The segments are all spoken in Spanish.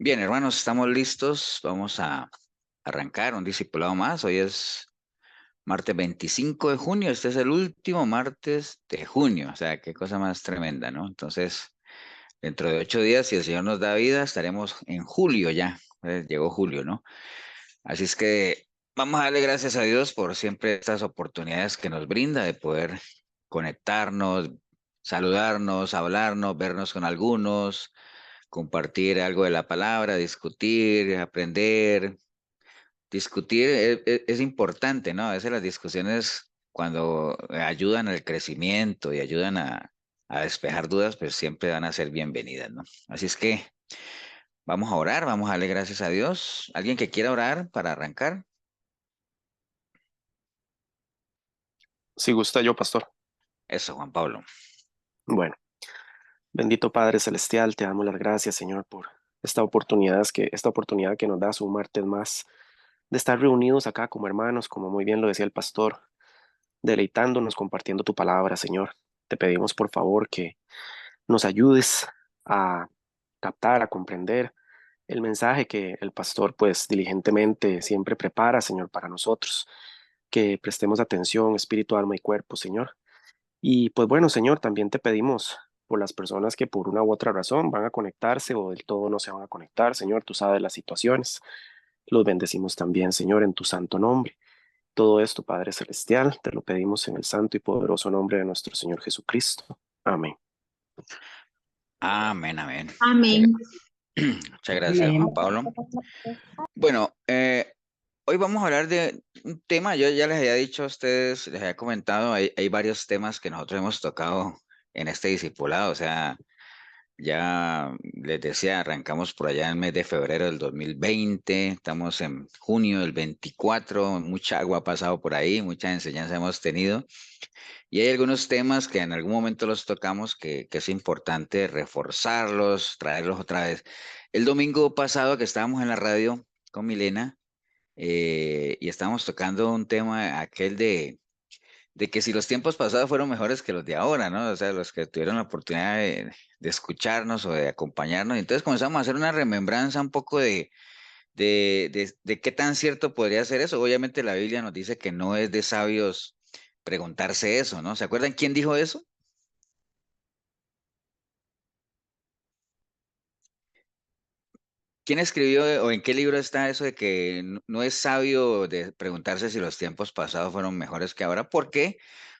Bien, hermanos, estamos listos. Vamos a arrancar un discipulado más. Hoy es martes 25 de junio. Este es el último martes de junio. O sea, qué cosa más tremenda, ¿no? Entonces, dentro de 8 días, si el Señor nos da vida, estaremos en julio ya. Llegó julio, ¿no? Así es que vamos a darle gracias a Dios por siempre estas oportunidades que nos brinda de poder conectarnos, saludarnos, hablarnos, vernos con algunos, compartir algo de la palabra, discutir, aprender. Discutir es importante, ¿no? A veces las discusiones cuando ayudan al crecimiento y ayudan a despejar dudas, pues siempre van a ser bienvenidas, ¿no? Así es que vamos a orar, vamos a darle gracias a Dios. ¿Alguien que quiera orar para arrancar? Si gusta yo, pastor. Eso, Juan Pablo. Bueno, bendito Padre Celestial, te damos las gracias, Señor, por esta oportunidad que nos das un martes más de estar reunidos acá como hermanos, como muy bien lo decía el pastor, deleitándonos, compartiendo tu palabra, Señor. Te pedimos, por favor, que nos ayudes a captar, a comprender el mensaje que el pastor, pues, diligentemente siempre prepara, Señor, para nosotros. Que prestemos atención, espíritu, alma y cuerpo, Señor. Y pues bueno, Señor, también te pedimos por las personas que por una u otra razón van a conectarse o del todo no se van a conectar, Señor, tú sabes las situaciones. Los bendecimos también, Señor, en tu santo nombre. Todo esto, Padre Celestial, te lo pedimos en el santo y poderoso nombre de nuestro Señor Jesucristo. Amén. Amén, amén. Muchas, Amén. muchas gracias, Amén. Juan Pablo. Bueno, hoy vamos a hablar de un tema, yo ya les había dicho a ustedes, les había comentado, hay varios temas que nosotros hemos tocado en este discipulado, o sea, ya les decía, arrancamos por allá en el mes de febrero del 2020, estamos en junio del 24, mucha agua ha pasado por ahí, mucha enseñanza hemos tenido, y hay algunos temas que en algún momento los tocamos que es importante reforzarlos, traerlos otra vez. El domingo pasado que estábamos en la radio con Milena, y estábamos tocando un tema aquel de que si los tiempos pasados fueron mejores que los de ahora, ¿no? O sea, los que tuvieron la oportunidad de escucharnos o de acompañarnos. Entonces comenzamos a hacer una remembranza un poco de qué tan cierto podría ser eso. Obviamente la Biblia nos dice que no es de sabios preguntarse eso, ¿no? ¿Se acuerdan quién dijo eso? ¿Quién escribió o en qué libro está eso de que no es sabio de preguntarse si los tiempos pasados fueron mejores que ahora? ¿Por qué?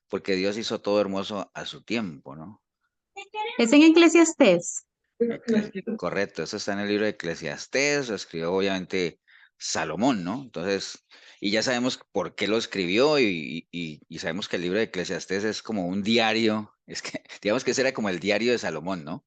Porque Dios hizo todo hermoso a su tiempo, ¿no? Es en Eclesiastés. Correcto, eso está en el libro de Eclesiastés, lo escribió obviamente Salomón, ¿no? Entonces, y ya sabemos por qué lo escribió y sabemos que el libro de Eclesiastés es como un diario, es que digamos que ese era como el diario de Salomón, ¿no?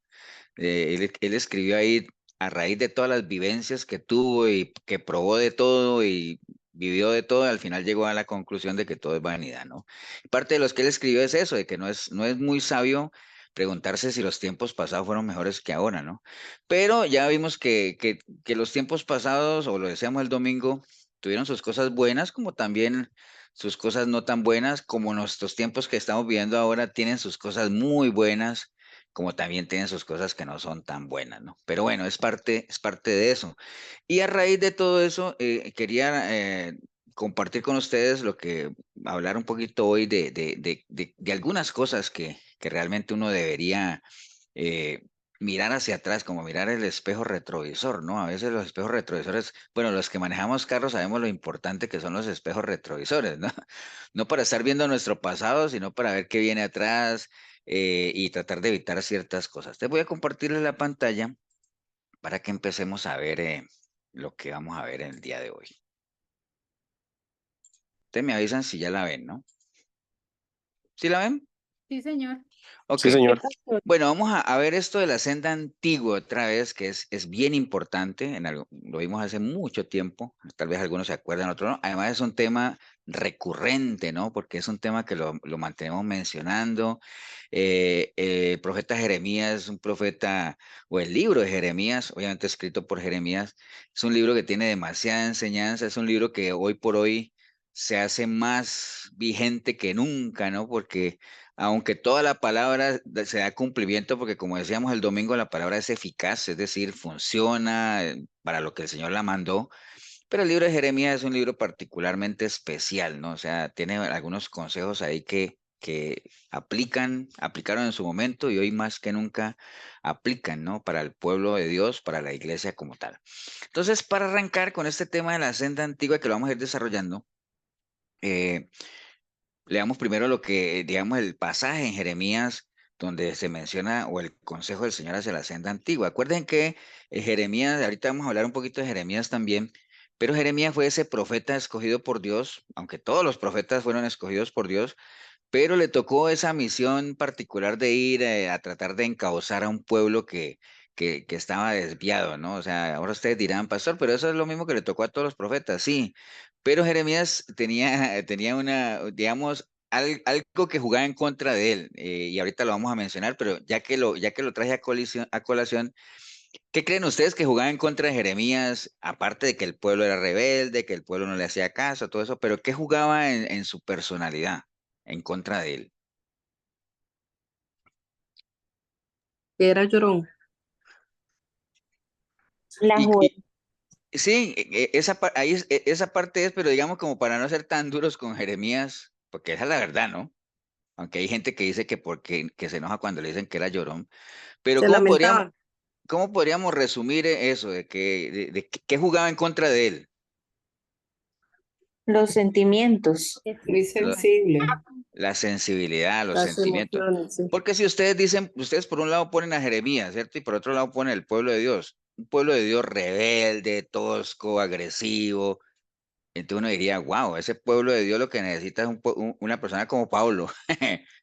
Él escribió ahí a raíz de todas las vivencias que tuvo y que probó de todo y vivió de todo, al final llegó a la conclusión de que todo es vanidad, ¿no? Y parte de los que él escribió es eso, de que no es muy sabio preguntarse si los tiempos pasados fueron mejores que ahora, ¿no? Pero ya vimos que los tiempos pasados, o lo decíamos el domingo, tuvieron sus cosas buenas, como también sus cosas no tan buenas, como nuestros tiempos que estamos viviendo ahora tienen sus cosas muy buenas como también tienen sus cosas que no son tan buenas, ¿no? Pero bueno, es parte de eso. Y a raíz de todo eso, quería compartir con ustedes hablar un poquito hoy de algunas cosas que realmente uno debería eh, mirar hacia atrás, como mirar el espejo retrovisor, ¿no? A veces los espejos retrovisores, bueno, los que manejamos carros sabemos lo importante que son los espejos retrovisores, ¿no? No para estar viendo nuestro pasado, sino para ver qué viene atrás, y tratar de evitar ciertas cosas. Te voy a compartirles la pantalla para que empecemos a ver lo que vamos a ver en el día de hoy. Ustedes me avisan si ya la ven, ¿no? ¿Sí la ven? Sí, señor. Ok. Sí, señor. Bueno, vamos a ver esto de la senda antigua otra vez, que es bien importante. Lo vimos hace mucho tiempo, tal vez algunos se acuerdan, otros no. Además es un tema recurrente, ¿no? Porque es un tema que lo mantenemos mencionando. El profeta Jeremías es un profeta, o el libro de Jeremías, obviamente escrito por Jeremías, es un libro que tiene demasiada enseñanza, es un libro que hoy por hoy se hace más vigente que nunca, ¿no? Porque aunque toda la palabra se da cumplimiento, porque como decíamos el domingo, la palabra es eficaz, es decir, funciona para lo que el Señor la mandó. Pero el libro de Jeremías es un libro particularmente especial, ¿no? O sea, tiene algunos consejos ahí que aplicaron en su momento y hoy más que nunca aplican, ¿no? Para el pueblo de Dios, para la iglesia como tal. Entonces, para arrancar con este tema de la senda antigua que lo vamos a ir desarrollando, eh, leamos primero lo que, digamos, el pasaje en Jeremías donde se menciona o el consejo del Señor hacia la senda antigua. Acuerden que Jeremías, ahorita vamos a hablar un poquito de Jeremías también, pero Jeremías fue ese profeta escogido por Dios, aunque todos los profetas fueron escogidos por Dios, pero le tocó esa misión particular de ir a tratar de encauzar a un pueblo que estaba desviado, ¿no? O sea, ahora ustedes dirán, pastor, pero eso es lo mismo que le tocó a todos los profetas, sí, pero Jeremías tenía una, digamos, algo que jugaba en contra de él, y ahorita lo vamos a mencionar, pero ya que lo traje a colación, ¿qué creen ustedes que jugaba en contra de Jeremías, aparte de que el pueblo era rebelde, que el pueblo no le hacía caso, todo eso, pero qué jugaba en su personalidad en contra de él? Que era llorón. La Y, juventud. y- sí, esa parte es, pero digamos como para no ser tan duros con Jeremías, porque esa es la verdad, ¿no? Aunque hay gente que dice que se enoja cuando le dicen que era llorón, pero Se lamentaba. ¿cómo podríamos resumir eso de qué jugaba en contra de él? Los sentimientos. Es muy Lo- sensible. la sensibilidad, los Las sentimientos. emociones, sí. Porque si ustedes dicen, ustedes por un lado ponen a Jeremías, ¿cierto? Y por otro lado ponen el pueblo de Dios. Un pueblo de Dios rebelde, tosco, agresivo. Entonces uno diría, wow, ese pueblo de Dios lo que necesita es una persona como Pablo.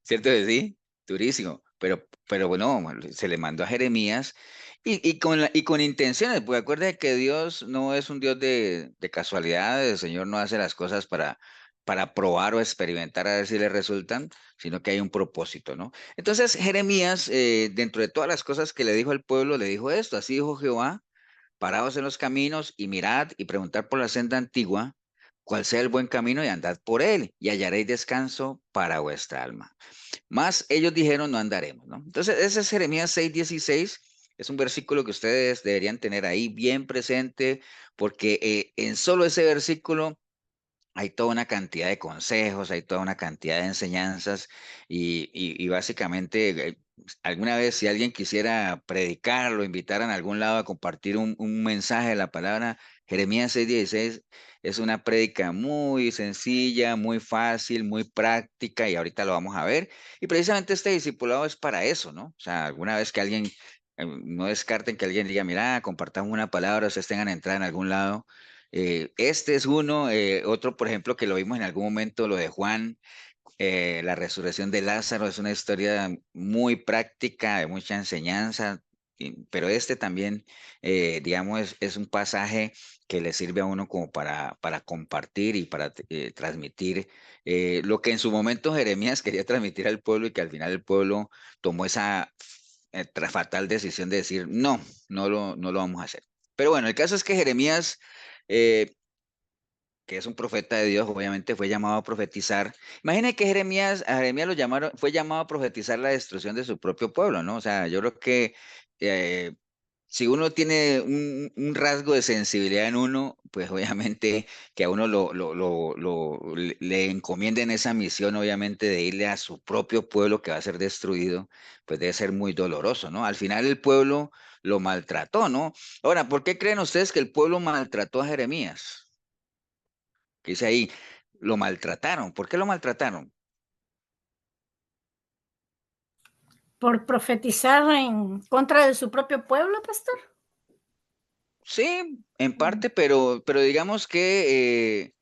¿Cierto que sí? Durísimo. Pero bueno, se le mandó a Jeremías y con intenciones, porque acuérdense que Dios no es un Dios de casualidades, el Señor no hace las cosas para probar o experimentar a ver si le resultan, sino que hay un propósito, ¿no? Entonces Jeremías, dentro de todas las cosas que le dijo al pueblo, le dijo esto, así dijo Jehová, paraos en los caminos y mirad y preguntad por la senda antigua, cuál sea el buen camino y andad por él, y hallaréis descanso para vuestra alma. Mas ellos dijeron, no andaremos, ¿no? Entonces, ese es Jeremías 6:16, es un versículo que ustedes deberían tener ahí bien presente, porque en solo ese versículo hay toda una cantidad de consejos, hay toda una cantidad de enseñanzas y básicamente alguna vez si alguien quisiera predicar, lo invitaran a algún lado a compartir un mensaje de la palabra, Jeremías 6:16 es una prédica muy sencilla, muy fácil, muy práctica y ahorita lo vamos a ver. Y precisamente este discipulado es para eso, ¿no? O sea, alguna vez que alguien, no descarten que alguien diga, mira, compartamos una palabra, ustedes tengan entrada en algún lado. Este es uno, otro, por ejemplo, que lo vimos en algún momento, lo de Juan, la resurrección de Lázaro, es una historia muy práctica, de mucha enseñanza, pero este también, digamos, es un pasaje que le sirve a uno como para compartir y para transmitir lo que en su momento Jeremías quería transmitir al pueblo y que al final el pueblo tomó esa fatal decisión de decir, no, no lo vamos a hacer. Pero bueno, el caso es que Jeremías eh, que es un profeta de Dios, obviamente fue llamado a profetizar. Imagine que a Jeremías lo llamaron, fue llamado a profetizar la destrucción de su propio pueblo, ¿no? O sea, yo creo que eh, si uno tiene un rasgo de sensibilidad en uno, pues obviamente que a uno le encomienden esa misión, obviamente, de irle a su propio pueblo que va a ser destruido, pues debe ser muy doloroso, ¿no? Al final el pueblo lo maltrató, ¿no? Ahora, ¿por qué creen ustedes que el pueblo maltrató a Jeremías? Que dice ahí, lo maltrataron. ¿Por qué lo maltrataron? Por profetizar en contra de su propio pueblo, pastor. Sí, en parte, pero digamos que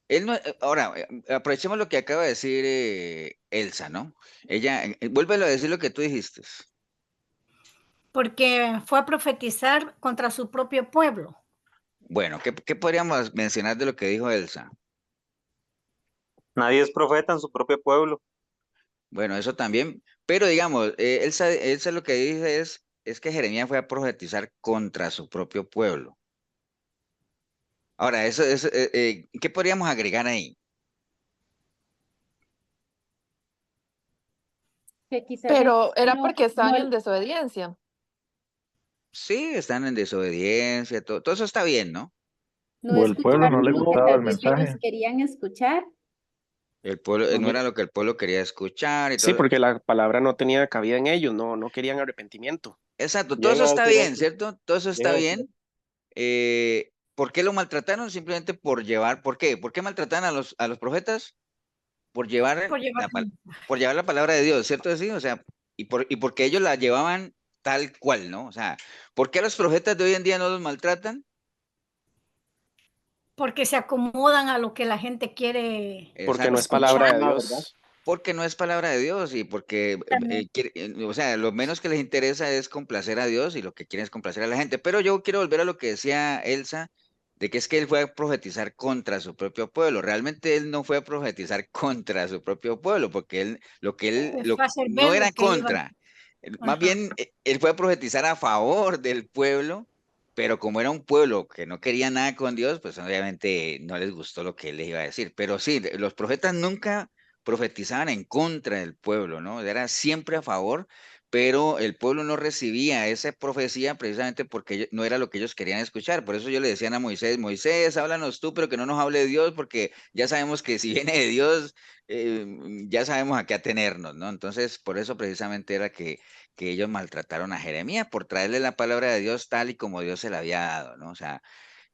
él no. Ahora, aprovechemos lo que acaba de decir Elsa, ¿no? Ella, vuélvelo a decir lo que tú dijiste. Porque fue a profetizar contra su propio pueblo. Bueno, ¿qué podríamos mencionar de lo que dijo Elsa? Nadie es profeta en su propio pueblo. Bueno, eso también, pero digamos, Elsa lo que dice es que Jeremías fue a profetizar contra su propio pueblo. Ahora, ¿qué podríamos agregar ahí? Que quizás Pero era no, porque estaban no, en desobediencia. Sí, están en desobediencia, todo eso está bien, ¿no? no O el pueblo no escucharon le lo que gustaba el tal vez ellos mensaje. querían escuchar. El pueblo, no Ujú. era lo que el pueblo quería escuchar y Sí, todo. porque la palabra no tenía cabida en ellos, no querían arrepentimiento. Exacto, todo Bien eso a está decir bien, eso, ¿cierto? Todo eso bien está a decir bien. ¿Por qué lo maltrataron? Simplemente por llevar, ¿por qué? ¿Por qué maltrataron a los profetas? Por llevar por llevar por llevar la palabra de Dios, ¿cierto? Sí, o sea, y porque ellos la llevaban tal cual, ¿no? O sea, ¿por qué a los profetas de hoy en día no los maltratan? porque se acomodan a lo que la gente quiere Porque no es Exacto. palabra escuchar de la verdad. Dios. Porque no es palabra de Dios y porque, también. o sea, lo menos que les interesa es complacer a Dios y lo que quieren es complacer a la gente. Pero yo quiero volver a lo que decía Elsa, de que es que él fue a profetizar contra su propio pueblo. Realmente él no fue a profetizar contra su propio pueblo, porque Fue a hacer no ver era lo que iba. contra. Más Ajá, bien, él fue a profetizar a favor del pueblo, pero como era un pueblo que no quería nada con Dios, pues obviamente no les gustó lo que él les iba a decir. Pero sí, los profetas nunca profetizaban en contra del pueblo, ¿no? Era siempre a favor, pero el pueblo no recibía esa profecía precisamente porque no era lo que ellos querían escuchar. Por eso yo le decían a Moisés, Moisés, háblanos tú, pero que no nos hable Dios, porque ya sabemos que si viene de Dios, eh, ya sabemos a qué atenernos, ¿no? Entonces, por eso precisamente era que ellos maltrataron a Jeremías, por traerle la palabra de Dios tal y como Dios se la había dado, ¿no? O sea,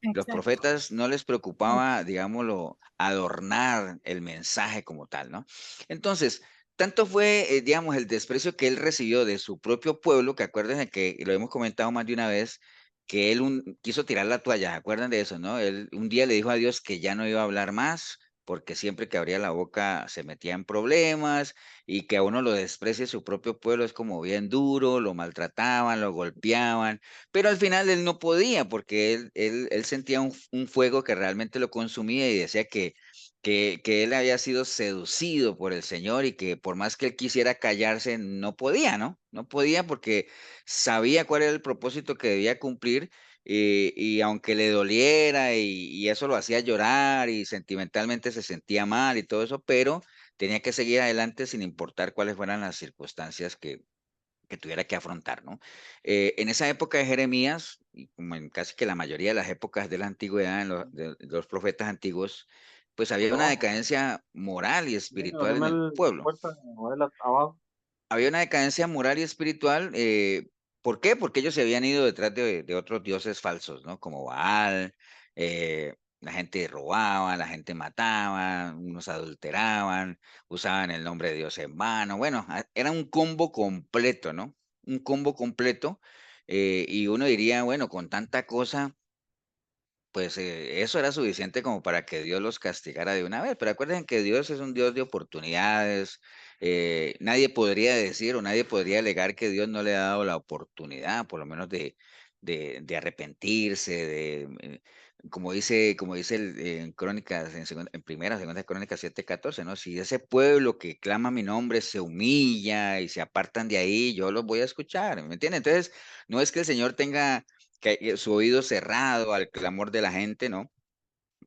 los exacto. profetas no les preocupaba, digámoslo, adornar el mensaje como tal, ¿no? Entonces, tanto fue, digamos, el desprecio que él recibió de su propio pueblo, que acuérdense que lo hemos comentado más de una vez, que él quiso tirar la toalla, ¿se acuerdan de eso, no? Él un día le dijo a Dios que ya no iba a hablar más, porque siempre que abría la boca se metía en problemas y que a uno lo desprecie su propio pueblo es como bien duro, lo maltrataban, lo golpeaban, pero al final él no podía porque él sentía un fuego que realmente lo consumía y decía que él había sido seducido por el Señor y que por más que él quisiera callarse, no podía, ¿no? No podía porque sabía cuál era el propósito que debía cumplir y aunque le doliera y eso lo hacía llorar y sentimentalmente se sentía mal y todo eso, pero tenía que seguir adelante sin importar cuáles fueran las circunstancias que tuviera que afrontar, ¿no? En esa época de Jeremías, y como en casi que la mayoría de las épocas de la antigüedad, de los profetas antiguos, pues había una Abajo. decadencia moral y Ven, espiritual en abrime el la pueblo. puerta, muévela abajo. Había una decadencia moral y espiritual. ¿Por qué? Porque ellos se habían ido detrás de otros dioses falsos, ¿no? Como Baal, la gente robaba, la gente mataba, unos adulteraban, usaban el nombre de Dios en vano. Bueno, era un combo completo, ¿no? Un combo completo. Y uno diría, bueno, con tanta cosa pues eso era suficiente como para que Dios los castigara de una vez. Pero acuérdense que Dios es un Dios de oportunidades. Nadie podría decir o nadie podría alegar que Dios no le ha dado la oportunidad, por lo menos de arrepentirse, como dice en Crónicas, en primera, segunda Crónicas 7:14, ¿no? Si ese pueblo que clama mi nombre se humilla y se apartan de ahí, yo los voy a escuchar, ¿me entienden? Entonces, no es que el Señor tenga que su oído cerrado al clamor de la gente, ¿no?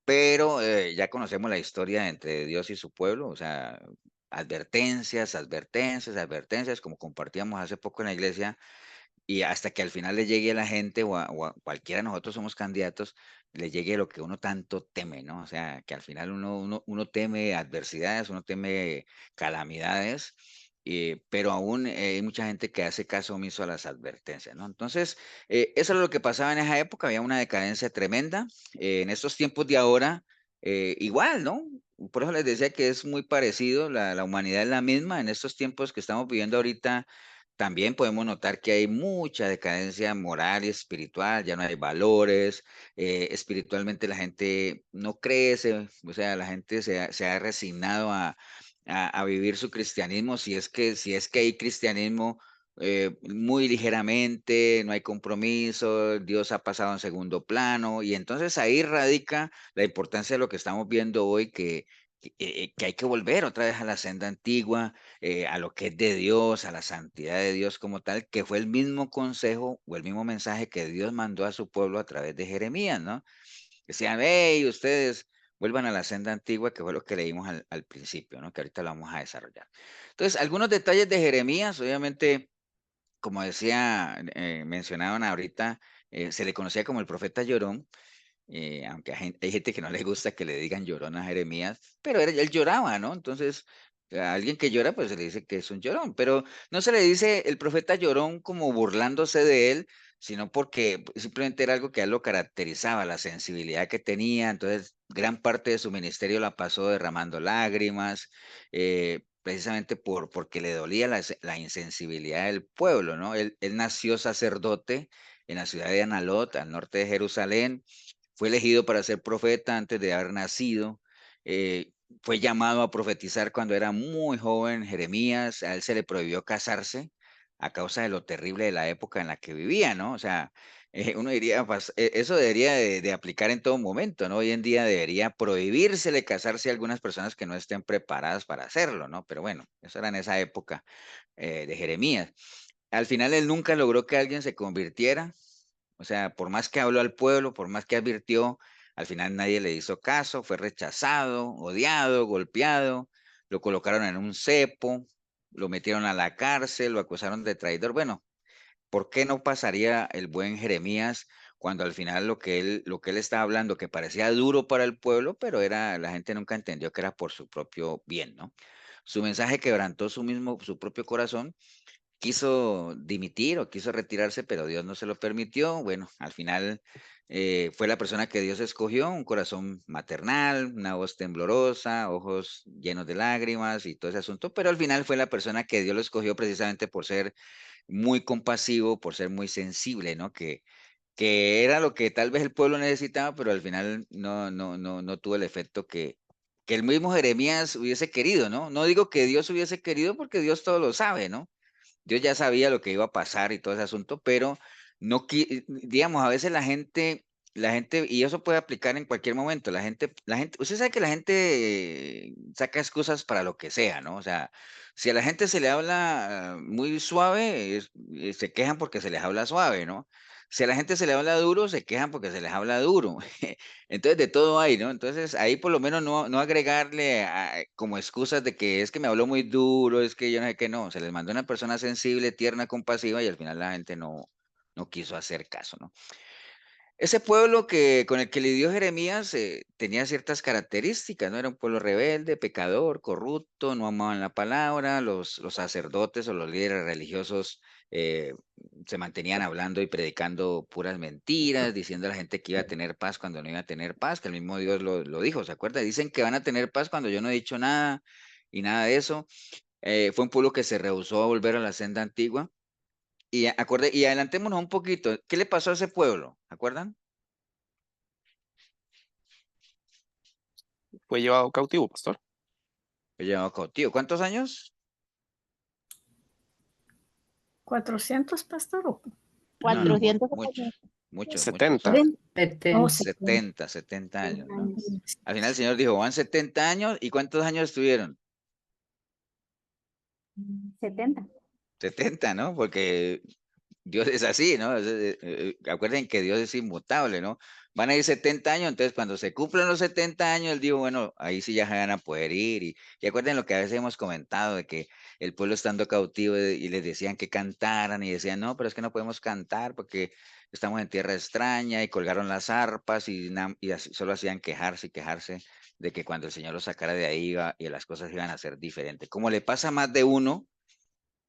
Pero ya conocemos la historia entre Dios y su pueblo, o sea, advertencias, advertencias, advertencias, como compartíamos hace poco en la iglesia, y hasta que al final le llegue a la gente o a cualquiera de nosotros somos candidatos, le llegue lo que uno tanto teme, ¿no? O sea, que al final uno teme adversidades, uno teme calamidades, pero aún hay mucha gente que hace caso omiso a las advertencias, ¿no? Entonces, eso es lo que pasaba en esa época, había una decadencia tremenda. En estos tiempos de ahora, igual, ¿no? Por eso les decía que es muy parecido, la humanidad es la misma en estos tiempos que estamos viviendo ahorita. También podemos notar que hay mucha decadencia moral y espiritual, ya no hay valores, espiritualmente la gente no crece, o sea, la gente se ha resignado a vivir su cristianismo, si es que hay cristianismo muy ligeramente, no hay compromiso, Dios ha pasado en segundo plano, y entonces ahí radica la importancia de lo que estamos viendo hoy, que hay que volver otra vez a la senda antigua, a lo que es de Dios, a la santidad de Dios como tal, que fue el mismo consejo o el mismo mensaje que Dios mandó a su pueblo a través de Jeremías, ¿no? Decían, hey, ustedes, vuelvan a la senda antigua, que fue lo que leímos al principio, ¿no? Que ahorita lo vamos a desarrollar. Entonces, algunos detalles de Jeremías, obviamente, como decía, mencionaban ahorita, se le conocía como el profeta llorón, aunque hay gente que no le gusta que le digan llorón a Jeremías, pero él lloraba, ¿no? Entonces, a alguien que llora, pues se le dice que es un llorón, pero no se le dice el profeta llorón como burlándose de él, sino porque simplemente era algo que a él lo caracterizaba, la sensibilidad que tenía. Entonces, gran parte de su ministerio la pasó derramando lágrimas, precisamente porque le dolía la insensibilidad del pueblo, ¿no? Él nació sacerdote en la ciudad de Analot, al norte de Jerusalén. Fue elegido para ser profeta antes de haber nacido. Fue llamado a profetizar cuando era muy joven. Jeremías, a él se le prohibió casarse a causa de lo terrible de la época en la que vivía, ¿no? O sea, uno diría, pues, eso debería de aplicar en todo momento, ¿no? Hoy en día debería prohibírsele casarse a algunas personas que no estén preparadas para hacerlo, ¿no? Pero bueno, eso era en esa época de Jeremías. Al final él nunca logró que alguien se convirtiera. O sea, por más que habló al pueblo, por más que advirtió, al final nadie le hizo caso, fue rechazado, odiado, golpeado, lo colocaron en un cepo, lo metieron a la cárcel, lo acusaron de traidor. Bueno, ¿por qué no pasaría el buen Jeremías cuando al final lo que él estaba hablando, que parecía duro para el pueblo, pero la gente nunca entendió que era por su propio bien, ¿no? Su mensaje quebrantó su propio corazón, quiso dimitir o quiso retirarse, pero Dios no se lo permitió. Bueno, al final fue la persona que Dios escogió, un corazón maternal, una voz temblorosa, ojos llenos de lágrimas y todo ese asunto, pero al final fue la persona que Dios lo escogió precisamente por ser muy compasivo, por ser muy sensible, ¿no? Que era lo que tal vez el pueblo necesitaba, pero al final no tuvo el efecto que el mismo Jeremías hubiese querido, ¿no? No digo que Dios hubiese querido porque Dios todo lo sabe, ¿no? Dios ya sabía lo que iba a pasar y todo ese asunto, pero no, digamos, a veces la gente, y eso puede aplicar en cualquier momento, usted sabe que la gente saca excusas para lo que sea, ¿no? O sea, si a la gente se le habla muy suave, se quejan porque se les habla suave, ¿no? Si a la gente se le habla duro, se quejan porque se les habla duro. Entonces, de todo hay, ¿no? Entonces, ahí por lo menos no agregarle como excusas de que es que me habló muy duro, es que yo no sé qué, no. Se les mandó una persona sensible, tierna, compasiva y al final la gente no quiso hacer caso, ¿no? Ese pueblo con el que lidió Jeremías tenía ciertas características, ¿no? Era un pueblo rebelde, pecador, corrupto, no amaban la palabra, los sacerdotes o los líderes religiosos eh, se mantenían hablando y predicando puras mentiras, diciendo a la gente que iba a tener paz cuando no iba a tener paz, que el mismo Dios lo dijo, ¿se acuerda? Dicen que van a tener paz cuando yo no he dicho nada y nada de eso. Fue un pueblo que se rehusó a volver a la senda antigua. Y adelantémonos un poquito. ¿Qué le pasó a ese pueblo? ¿Acuerdan? Fue llevado cautivo, pastor. Fue llevado cautivo. ¿Cuántos años? 400, pastor. No, no, 400 muchos, muchos, muchos. 70. Oh, 70 años, ¿no? sí. Al final el Señor dijo, van 70 años, ¿y cuántos años estuvieron? 70. 70, ¿no? Porque Dios es así, ¿no? Acuerden que Dios es inmutable, ¿no? Van a ir 70 años, entonces cuando se cumplan los 70 años, él dijo, bueno, ahí sí ya se van a poder ir. Y acuerden lo que a veces hemos comentado, de que el pueblo estando cautivo y les decían que cantaran y decían, no, pero es que no podemos cantar porque estamos en tierra extraña y colgaron las arpas y solo hacían quejarse y quejarse de que cuando el Señor los sacara de ahí y las cosas iban a ser diferentes. Como le pasa a más de uno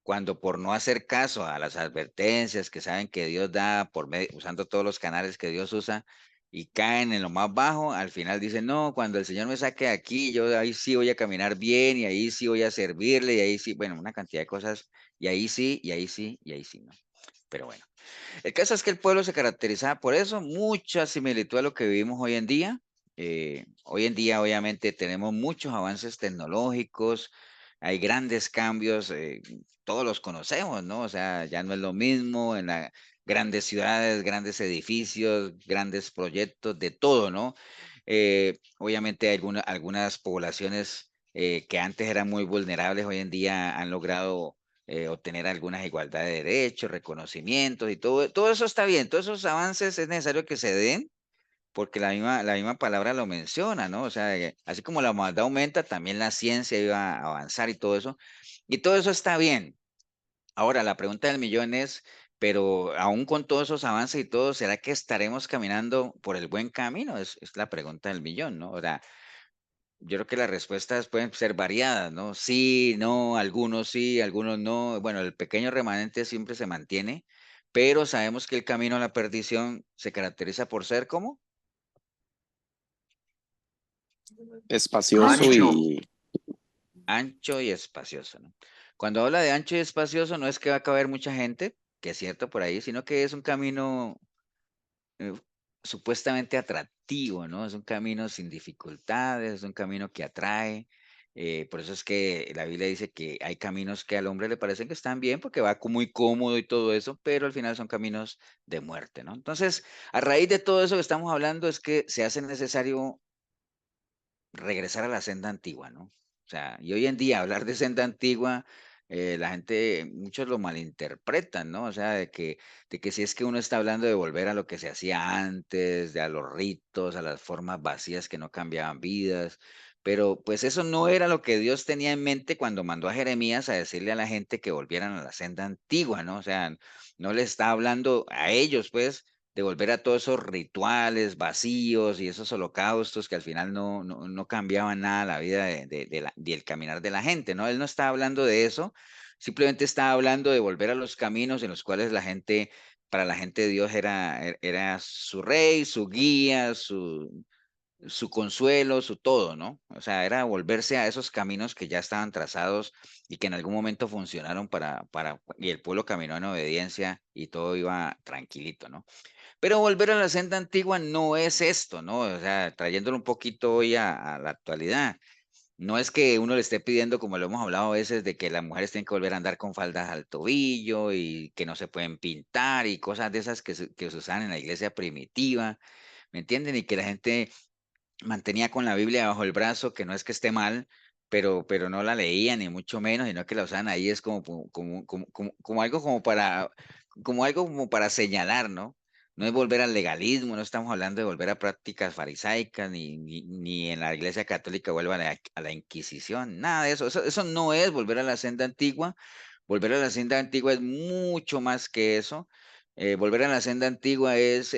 cuando por no hacer caso a las advertencias que saben que Dios da usando todos los canales que Dios usa y caen en lo más bajo, al final dicen, no, cuando el Señor me saque de aquí, yo ahí sí voy a caminar bien y ahí sí voy a servirle y ahí sí, bueno, una cantidad de cosas y ahí sí, y ahí sí, y ahí sí, ¿no? Pero bueno, el caso es que el pueblo se caracterizaba por eso, mucha similitud a lo que vivimos hoy en día. Hoy en día, obviamente, tenemos muchos avances tecnológicos, hay grandes cambios, todos los conocemos, ¿no? O sea, ya no es lo mismo en las grandes ciudades, grandes edificios, grandes proyectos, de todo, ¿no? Obviamente, algunas poblaciones que antes eran muy vulnerables, hoy en día han logrado obtener algunas igualdad de derechos, reconocimientos y todo eso está bien, todos esos avances es necesario que se den, porque la misma palabra lo menciona, ¿no? O sea, así como la maldad aumenta, también la ciencia iba a avanzar y todo eso está bien. Ahora, la pregunta del millón es, pero aún con todos esos avances y todo, ¿será que estaremos caminando por el buen camino? Es la pregunta del millón, ¿no? O sea, yo creo que las respuestas pueden ser variadas, ¿no? Sí, algunos no. Bueno, el pequeño remanente siempre se mantiene, pero sabemos que el camino a la perdición se caracteriza por ser como Espacioso Ancho. y ancho y espacioso, ¿no? Cuando habla de ancho y espacioso, no es que va a caber mucha gente, que es cierto por ahí, sino que es un camino eh, supuestamente atractivo, ¿no? Es un camino sin dificultades, es un camino que atrae. Por eso es que la Biblia dice que hay caminos que al hombre le parecen que están bien porque va muy cómodo y todo eso, pero al final son caminos de muerte, ¿no? Entonces, a raíz de todo eso que estamos hablando es que se hace necesario regresar a la senda antigua, ¿no? O sea, y hoy en día hablar de senda antigua, la gente, muchos lo malinterpretan, ¿no? O sea, de que si es que uno está hablando de volver a lo que se hacía antes, de a los ritos, a las formas vacías que no cambiaban vidas, pero pues eso no era lo que Dios tenía en mente cuando mandó a Jeremías a decirle a la gente que volvieran a la senda antigua, ¿no? O sea, no le está hablando a ellos, pues, de volver a todos esos rituales vacíos y esos holocaustos que al final no cambiaban nada la vida del caminar de la gente, ¿no? Él no está hablando de eso, simplemente está hablando de volver a los caminos en los cuales la gente, para la gente de Dios era su rey, su guía, su consuelo, su todo, ¿no? O sea, era volverse a esos caminos que ya estaban trazados y que en algún momento funcionaron y el pueblo caminó en obediencia y todo iba tranquilito, ¿no? Pero volver a la senda antigua no es esto, ¿no? O sea, trayéndolo un poquito hoy a la actualidad. No es que uno le esté pidiendo, como lo hemos hablado a veces, de que las mujeres tienen que volver a andar con faldas al tobillo y que no se pueden pintar y cosas de esas que se usaban en la iglesia primitiva, ¿me entienden? Y que la gente mantenía con la Biblia bajo el brazo, que no es que esté mal, pero no la leían ni mucho menos, sino que la usaban ahí es como algo como algo como para señalar, ¿no? No es volver al legalismo, no estamos hablando de volver a prácticas farisaicas, ni en la Iglesia Católica vuelva a la Inquisición, nada de eso. Eso no es volver a la senda antigua. Volver a la senda antigua es mucho más que eso. Volver a la senda antigua es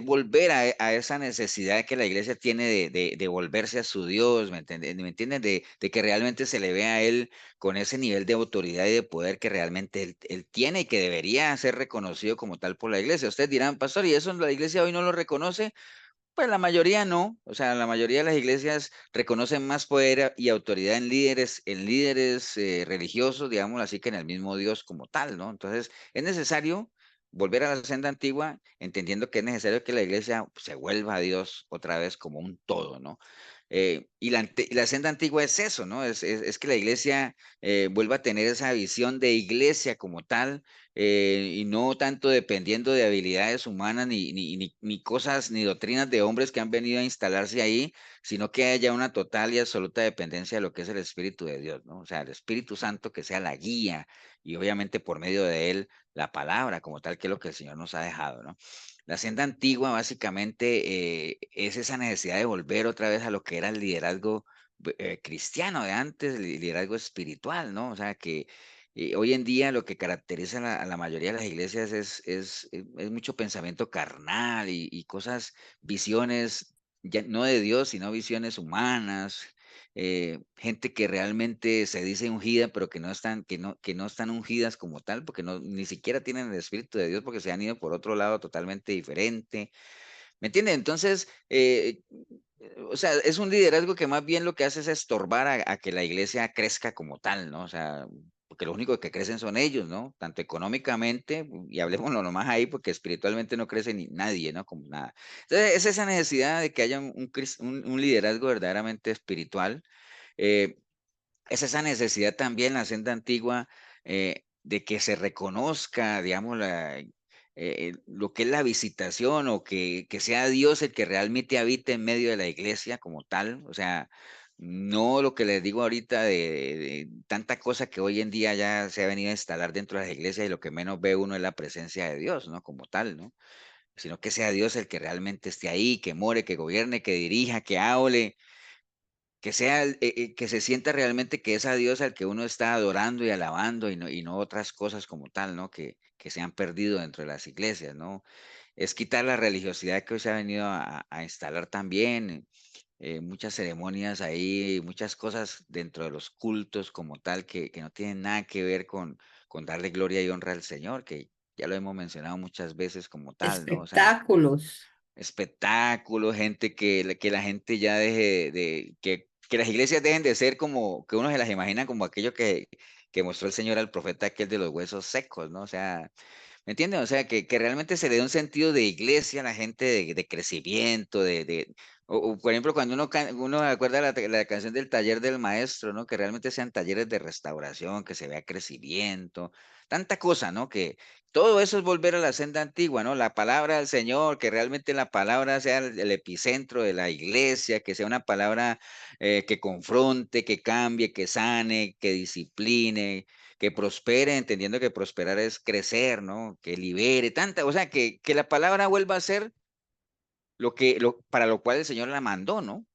volver a esa necesidad que la iglesia tiene de volverse a su Dios, ¿me entiendes? ¿Me entiendes? De que realmente se le vea a Él con ese nivel de autoridad y de poder que realmente él tiene y que debería ser reconocido como tal por la iglesia. Ustedes dirán, pastor, ¿y eso la iglesia hoy no lo reconoce? Pues la mayoría no, o sea, la mayoría de las iglesias reconocen más poder y autoridad en líderes religiosos, digamos así, que en el mismo Dios como tal, ¿no? Entonces, es necesario volver a la senda antigua, entendiendo que es necesario que la iglesia se vuelva a Dios otra vez como un todo, ¿no? Y la senda antigua es eso, ¿no? Es que la iglesia vuelva a tener esa visión de iglesia como tal, y no tanto dependiendo de habilidades humanas ni cosas ni doctrinas de hombres que han venido a instalarse ahí, sino que haya una total y absoluta dependencia de lo que es el Espíritu de Dios, ¿no? O sea, el Espíritu Santo que sea la guía y obviamente por medio de él la palabra como tal, que es lo que el Señor nos ha dejado, ¿no? La senda antigua básicamente es esa necesidad de volver otra vez a lo que era el liderazgo cristiano de antes, el liderazgo espiritual, ¿no? O sea, que hoy en día lo que caracteriza a la mayoría de las iglesias es mucho pensamiento carnal y cosas, visiones, ya no de Dios, sino visiones humanas, gente que realmente se dice ungida, pero que no están ungidas como tal, porque ni siquiera tienen el Espíritu de Dios, porque se han ido por otro lado totalmente diferente. ¿Me entiende? Entonces, o sea, es un liderazgo que más bien lo que hace es estorbar a que la iglesia crezca como tal, ¿no? O sea, porque lo único que crecen son ellos, ¿no? Tanto económicamente, y hablemoslo nomás ahí, porque espiritualmente no crece ni nadie, ¿no? Como nada. Entonces, es esa necesidad de que haya un liderazgo verdaderamente espiritual. eh, es esa necesidad también, la senda antigua, de que se reconozca, digamos, lo que es la visitación o que sea Dios el que realmente habite en medio de la iglesia como tal. O sea, no lo que les digo ahorita de tanta cosa que hoy en día ya se ha venido a instalar dentro de las iglesias y lo que menos ve uno es la presencia de Dios, ¿no? Como tal, ¿no? sino que sea Dios el que realmente esté ahí, que more, que gobierne, que dirija, que hable, que sea, que se sienta realmente que es a Dios al que uno está adorando y alabando y no otras cosas como tal, ¿no? Que se han perdido dentro de las iglesias, ¿no? Es quitar la religiosidad que hoy se ha venido a instalar también, muchas ceremonias ahí, muchas cosas dentro de los cultos como tal que no tienen nada que ver con darle gloria y honra al Señor, que ya lo hemos mencionado muchas veces como tal, ¿no? O sea, Espectáculos. espectáculos, gente que la gente ya deje que las iglesias dejen de ser como, que uno se las imagina como aquello que mostró el Señor al profeta aquel de los huesos secos, ¿no? O sea, ¿me entienden? O sea, que realmente se le dé un sentido de iglesia a la gente, de crecimiento, por ejemplo, cuando uno acuerda la canción del taller del maestro, ¿no? Que realmente sean talleres de restauración, que se vea crecimiento, tanta cosa, ¿no? Que todo eso es volver a la senda antigua, ¿no? La palabra del Señor, que realmente la palabra sea el epicentro de la iglesia, que sea una palabra que confronte, que cambie, que sane, que discipline, que prospere, entendiendo que prosperar es crecer, ¿no? Que libere, tanta, o sea, que la palabra vuelva a ser para lo cual el Señor la mandó, ¿no?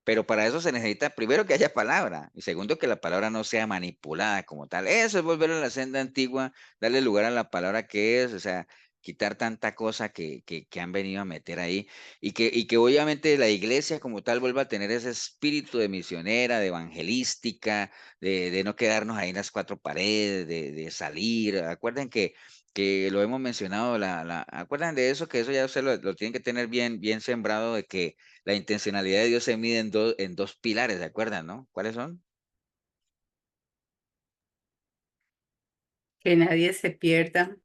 Pero para eso se necesita primero que haya palabra y segundo que la palabra no sea manipulada como tal. Eso es volver a la senda antigua, darle lugar a la palabra que es, o sea, quitar tanta cosa que han venido a meter ahí y que obviamente la iglesia como tal vuelva a tener ese espíritu de misionera, de evangelística, de no quedarnos ahí en las cuatro paredes, de salir. Acuerden que lo hemos mencionado, ¿acuerdan de eso? Que eso ya usted lo tienen que tener bien sembrado de que la intencionalidad de Dios se mide en dos pilares, ¿se acuerdan, no? ¿Cuáles son? Que nadie se pierda.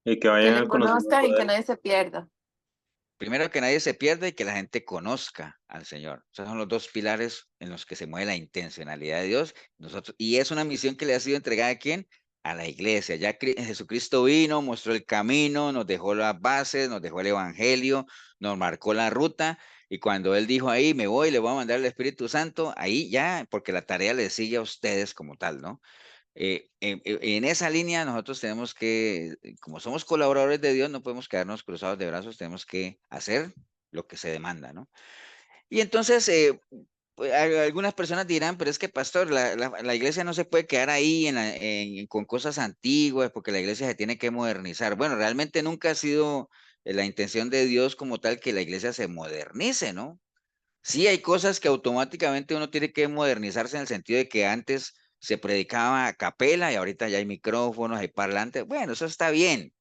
Y que Que vayan le al conozcan conocimiento y de que él. nadie se pierda. Primero que nadie se pierda y que la gente conozca al Señor. Esos son los dos pilares en los que se mueve la intencionalidad de Dios. Y es una misión que le ha sido entregada a quién? A la iglesia. Ya Jesucristo vino, mostró el camino, nos dejó las bases, nos dejó el evangelio, nos marcó la ruta. Y cuando Él dijo ahí, me voy, le voy a mandar el Espíritu Santo, ahí ya, porque la tarea le sigue a ustedes como tal, ¿no? En esa línea nosotros tenemos que, como somos colaboradores de Dios, no podemos quedarnos cruzados de brazos, tenemos que hacer lo que se demanda, ¿no? Y entonces, pues, algunas personas dirán, pero es que, pastor, la iglesia no se puede quedar ahí con cosas antiguas, porque la iglesia se tiene que modernizar. Bueno, realmente nunca ha sido la intención de Dios como tal que la iglesia se modernice, ¿no? Sí, hay cosas que automáticamente uno tiene que modernizarse en el sentido de que antes se predicaba a capela y ahorita ya hay micrófonos, hay parlantes. Bueno, eso está bien,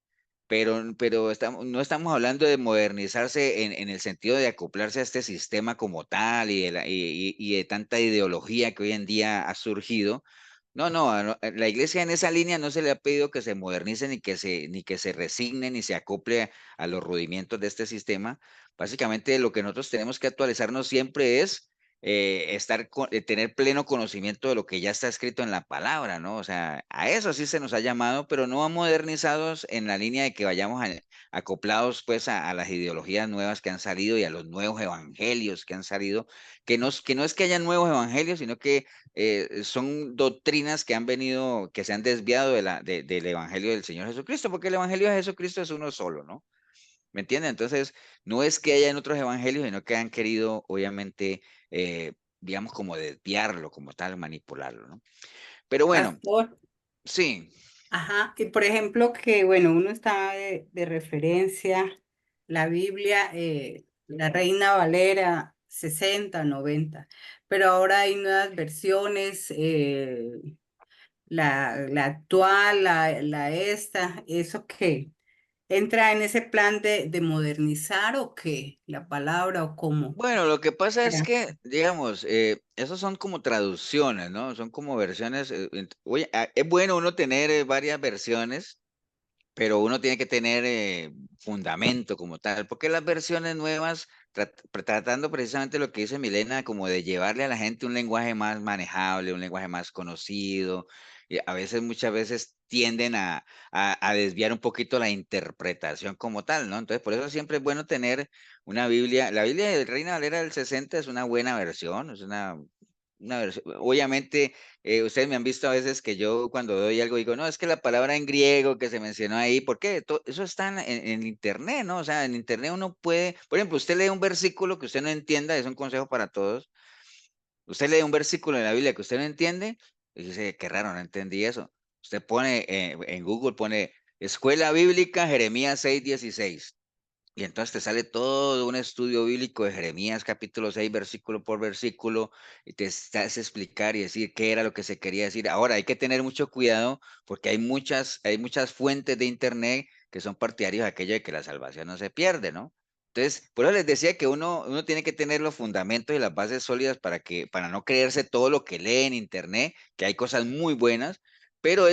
pero no estamos hablando de modernizarse en el sentido de acoplarse a este sistema como tal y de tanta ideología que hoy en día ha surgido. No, no, la iglesia en esa línea no se le ha pedido que se modernice ni que se resigne ni se acople a los rudimientos de este sistema. Básicamente lo que nosotros tenemos que actualizarnos siempre es tener pleno conocimiento de lo que ya está escrito en la palabra, ¿no? O sea, a eso sí se nos ha llamado, pero no a modernizados en la línea de que vayamos acoplados pues a las ideologías nuevas que han salido y a los nuevos evangelios que han salido, que no es que haya nuevos evangelios, sino que son doctrinas que han venido, que se han desviado del evangelio del Señor Jesucristo, porque el evangelio de Jesucristo es uno solo, ¿no? ¿Me entienden? Entonces, no es que hayan otros evangelios, sino que han querido, obviamente, digamos, como desviarlo, como tal, manipularlo, ¿no? Pero bueno, Pastor, sí. ajá, y por ejemplo que, bueno, uno está de referencia, la Biblia, la Reina Valera 60, 90, pero ahora hay nuevas versiones, la actual, la esta, ¿eso qué? ¿Entra en ese plan de modernizar o qué? ¿La palabra o cómo? Bueno, lo que pasa es que, digamos, esos son como traducciones, ¿no? Son como versiones. Oye, es bueno uno tener varias versiones, pero uno tiene que tener fundamento como tal, porque las versiones nuevas, tratando precisamente lo que dice Milena, como de llevarle a la gente un lenguaje más manejable, un lenguaje más conocido, y a veces, muchas veces tienden a desviar un poquito la interpretación como tal, ¿no? Entonces, por eso siempre es bueno tener una Biblia. La Biblia de Reina Valera del 60 es una buena versión, es una una versión. Obviamente, ustedes me han visto a veces que yo cuando doy algo digo, no, es que la palabra en griego que se mencionó ahí, ¿por qué? Eso está en internet, ¿no? O sea, en internet uno puede, por ejemplo, usted lee un versículo que usted no entienda, es un consejo para todos. Usted lee un versículo en la Biblia que usted no entiende y dice, qué raro, no entendí eso. Usted pone en Google, pone Escuela Bíblica Jeremías 6:16. Y entonces te sale todo un estudio bíblico de Jeremías capítulo 6, versículo por versículo, y te hace explicar y decir qué era lo que se quería decir. Ahora, hay que tener mucho cuidado porque hay muchas fuentes de internet que son partidarios de aquello de que la salvación no se pierde, ¿no? Entonces, por eso les decía que uno tiene que tener los fundamentos y las bases sólidas para no creerse todo lo que lee en internet, que hay cosas muy buenas, pero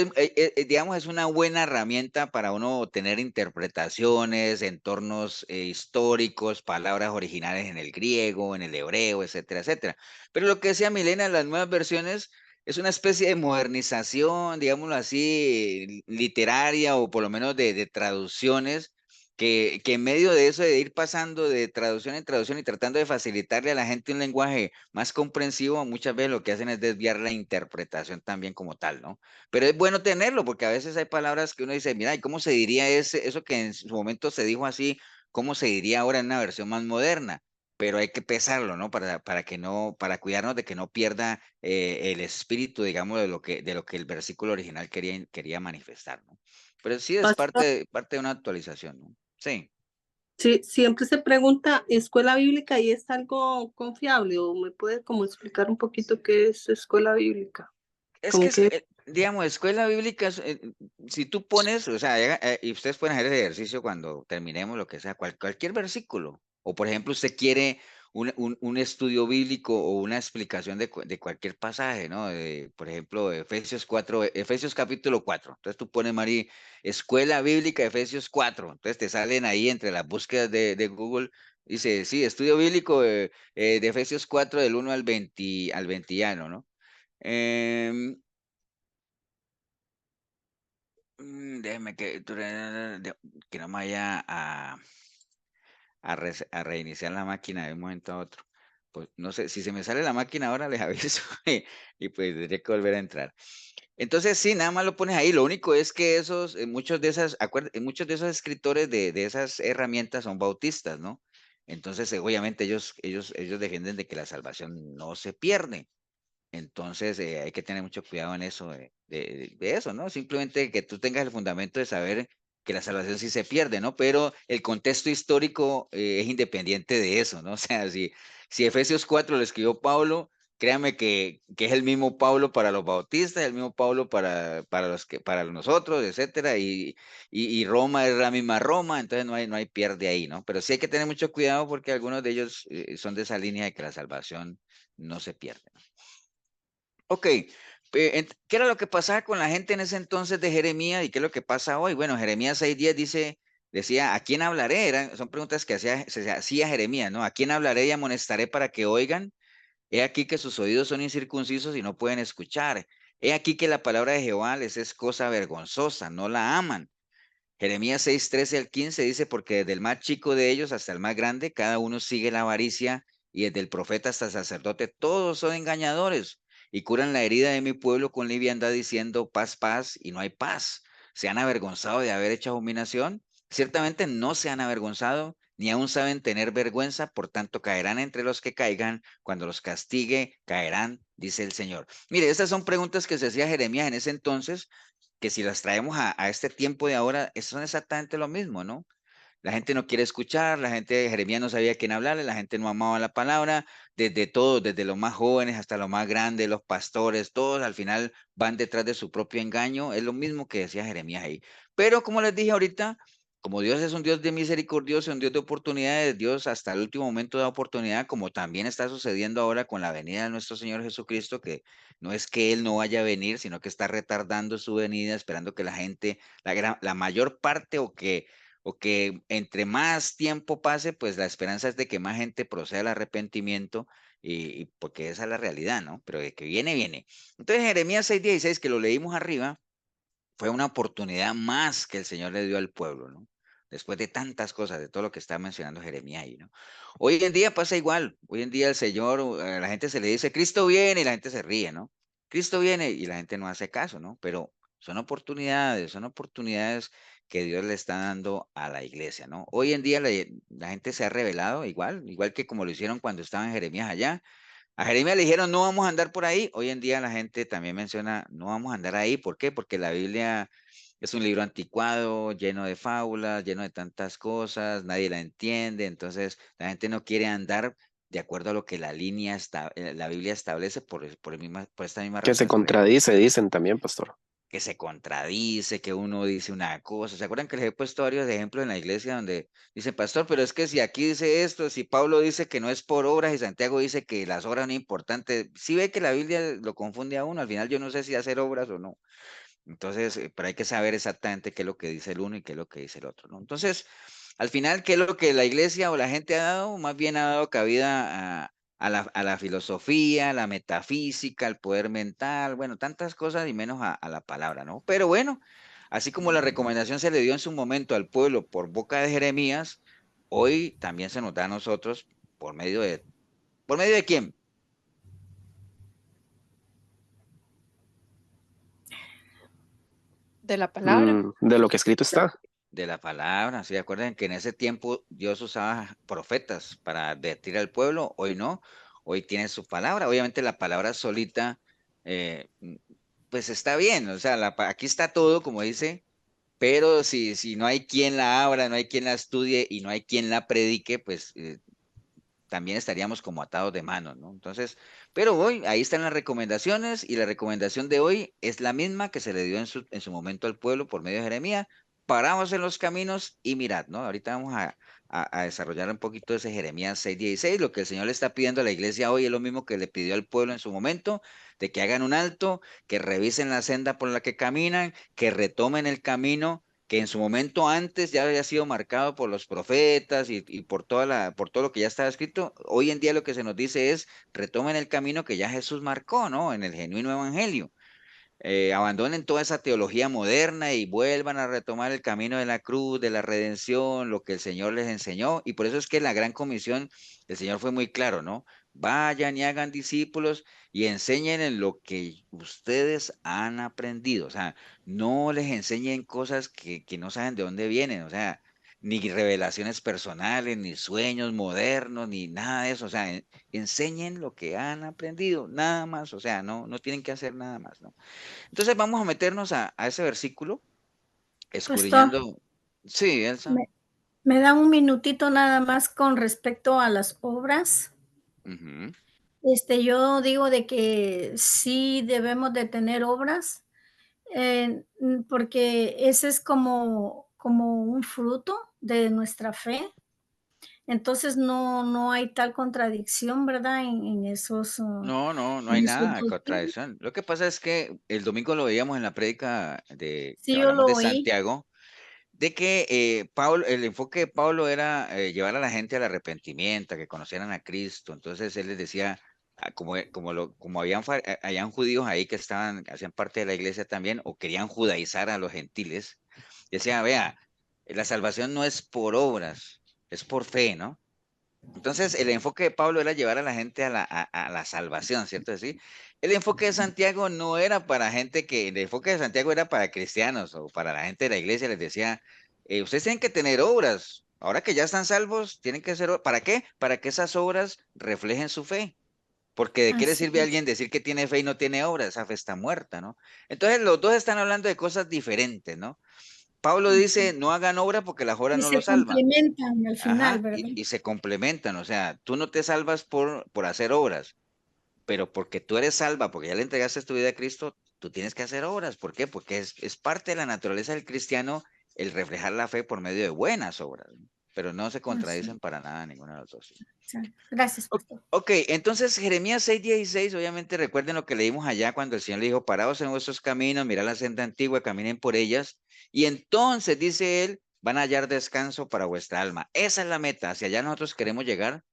digamos, es una buena herramienta para uno tener interpretaciones, entornos históricos, palabras originales en el griego, en el hebreo, etcétera, etcétera. Pero lo que decía Milena, las nuevas versiones es una especie de modernización, digámoslo así, literaria o por lo menos de traducciones que en medio de eso, de ir pasando de traducción en traducción y tratando de facilitarle a la gente un lenguaje más comprensivo, muchas veces lo que hacen es desviar la interpretación también como tal, ¿no? Pero es bueno tenerlo porque a veces hay palabras que uno dice, mira, ¿y cómo se diría eso que en su momento se dijo así? ¿Cómo se diría ahora en una versión más moderna? Pero hay que pesarlo, ¿no? Para que no, para cuidarnos de que no pierda el espíritu, digamos, de lo que el versículo original quería manifestar, ¿no? Pero sí es parte, Pastor, parte de una actualización, ¿no? Sí. sí, siempre se pregunta, ¿escuela bíblica y es algo confiable? ¿O me puede como explicar un poquito qué es escuela bíblica? Es que, Como que digamos, escuela bíblica, si tú pones, o sea, y ustedes pueden hacer el ejercicio cuando terminemos lo que sea, cualquier versículo, o por ejemplo, usted quiere un estudio bíblico o una explicación de cualquier pasaje, ¿no? Por ejemplo, Efesios 4, Efesios capítulo 4. Entonces tú pones, Mari, escuela bíblica Efesios 4. Entonces te salen ahí entre las búsquedas de Google, dice, sí, estudio bíblico de Efesios 4 del 1 al 20, ¿no? Em, déjeme que no me vaya a reiniciar la máquina de un momento a otro. Pues no sé, si se me sale la máquina ahora les aviso y pues tendré que volver a entrar. Entonces sí, nada más lo pones ahí. Lo único es que muchos de esos escritores de esas herramientas son bautistas, ¿no? Entonces, obviamente ellos defienden de que la salvación no se pierde. Entonces, hay que tener mucho cuidado en eso, de eso, ¿no? Simplemente que tú tengas el fundamento de saber que la salvación sí se pierde, ¿no? Pero el contexto histórico es independiente de eso, ¿no? O sea, si Efesios 4 lo escribió Pablo, créame que es el mismo Pablo para los bautistas, el mismo Pablo para nosotros, etcétera, y Roma es la misma Roma, entonces no hay pierde ahí, ¿no? Pero sí hay que tener mucho cuidado porque algunos de ellos son de esa línea de que la salvación no se pierde. Ok, ¿qué era lo que pasaba con la gente en ese entonces de Jeremías y qué es lo que pasa hoy? Bueno, Jeremías 6:10 decía, ¿a quién hablaré? Son preguntas que se hacía Jeremías, ¿no? ¿A quién hablaré y amonestaré para que oigan? He aquí que sus oídos son incircuncisos y no pueden escuchar. He aquí que la palabra de Jehová les es cosa vergonzosa, no la aman. Jeremías 6:13 al 15 dice, porque desde el más chico de ellos hasta el más grande, cada uno sigue la avaricia, y desde el profeta hasta el sacerdote, todos son engañadores, y curan la herida de mi pueblo con liviandad, diciendo paz, paz, y no hay paz. ¿Se han avergonzado de haber hecho abominación? Ciertamente no se han avergonzado, ni aún saben tener vergüenza, por tanto caerán entre los que caigan, cuando los castigue, caerán, dice el Señor. Mire, estas son preguntas que se hacía Jeremías en ese entonces, que si las traemos a este tiempo de ahora, son exactamente lo mismo, ¿no? La gente no quiere escuchar, la gente de Jeremías no sabía a quién hablarle, la gente no amaba la palabra, desde todos, desde los más jóvenes hasta los más grandes, los pastores, todos al final van detrás de su propio engaño, es lo mismo que decía Jeremías ahí. Pero como les dije ahorita, como Dios es un Dios de misericordioso, un Dios de oportunidades, Dios hasta el último momento da oportunidad, como también está sucediendo ahora con la venida de nuestro Señor Jesucristo, que no es que Él no vaya a venir, sino que está retardando su venida, esperando que la gente, la mayor parte o que entre más tiempo pase, pues la esperanza es de que más gente proceda al arrepentimiento y porque esa es la realidad, ¿no? Pero de que viene, viene. Entonces Jeremías 6:16, que lo leímos arriba, fue una oportunidad más que el Señor le dio al pueblo, ¿no? después de tantas cosas, de todo lo que está mencionando Jeremías ahí, ¿no? Hoy en día pasa igual, hoy en día el Señor, a la gente se le dice, Cristo viene y la gente se ríe, ¿no? Cristo viene y la gente no hace caso, ¿no? Pero son oportunidades que Dios le está dando a la iglesia, ¿no? Hoy en día la gente se ha revelado igual que como lo hicieron cuando estaban Jeremías allá. A Jeremías le dijeron, no vamos a andar por ahí. Hoy en día la gente también menciona, no vamos a andar ahí. ¿Por qué? Porque la Biblia es un libro anticuado, lleno de fábulas, lleno de tantas cosas, nadie la entiende. Entonces la gente no quiere andar de acuerdo a lo que la Biblia establece por esta misma Que se razón. contradice, dicen también, pastor. Que se contradice, que uno dice una cosa. ¿Se acuerdan que les he puesto varios ejemplos en la iglesia donde dice, pastor, pero es que si aquí dice esto, si Pablo dice que no es por obras y Santiago dice que las obras son importantes, si ve que la Biblia lo confunde a uno, al final yo no sé si hacer obras o no. Entonces, pero hay que saber exactamente qué es lo que dice el uno y qué es lo que dice el otro, ¿no? Entonces, al final, ¿qué es lo que la iglesia o la gente ha dado? Más bien ha dado cabida a la filosofía, a la metafísica, al poder mental, bueno, tantas cosas y menos a la palabra, ¿no? Pero bueno, así como la recomendación se le dio en su momento al pueblo por boca de Jeremías, hoy también se nos da a nosotros ¿por medio de quién? De la palabra. De lo que escrito está. De la palabra. ¿Sí? Acuerdan que en ese tiempo Dios usaba profetas para advertir al pueblo, hoy no, hoy tiene su palabra. Obviamente la palabra solita, pues está bien, o sea, aquí está todo, como dice, pero si no hay quien la abra, no hay quien la estudie y no hay quien la predique, pues también estaríamos como atados de manos, ¿no? Entonces, pero hoy ahí están las recomendaciones y la recomendación de hoy es la misma que se le dio en su momento al pueblo por medio de Jeremías. Paramos en los caminos y mirad, ¿no? Ahorita vamos a desarrollar un poquito ese Jeremías 6:16. Lo que el Señor le está pidiendo a la iglesia hoy es lo mismo que le pidió al pueblo en su momento, de que hagan un alto, que revisen la senda por la que caminan, que retomen el camino que en su momento antes ya había sido marcado por los profetas y por todo lo que ya estaba escrito. Hoy en día lo que se nos dice es retomen el camino que ya Jesús marcó, ¿no? En el genuino evangelio. Abandonen toda esa teología moderna y vuelvan a retomar el camino de la cruz, de la redención, lo que el Señor les enseñó. Y por eso es que en la gran comisión el Señor fue muy claro, ¿no? Vayan y hagan discípulos y enseñen en lo que ustedes han aprendido. O sea, no les enseñen cosas que no saben de dónde vienen. O sea, ni revelaciones personales, ni sueños modernos, ni nada de eso. O sea, enseñen lo que han aprendido, nada más. O sea, no tienen que hacer nada más, ¿no? Entonces vamos a meternos a ese versículo, Pastor, escudriñando. Sí, Elsa. me, me da un minutito nada más con respecto a las obras. Ujú. Yo digo de que sí debemos de tener obras, porque ese es como un fruto de nuestra fe. Entonces no hay tal contradicción, ¿verdad? No hay En esos nada de dos temas. contradicción. Lo que pasa es que el domingo lo veíamos en la prédica de que Sí, yo hablamos lo de oí. Santiago, de que el enfoque de Pablo era llevar a la gente al arrepentimiento, a que conocieran a Cristo. Entonces él les decía, como habían judíos ahí que hacían parte de la iglesia también, o querían judaizar a los gentiles, decía, vea, la salvación no es por obras, es por fe, ¿no? Entonces, el enfoque de Pablo era llevar a la gente a la salvación, ¿cierto? ¿Sí? El enfoque de Santiago no era para el enfoque de Santiago era para cristianos o para la gente de la iglesia. Les decía, ustedes tienen que tener obras. Ahora que ya están salvos, tienen que hacer, ¿para qué? Para que esas obras reflejen su fe. Porque ¿de qué le Así sirve a es. alguien decir que tiene fe y no tiene obras? Esa fe está muerta, ¿no? Entonces, los dos están hablando de cosas diferentes, ¿no? Pablo dice, no hagan obra porque las obras Y no lo se salvan. complementan al final, Ajá, ¿verdad? y se complementan, o sea, tú no te salvas por hacer obras, pero porque tú eres salva, porque ya le entregaste tu vida a Cristo, tú tienes que hacer obras. ¿Por qué? Porque es parte de la naturaleza del cristiano el reflejar la fe por medio de buenas obras, ¿no? Pero no se Así, contradicen para nada ninguno de los dos. exacto. Gracias, pastor. Ok, entonces Jeremías 6:16, obviamente recuerden lo que leímos allá cuando el Señor le dijo, paraos en vuestros caminos, mirad la senda antigua, caminen por ellas, y entonces, dice él, van a hallar descanso para vuestra alma. Esa es la meta, hacia allá nosotros queremos llegar.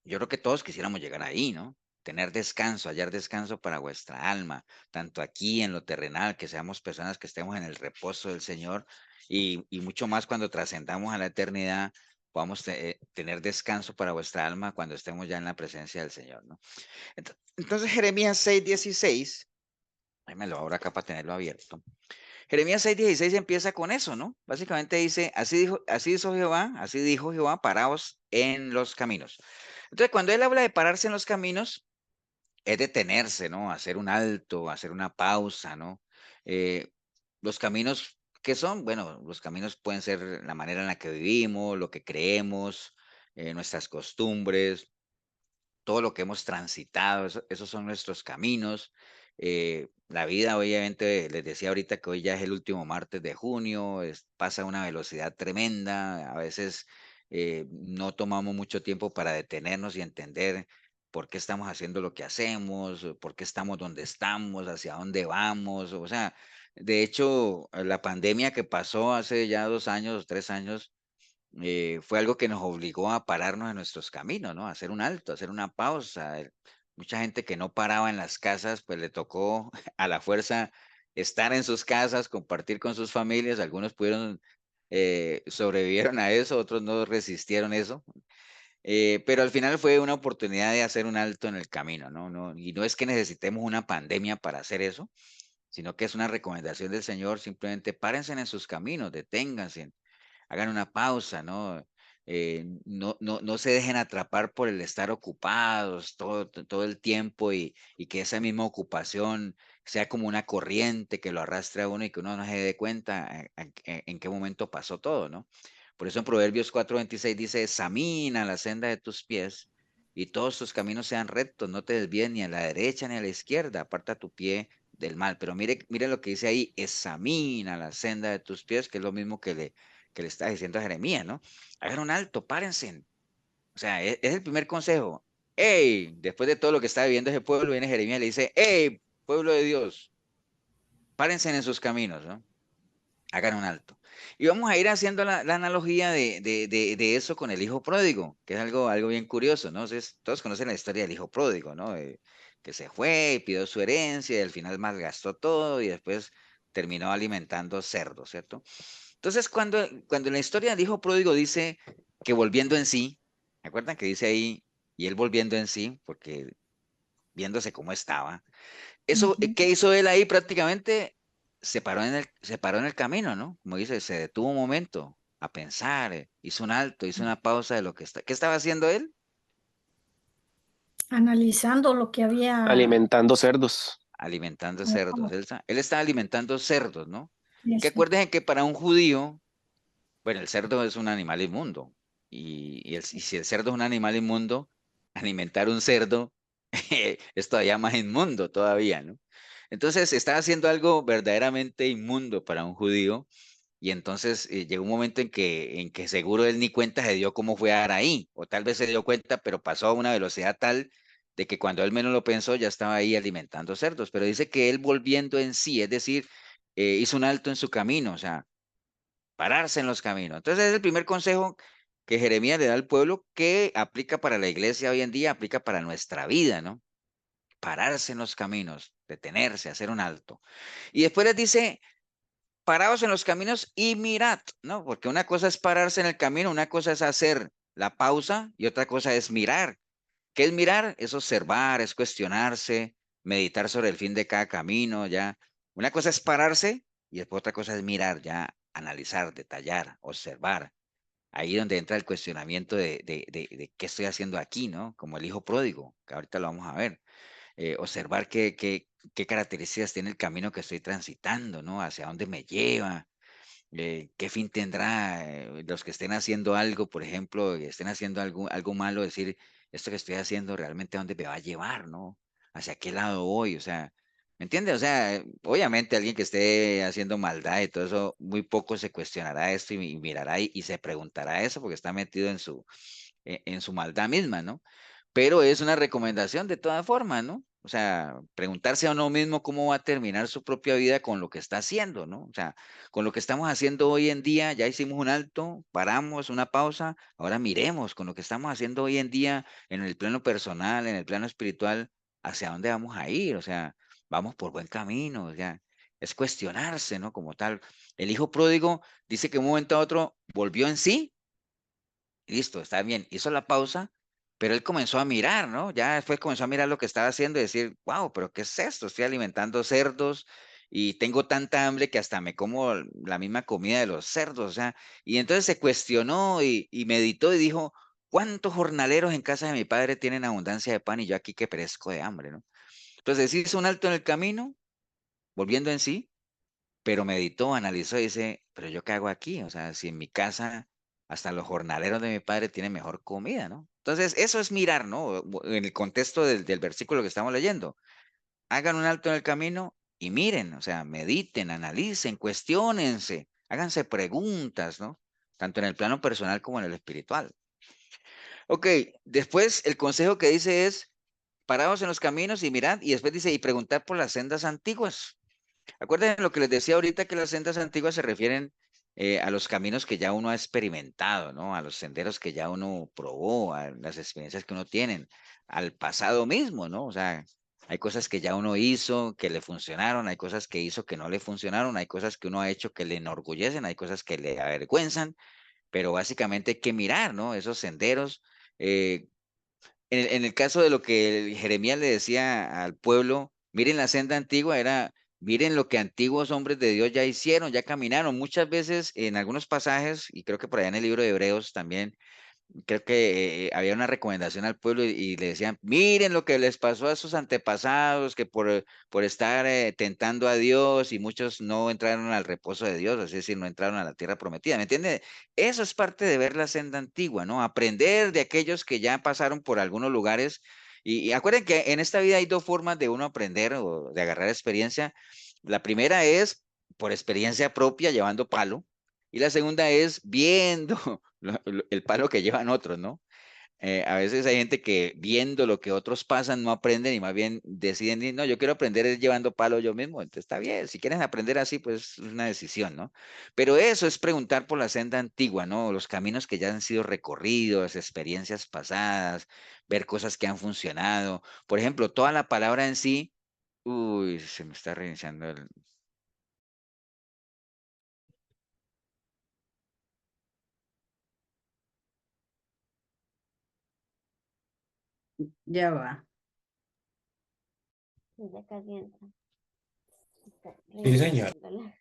Yo creo que todos quisiéramos llegar ahí, ¿no? tener descanso, hallar descanso para vuestra alma, tanto aquí en lo terrenal, que seamos personas que estemos en el reposo del Señor y mucho más cuando trascendamos a la eternidad, podamos tener descanso para vuestra alma cuando estemos ya en la presencia del Señor, ¿no? Entonces Jeremías 6:16, déjamelo ahora acá para tenerlo abierto. Jeremías 6:16 empieza con eso, ¿no? Básicamente dice, así dijo Jehová, paraos en los caminos. Entonces, cuando él habla de pararse en los caminos, es detenerse, ¿no? Hacer un alto, hacer una pausa, ¿no? Eh, los caminos, ¿qué son? Bueno, los caminos pueden ser la manera en la que vivimos, lo que creemos, nuestras costumbres, todo lo que hemos transitado, esos son nuestros caminos. La vida, obviamente, les decía ahorita que hoy ya es el último martes de junio, pasa a una velocidad tremenda, a veces no tomamos mucho tiempo para detenernos y entender por qué estamos haciendo lo que hacemos, o por qué estamos donde estamos, hacia dónde vamos, o sea, de hecho, la pandemia que pasó hace ya 2 años, 3 años, fue algo que nos obligó a pararnos en nuestros caminos, ¿no? A hacer un alto, a hacer una pausa. Mucha gente que no paraba en las casas, pues le tocó a la fuerza estar en sus casas, compartir con sus familias. Algunos pudieron, sobrevivieron a eso, otros no resistieron eso. Pero al final fue una oportunidad de hacer un alto en el camino, ¿no? Y no es que necesitemos una pandemia para hacer eso, sino que es una recomendación del Señor. Simplemente párense en sus caminos, deténganse, hagan una pausa, ¿no? No se dejen atrapar por el estar ocupados todo el tiempo y que esa misma ocupación sea como una corriente que lo arrastre a uno y que uno no se dé cuenta en qué momento pasó todo, ¿no? Por eso en Proverbios 4:26 dice, examina la senda de tus pies y todos tus caminos sean rectos, no te desvíes ni a la derecha ni a la izquierda, aparta tu pie del mal. Pero mire lo que dice ahí, examina la senda de tus pies, que es lo mismo que le está diciendo a Jeremías, ¿no? Hagan un alto, párense. O sea, es el primer consejo. ¡Ey! Después de todo lo que está viviendo ese pueblo, viene Jeremías y le dice, ¡Ey, pueblo de Dios! Párense en sus caminos, ¿no? Hagan un alto. Y vamos a ir haciendo la analogía de eso con el hijo pródigo, que es algo bien curioso, ¿no? Entonces, todos conocen la historia del hijo pródigo, ¿no? Que se fue, pidió su herencia y al final malgastó todo y después terminó alimentando cerdos, ¿cierto? Entonces, cuando en la historia del hijo pródigo dice que volviendo en sí, ¿se acuerdan que dice ahí, y él volviendo en sí, porque viéndose cómo estaba, eso, Ujú. ¿qué hizo él ahí prácticamente? Se paró en el camino, ¿no? Como dice, se detuvo un momento a pensar, hizo un alto, hizo una pausa de lo que está. ¿Qué estaba haciendo él? Analizando lo que había. Alimentando cerdos. Alimentando cerdos. Oh, Él estaba alimentando cerdos, ¿no? Que eso. acuérdense que para un judío, bueno, el cerdo es un animal inmundo. Y si el cerdo es un animal inmundo, alimentar un cerdo es todavía más inmundo todavía, ¿no? Entonces estaba haciendo algo verdaderamente inmundo para un judío. Y entonces llegó un momento en que seguro él ni cuenta se dio cómo fue a dar ahí, o tal vez se dio cuenta, pero pasó a una velocidad tal de que cuando él menos lo pensó ya estaba ahí alimentando cerdos. Pero dice que él volviendo en sí, es decir, hizo un alto en su camino, o sea, pararse en los caminos. Entonces es el primer consejo que Jeremías le da al pueblo que aplica para la iglesia hoy en día, aplica para nuestra vida, ¿no? Pararse en los caminos, detenerse, hacer un alto. Y después les dice, paraos en los caminos y mirad, ¿no? Porque una cosa es pararse en el camino, una cosa es hacer la pausa y otra cosa es mirar. ¿Qué es mirar? Es observar, es cuestionarse, meditar sobre el fin de cada camino, ya. Una cosa es pararse y después otra cosa es mirar, ya, analizar, detallar, observar. Ahí donde entra el cuestionamiento de qué estoy haciendo aquí, ¿no? Como el hijo pródigo, que ahorita lo vamos a ver. Observar qué características tiene el camino que estoy transitando, ¿no? Hacia dónde me lleva, qué fin tendrá los que estén haciendo algo, por ejemplo, que estén haciendo algo malo, decir, esto que estoy haciendo realmente a dónde me va a llevar, ¿no? ¿Hacia qué lado voy? O sea, ¿me entiendes? O sea, obviamente alguien que esté haciendo maldad y todo eso, muy poco se cuestionará esto y mirará y se preguntará eso porque está metido en su maldad misma, ¿no? Pero es una recomendación de todas formas, ¿no? O sea, preguntarse a uno mismo cómo va a terminar su propia vida con lo que está haciendo, ¿no? O sea, con lo que estamos haciendo hoy en día, ya hicimos un alto, paramos, una pausa, ahora miremos con lo que estamos haciendo hoy en día en el plano personal, en el plano espiritual, hacia dónde vamos a ir, o sea, vamos por buen camino, o sea, es cuestionarse, ¿no? Como tal. El hijo pródigo dice que de un momento a otro volvió en sí. Listo, está bien, hizo la pausa, pero él comenzó a mirar, ¿no? Ya después comenzó a mirar lo que estaba haciendo y decir, wow, pero ¿qué es esto? Estoy alimentando cerdos y tengo tanta hambre que hasta me como la misma comida de los cerdos, o sea, y entonces se cuestionó y meditó y dijo, ¿cuántos jornaleros en casa de mi padre tienen abundancia de pan y yo aquí que perezco de hambre, ¿no? Entonces hizo un alto en el camino, volviendo en sí, pero meditó, analizó y dice, pero yo qué hago aquí, o sea, si en mi casa hasta los jornaleros de mi padre tienen mejor comida, ¿no? Entonces, eso es mirar, ¿no? En el contexto del versículo que estamos leyendo. Hagan un alto en el camino y miren, o sea, mediten, analicen, cuestiónense, háganse preguntas, ¿no? Tanto en el plano personal como en el espiritual. Ok, después el consejo que dice es, paraos en los caminos y mirad, y después dice, y preguntar por las sendas antiguas. Acuérdense lo que les decía ahorita, que las sendas antiguas se refieren a los caminos que ya uno ha experimentado, ¿no? A los senderos que ya uno probó, a las experiencias que uno tiene, al pasado mismo, ¿no? O sea, hay cosas que ya uno hizo que le funcionaron, hay cosas que hizo que no le funcionaron, hay cosas que uno ha hecho que le enorgullecen, hay cosas que le avergüenzan, pero básicamente hay que mirar, ¿no? Esos senderos. eh, en el caso de lo que Jeremías le decía al pueblo, miren la senda antigua, era, miren lo que antiguos hombres de Dios ya hicieron, ya caminaron. Muchas veces en algunos pasajes, y creo que por allá en el libro de Hebreos también, creo que había una recomendación al pueblo y le decían, miren lo que les pasó a sus antepasados, que por estar tentando a Dios y muchos no entraron al reposo de Dios, es decir, no entraron a la tierra prometida, ¿me entiende? Eso es parte de ver la senda antigua, ¿no? Aprender de aquellos que ya pasaron por algunos lugares. Y acuerden que en esta vida hay dos formas de uno aprender o de agarrar experiencia. La primera es por experiencia propia, llevando palo. Y la segunda es viendo el palo que llevan otros, ¿no? A veces hay gente que viendo lo que otros pasan no aprenden y más bien deciden, no, yo quiero aprender es llevando palo yo mismo, entonces está bien, si quieren aprender así, pues es una decisión, ¿no? Pero eso es preguntar por la senda antigua, ¿no? Los caminos que ya han sido recorridos, experiencias pasadas, ver cosas que han funcionado. Por ejemplo, toda la palabra en sí, uy, se me está reiniciando el... Ya va. Ya calienta. Está Sí, señor. reiniciándola.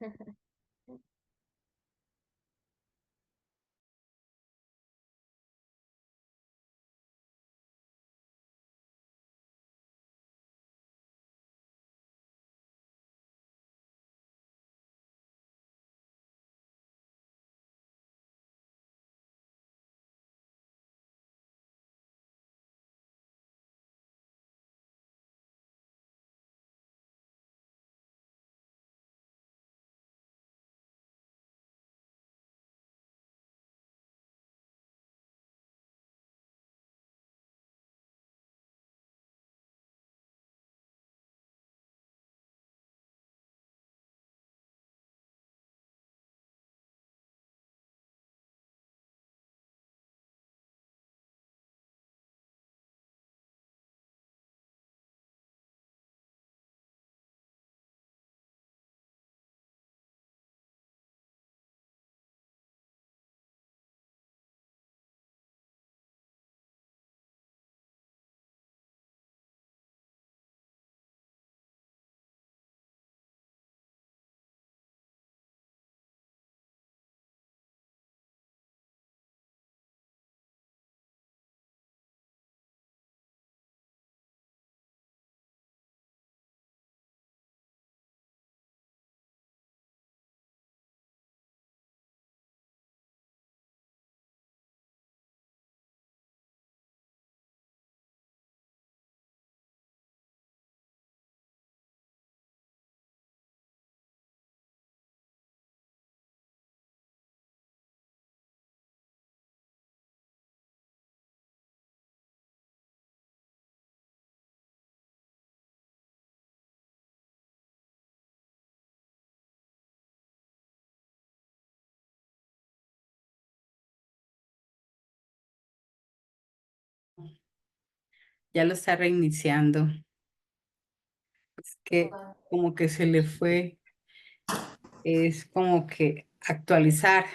Ya lo está reiniciando. Es que como que se le fue, es como que actualizar,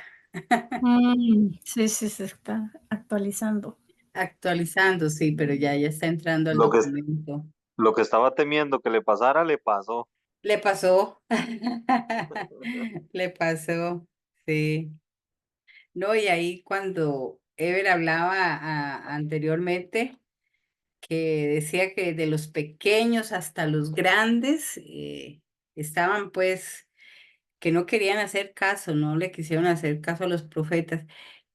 Sí, sí, se está actualizando. actualizando, sí, pero ya está entrando al Lo que, documento. lo que estaba temiendo que le pasara, le pasó. Le pasó, le pasó, sí. No, y ahí cuando Ever hablaba anteriormente, que decía que de los pequeños hasta los grandes estaban pues que no querían hacer caso, no le quisieron hacer caso a los profetas.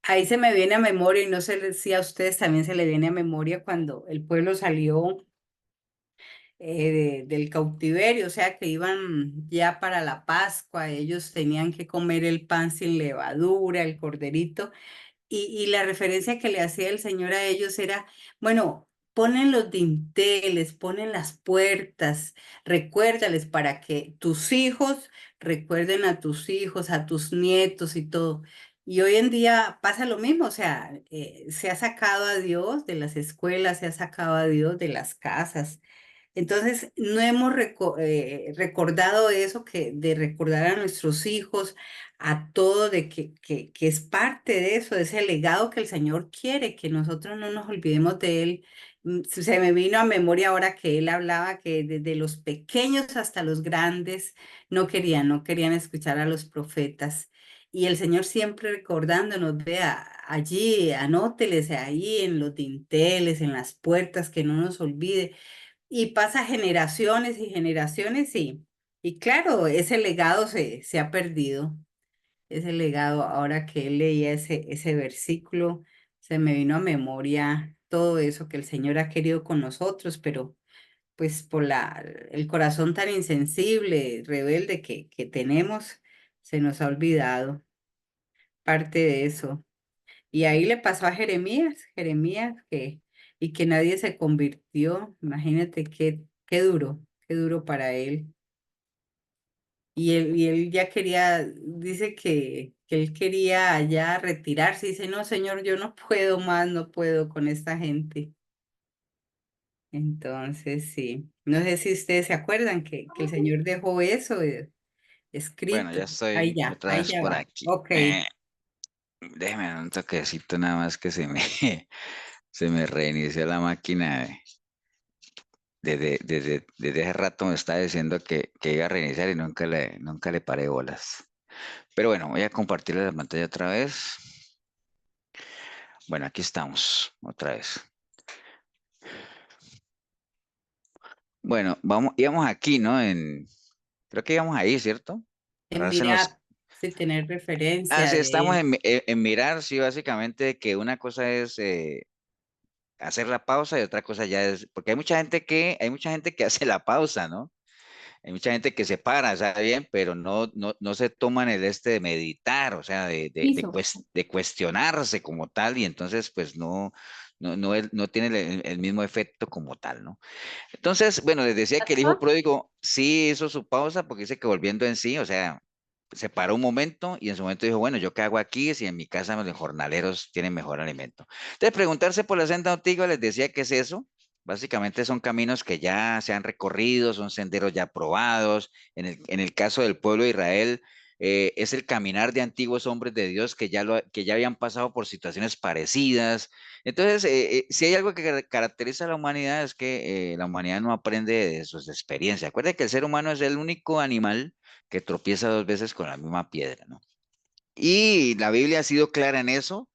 Ahí se me viene a memoria, y no sé si a ustedes también se le viene a memoria cuando el pueblo salió del cautiverio, o sea que iban ya para la Pascua, ellos tenían que comer el pan sin levadura, el corderito. Y la referencia que le hacía el Señor a ellos era, bueno, ponen los dinteles, ponen las puertas, recuérdales para que tus hijos recuerden a tus hijos, a tus nietos y todo. Y hoy en día pasa lo mismo, o sea, se ha sacado a Dios de las escuelas, se ha sacado a Dios de las casas. Entonces, no hemos recordado eso, que de recordar a nuestros hijos, a todo, de que es parte de eso, de ese legado que el Señor quiere, que nosotros no nos olvidemos de Él. Se me vino a memoria ahora que Él hablaba que desde los pequeños hasta los grandes no querían escuchar a los profetas. Y el Señor siempre recordándonos, vea, allí, anóteles ahí en los dinteles, en las puertas, que no nos olvide. Y pasa generaciones y generaciones y claro, ese legado se ha perdido. Ese legado, ahora que él leía ese versículo, se me vino a memoria todo eso que el Señor ha querido con nosotros, pero pues por el corazón tan insensible, rebelde que tenemos, se nos ha olvidado parte de eso. Y ahí le pasó a Jeremías y que nadie se convirtió. Imagínate qué duro para él. Y él ya quería, dice que él quería ya retirarse. Dice, no, Señor, yo no puedo más, no puedo con esta gente. Entonces, sí. No sé si ustedes se acuerdan que el Señor dejó eso Bueno, escrito. ya estoy otra Ahí vez ya por va. aquí. Ok. Déjeme dar un toquecito nada más que se me reinició la máquina. Desde hace rato me estaba diciendo que iba a reiniciar y nunca le paré bolas. Pero bueno, voy a compartirle la pantalla otra vez. Bueno, aquí estamos, otra vez. Bueno, íbamos aquí, ¿no? Creo que íbamos ahí, ¿cierto? En Ahora se nos... mirar, sí, tener Ah, referencia sí, de estamos él. en mirar, sí, básicamente que una cosa es hacer la pausa y otra cosa ya es, porque hay mucha gente que hace la pausa, ¿no? Hay mucha gente que se para, está bien, pero no se toman el de meditar, o sea, de cuestionarse como tal, y entonces pues no tiene el mismo efecto como tal, ¿no? Entonces, bueno, les decía que el hijo pródigo sí hizo su pausa porque dice que volviendo en sí, o sea, se paró un momento y en su momento dijo, bueno, ¿yo qué hago aquí si en mi casa los jornaleros tienen mejor alimento? Entonces, preguntarse por la senda antigua, les decía que es eso. Básicamente son caminos que ya se han recorrido, son senderos ya probados. En el caso del pueblo de Israel, es el caminar de antiguos hombres de Dios que ya habían pasado por situaciones parecidas. Entonces, si hay algo que caracteriza a la humanidad es que la humanidad no aprende de sus experiencias. Acuérdense que el ser humano es el único animal que tropieza dos veces con la misma piedra, ¿no? Y la Biblia ha sido clara en eso,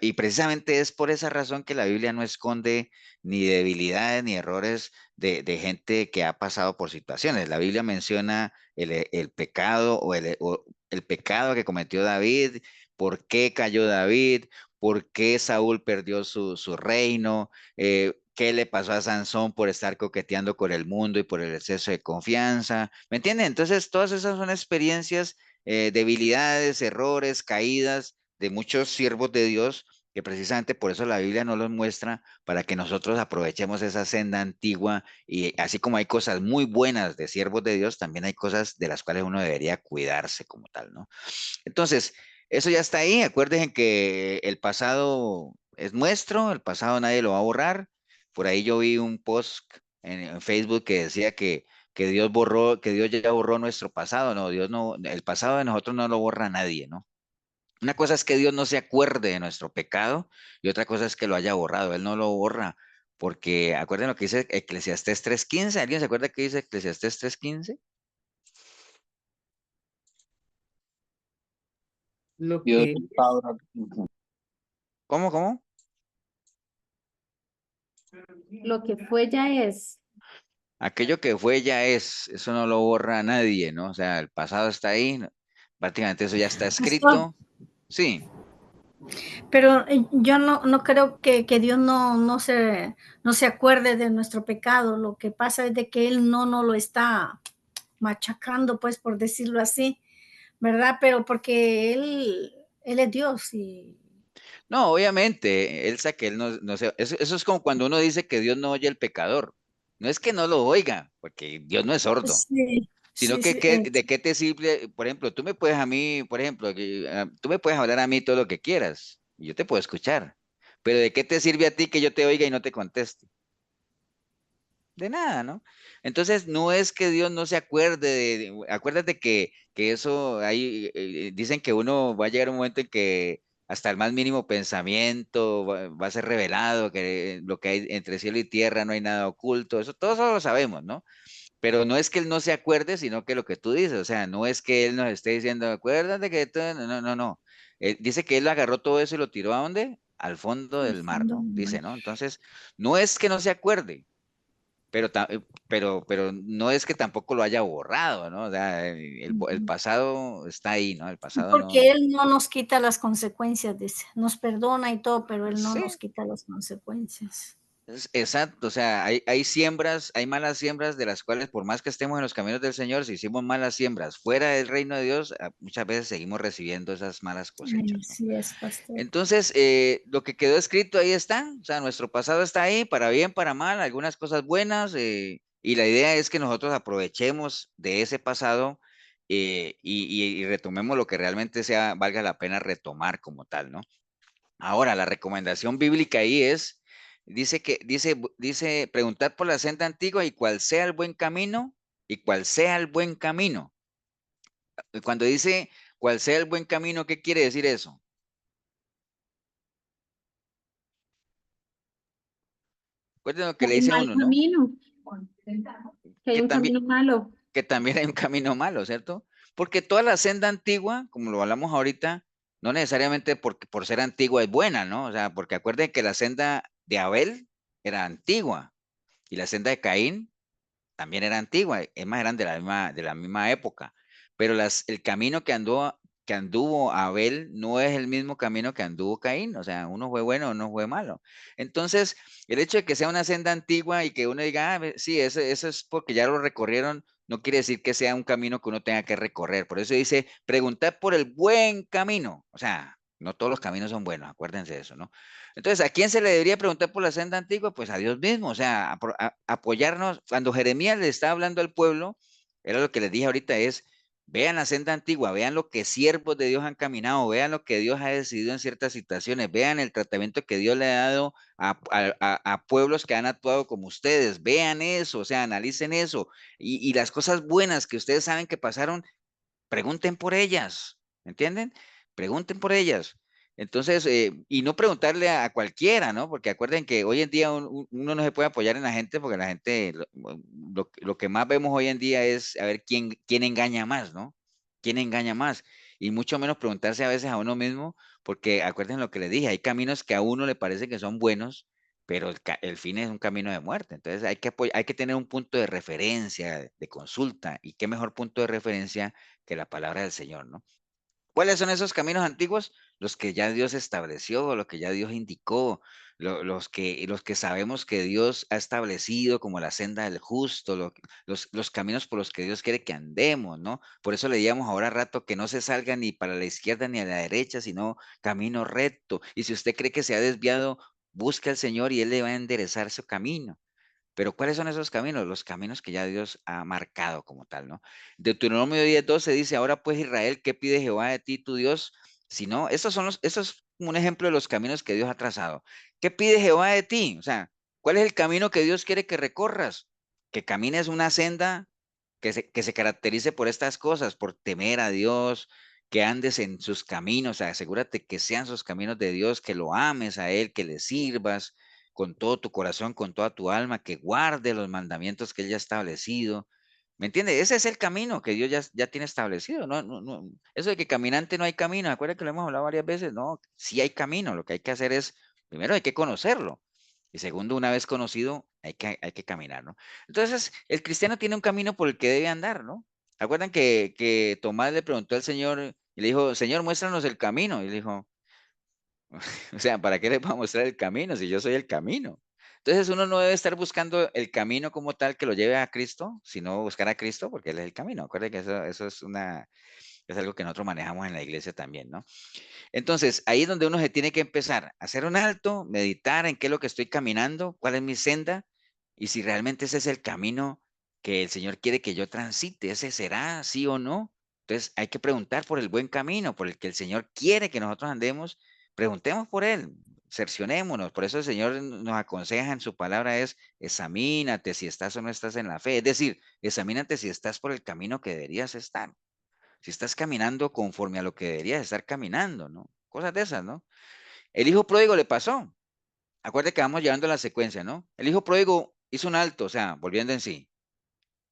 y precisamente es por esa razón que la Biblia no esconde ni debilidades ni errores de gente que ha pasado por situaciones. La Biblia menciona el pecado o el pecado que cometió David, por qué cayó David, por qué Saúl perdió su reino, qué le pasó a Sansón por estar coqueteando con el mundo y por el exceso de confianza. ¿Me entienden? Entonces, todas esas son experiencias, debilidades, errores, caídas de muchos siervos de Dios, que precisamente por eso la Biblia nos los muestra, para que nosotros aprovechemos esa senda antigua, y así como hay cosas muy buenas de siervos de Dios, también hay cosas de las cuales uno debería cuidarse como tal, ¿no? Entonces, eso ya está ahí. Acuérdense que el pasado es nuestro, el pasado nadie lo va a borrar. Por ahí yo vi un post en Facebook que decía que Dios borró, que Dios ya borró nuestro pasado. No, Dios no, el pasado de nosotros no lo borra nadie, ¿no? Una cosa es que Dios no se acuerde de nuestro pecado y otra cosa es que lo haya borrado. Él no lo borra porque, acuérdense lo que dice Eclesiastés 3:15. ¿Alguien se acuerda que dice Eclesiastés 3:15? Lo Dios que restaura. ¿Cómo? Lo que fue ya es. Aquello que fue ya es, eso no lo borra nadie, ¿no? O sea, el pasado está ahí, prácticamente eso ya está Pastor, escrito. Sí, pero yo no creo que Dios no se acuerde de nuestro pecado. Lo que pasa es de que Él no nos lo está machacando, pues, por decirlo así, ¿verdad? Pero porque Él es Dios y no, obviamente, Elsa, que él no sé, eso es como cuando uno dice que Dios no oye al pecador. No es que no lo oiga, porque Dios no es sordo, sí, sino sí, que sí, de qué te sirve, por ejemplo, tú me puedes a mí, por ejemplo, tú me puedes hablar a mí todo lo que quieras, y yo te puedo escuchar, pero ¿de qué te sirve a ti que yo te oiga y no te conteste? De nada, ¿no? Entonces, no es que Dios no se acuerde acuérdate que eso, ahí dicen que uno va a llegar un momento en que hasta el más mínimo pensamiento va a ser revelado, que lo que hay entre cielo y tierra no hay nada oculto, eso, todo eso lo sabemos, ¿no? Pero no es que Él no se acuerde, sino que lo que tú dices, o sea, no es que Él nos esté diciendo, acuérdate que no. Él dice que Él agarró todo eso y lo tiró ¿a dónde? Al fondo al del mar, fondo ¿no? del mar. Dice, ¿no? Entonces, no es que no se acuerde, pero no es que tampoco lo haya borrado, ¿no? O sea, el pasado está ahí, ¿no? El pasado Porque no. Él no nos quita las consecuencias, dice. Nos perdona y todo, pero Él no Sí, nos quita las consecuencias. exacto. O sea, hay siembras, hay malas siembras de las cuales, por más que estemos en los caminos del Señor, si hicimos malas siembras fuera del reino de Dios, muchas veces seguimos recibiendo esas malas cosechas, ¿no? Así es, pastor. Entonces, lo que quedó escrito ahí está, o sea, nuestro pasado está ahí, para bien, para mal, algunas cosas buenas, y la idea es que nosotros aprovechemos de ese pasado y retomemos lo que realmente sea, valga la pena retomar como tal, ¿no? Ahora, la recomendación bíblica ahí es, dice, preguntar por la senda antigua y cuál sea el buen camino, y cuál sea el buen camino. Cuando dice cuál sea el buen camino, ¿qué quiere decir eso? Recuerden lo Que que le hay un dice a mal uno, ¿no? camino. Que hay Que un también, camino malo. que también hay un camino malo, ¿cierto? Porque toda la senda antigua, como lo hablamos ahorita, no necesariamente por ser antigua es buena, ¿no? O sea, porque acuerden que la senda de Abel era antigua y la senda de Caín también era antigua, es más, eran de la misma época, pero el camino que anduvo Abel no es el mismo camino que anduvo Caín, o sea, uno fue bueno, uno fue malo. Entonces, el hecho de que sea una senda antigua y que uno diga, sí, eso es porque ya lo recorrieron, no quiere decir que sea un camino que uno tenga que recorrer. Por eso dice, preguntar por el buen camino, o sea, no todos los caminos son buenos, acuérdense de eso, ¿no? Entonces, ¿a quién se le debería preguntar por la senda antigua? Pues a Dios mismo, o sea, apoyarnos. Cuando Jeremías le estaba hablando al pueblo, era lo que les dije ahorita, es, vean la senda antigua, vean lo que siervos de Dios han caminado, vean lo que Dios ha decidido en ciertas situaciones, vean el tratamiento que Dios le ha dado a pueblos que han actuado como ustedes, vean eso, o sea, analicen eso, y las cosas buenas que ustedes saben que pasaron, pregunten por ellas, ¿me entienden? Pregunten por ellas. Entonces, y no preguntarle a cualquiera, ¿no? Porque acuerden que hoy en día uno no se puede apoyar en la gente porque la gente, lo que más vemos hoy en día es a ver quién engaña más, ¿no? ¿Quién engaña más? Y mucho menos preguntarse a veces a uno mismo, porque acuerden lo que le dije, hay caminos que a uno le parece que son buenos, pero el fin es un camino de muerte. Entonces hay que tener un punto de referencia, de consulta, y qué mejor punto de referencia que la palabra del Señor, ¿no? ¿Cuáles son esos caminos antiguos? Los que ya Dios estableció, los que ya Dios indicó, los que sabemos que Dios ha establecido como la senda del justo, los caminos por los que Dios quiere que andemos, ¿no? Por eso leíamos ahora rato que no se salga ni para la izquierda ni a la derecha, sino camino recto. Y si usted cree que se ha desviado, busque al Señor y Él le va a enderezar su camino. Pero ¿cuáles son esos caminos? Los caminos que ya Dios ha marcado como tal, ¿no? Deuteronomio 10:12 dice, ahora pues Israel, ¿qué pide Jehová de ti, tu Dios? Si no, eso es un ejemplo de los caminos que Dios ha trazado. ¿Qué pide Jehová de ti? O sea, ¿Cuál es el camino que Dios quiere que recorras? Que camines una senda que se caracterice por estas cosas, por temer a Dios, que andes en sus caminos, asegúrate que sean sus caminos de Dios, que lo ames a Él, que le sirvas con todo tu corazón, con toda tu alma, que guarde los mandamientos que Él ya ha establecido. ¿Me entiendes? Ese es el camino que Dios ya tiene establecido. No, no, no. Eso de que caminante no hay camino, acuérdate que lo hemos hablado varias veces. No, sí hay camino. Lo que hay que hacer es, primero hay que conocerlo. Y segundo, una vez conocido, hay que caminar, ¿no? Entonces, el cristiano tiene un camino por el que debe andar, ¿no? ¿Acuerdan que Tomás le preguntó al Señor y le dijo, Señor, muéstranos el camino? Y le dijo, o sea, ¿para qué le voy a mostrar el camino si yo soy el camino? Entonces uno no debe estar buscando el camino como tal que lo lleve a Cristo, sino buscar a Cristo porque Él es el camino. Acuérdense que eso es algo que nosotros manejamos en la iglesia también, ¿no? Entonces, ahí es donde uno se tiene que empezar a hacer un alto, meditar en qué es lo que estoy caminando, cuál es mi senda, y si realmente ese es el camino que el Señor quiere que yo transite, ese será, sí o no. Entonces, hay que preguntar por el buen camino, por el que el Señor quiere que nosotros andemos, preguntemos por él, cercionémonos. Por eso el Señor nos aconseja en su palabra es, examínate si estás o no estás en la fe. Es decir, examínate si estás por el camino que deberías estar, si estás caminando conforme a lo que deberías estar caminando, ¿no? Cosas de esas, ¿no? El hijo pródigo le pasó. Acuérdate que vamos llevando la secuencia, ¿no? El hijo pródigo hizo un alto, o sea, volviendo en sí.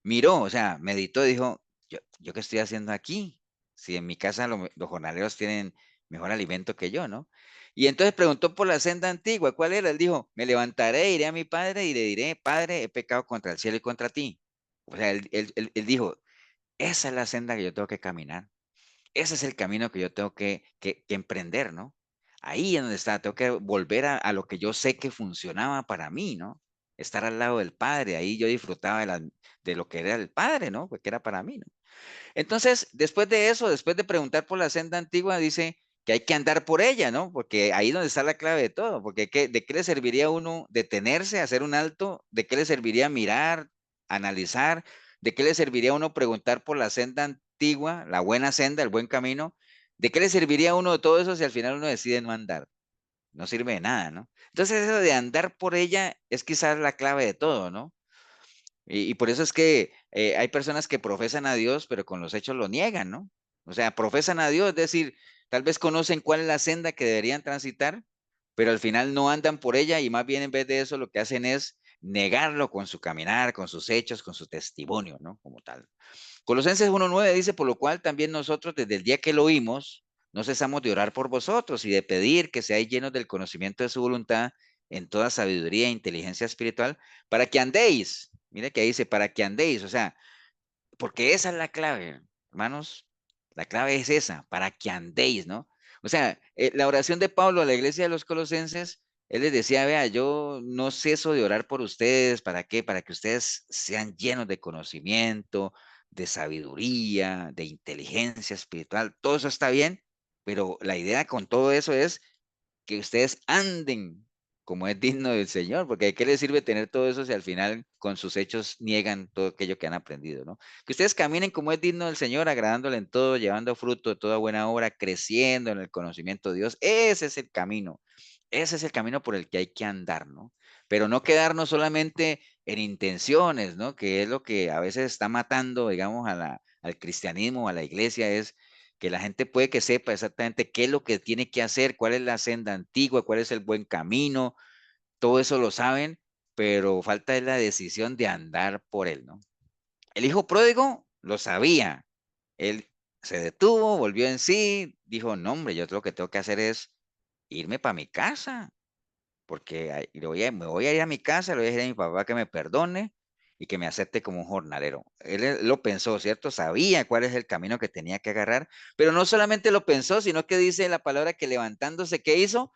Miró, o sea, meditó y dijo, ¿yo qué estoy haciendo aquí? Si en mi casa los jornaleros tienen mejor alimento que yo, ¿no? Y entonces preguntó por la senda antigua, ¿cuál era? Él dijo, me levantaré, iré a mi padre y le diré, Padre, he pecado contra el cielo y contra ti. O sea, él dijo, esa es la senda que yo tengo que caminar. Ese es el camino que yo tengo que emprender, ¿no? Ahí es donde está, tengo que volver a lo que yo sé que funcionaba para mí, ¿no? Estar al lado del Padre, ahí yo disfrutaba de lo que era el Padre, ¿no? Porque era para mí, ¿no? Entonces, después de eso, después de preguntar por la senda antigua, dice que hay que andar por ella, ¿no? Porque ahí es donde está la clave de todo, porque ¿de qué le serviría a uno detenerse, hacer un alto? ¿De qué le serviría mirar, analizar? ¿De qué le serviría a uno preguntar por la senda antigua, la buena senda, el buen camino? ¿De qué le serviría a uno de todo eso si al final uno decide no andar? No sirve de nada, ¿no? Entonces, eso de andar por ella es quizás la clave de todo, ¿no? Y por eso es que hay personas que profesan a Dios, pero con los hechos lo niegan, ¿no? O sea, profesan a Dios, es decir, tal vez conocen cuál es la senda que deberían transitar, pero al final no andan por ella y más bien en vez de eso lo que hacen es negarlo con su caminar, con sus hechos, con su testimonio, ¿no? Como tal. Colosenses 1:9 dice, por lo cual también nosotros desde el día que lo oímos, no cesamos de orar por vosotros y de pedir que seáis llenos del conocimiento de su voluntad en toda sabiduría e inteligencia espiritual, para que andéis. Mire que dice, para que andéis, o sea, porque esa es la clave, hermanos. La clave es esa, para que andéis, ¿no? O sea, la oración de Pablo a la iglesia de los colosenses, él les decía, vea, yo no ceso de orar por ustedes, ¿para qué? Para que ustedes sean llenos de conocimiento, de sabiduría, de inteligencia espiritual, todo eso está bien, pero la idea con todo eso es que ustedes anden como es digno del Señor, porque ¿de qué les sirve tener todo eso si al final con sus hechos niegan todo aquello que han aprendido, ¿no? Que ustedes caminen como es digno del Señor, agradándole en todo, llevando fruto de toda buena obra, creciendo en el conocimiento de Dios. Ese es el camino. Ese es el camino por el que hay que andar, ¿no? Pero no quedarnos solamente en intenciones, ¿no? Que es lo que a veces está matando, digamos, al cristianismo, a la iglesia, es que la gente puede que sepa exactamente qué es lo que tiene que hacer, cuál es la senda antigua, cuál es el buen camino, todo eso lo saben, pero falta es la decisión de andar por él, ¿no? El hijo pródigo lo sabía, él se detuvo, volvió en sí, dijo, no, hombre, yo lo que tengo que hacer es irme para mi casa, porque me voy a ir a mi casa, le voy a decir a mi papá que me perdone y que me acepte como un jornalero. Él lo pensó, ¿cierto? Sabía cuál es el camino que tenía que agarrar, pero no solamente lo pensó, sino que dice la palabra que levantándose, ¿qué hizo?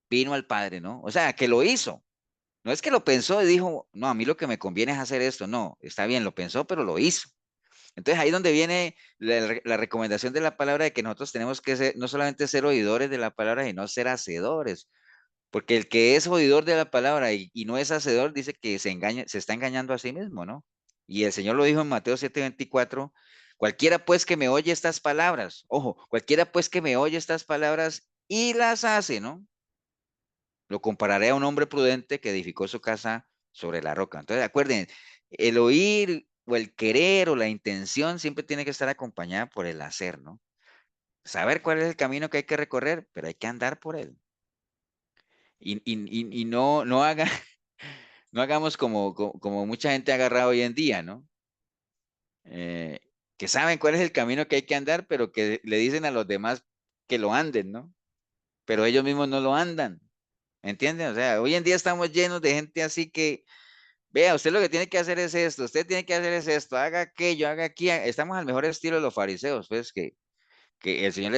Vino al Padre, ¿no? O sea, que lo hizo. No es que lo pensó y dijo, no, a mí lo que me conviene es hacer esto. No, está bien, lo pensó, pero lo hizo. Entonces ahí es donde viene la recomendación de la palabra de que nosotros tenemos que ser, no solamente ser oidores de la palabra, sino ser hacedores. Porque el que es oidor de la palabra y no es hacedor, dice que se engaña, se está engañando a sí mismo, ¿no? Y el Señor lo dijo en Mateo 7:24, cualquiera pues que me oye estas palabras, ojo, cualquiera pues que me oye estas palabras y las hace, ¿no? lo compararé a un hombre prudente que edificó su casa sobre la roca. Entonces, acuerden, el oír o el querer o la intención siempre tiene que estar acompañada por el hacer, ¿no? Saber cuál es el camino que hay que recorrer, pero hay que andar por él. Y no haga, no hagamos como mucha gente ha agarrado hoy en día, ¿no? Eh, que saben cuál es el camino que hay que andar, pero que le dicen a los demás que lo anden, ¿no? Pero ellos mismos no lo andan, ¿entienden? O sea, hoy en día estamos llenos de gente así que, vea, usted lo que tiene que hacer es esto, usted tiene que hacer es esto, haga aquello, haga aquí, estamos al mejor estilo de los fariseos, pues que el Señor,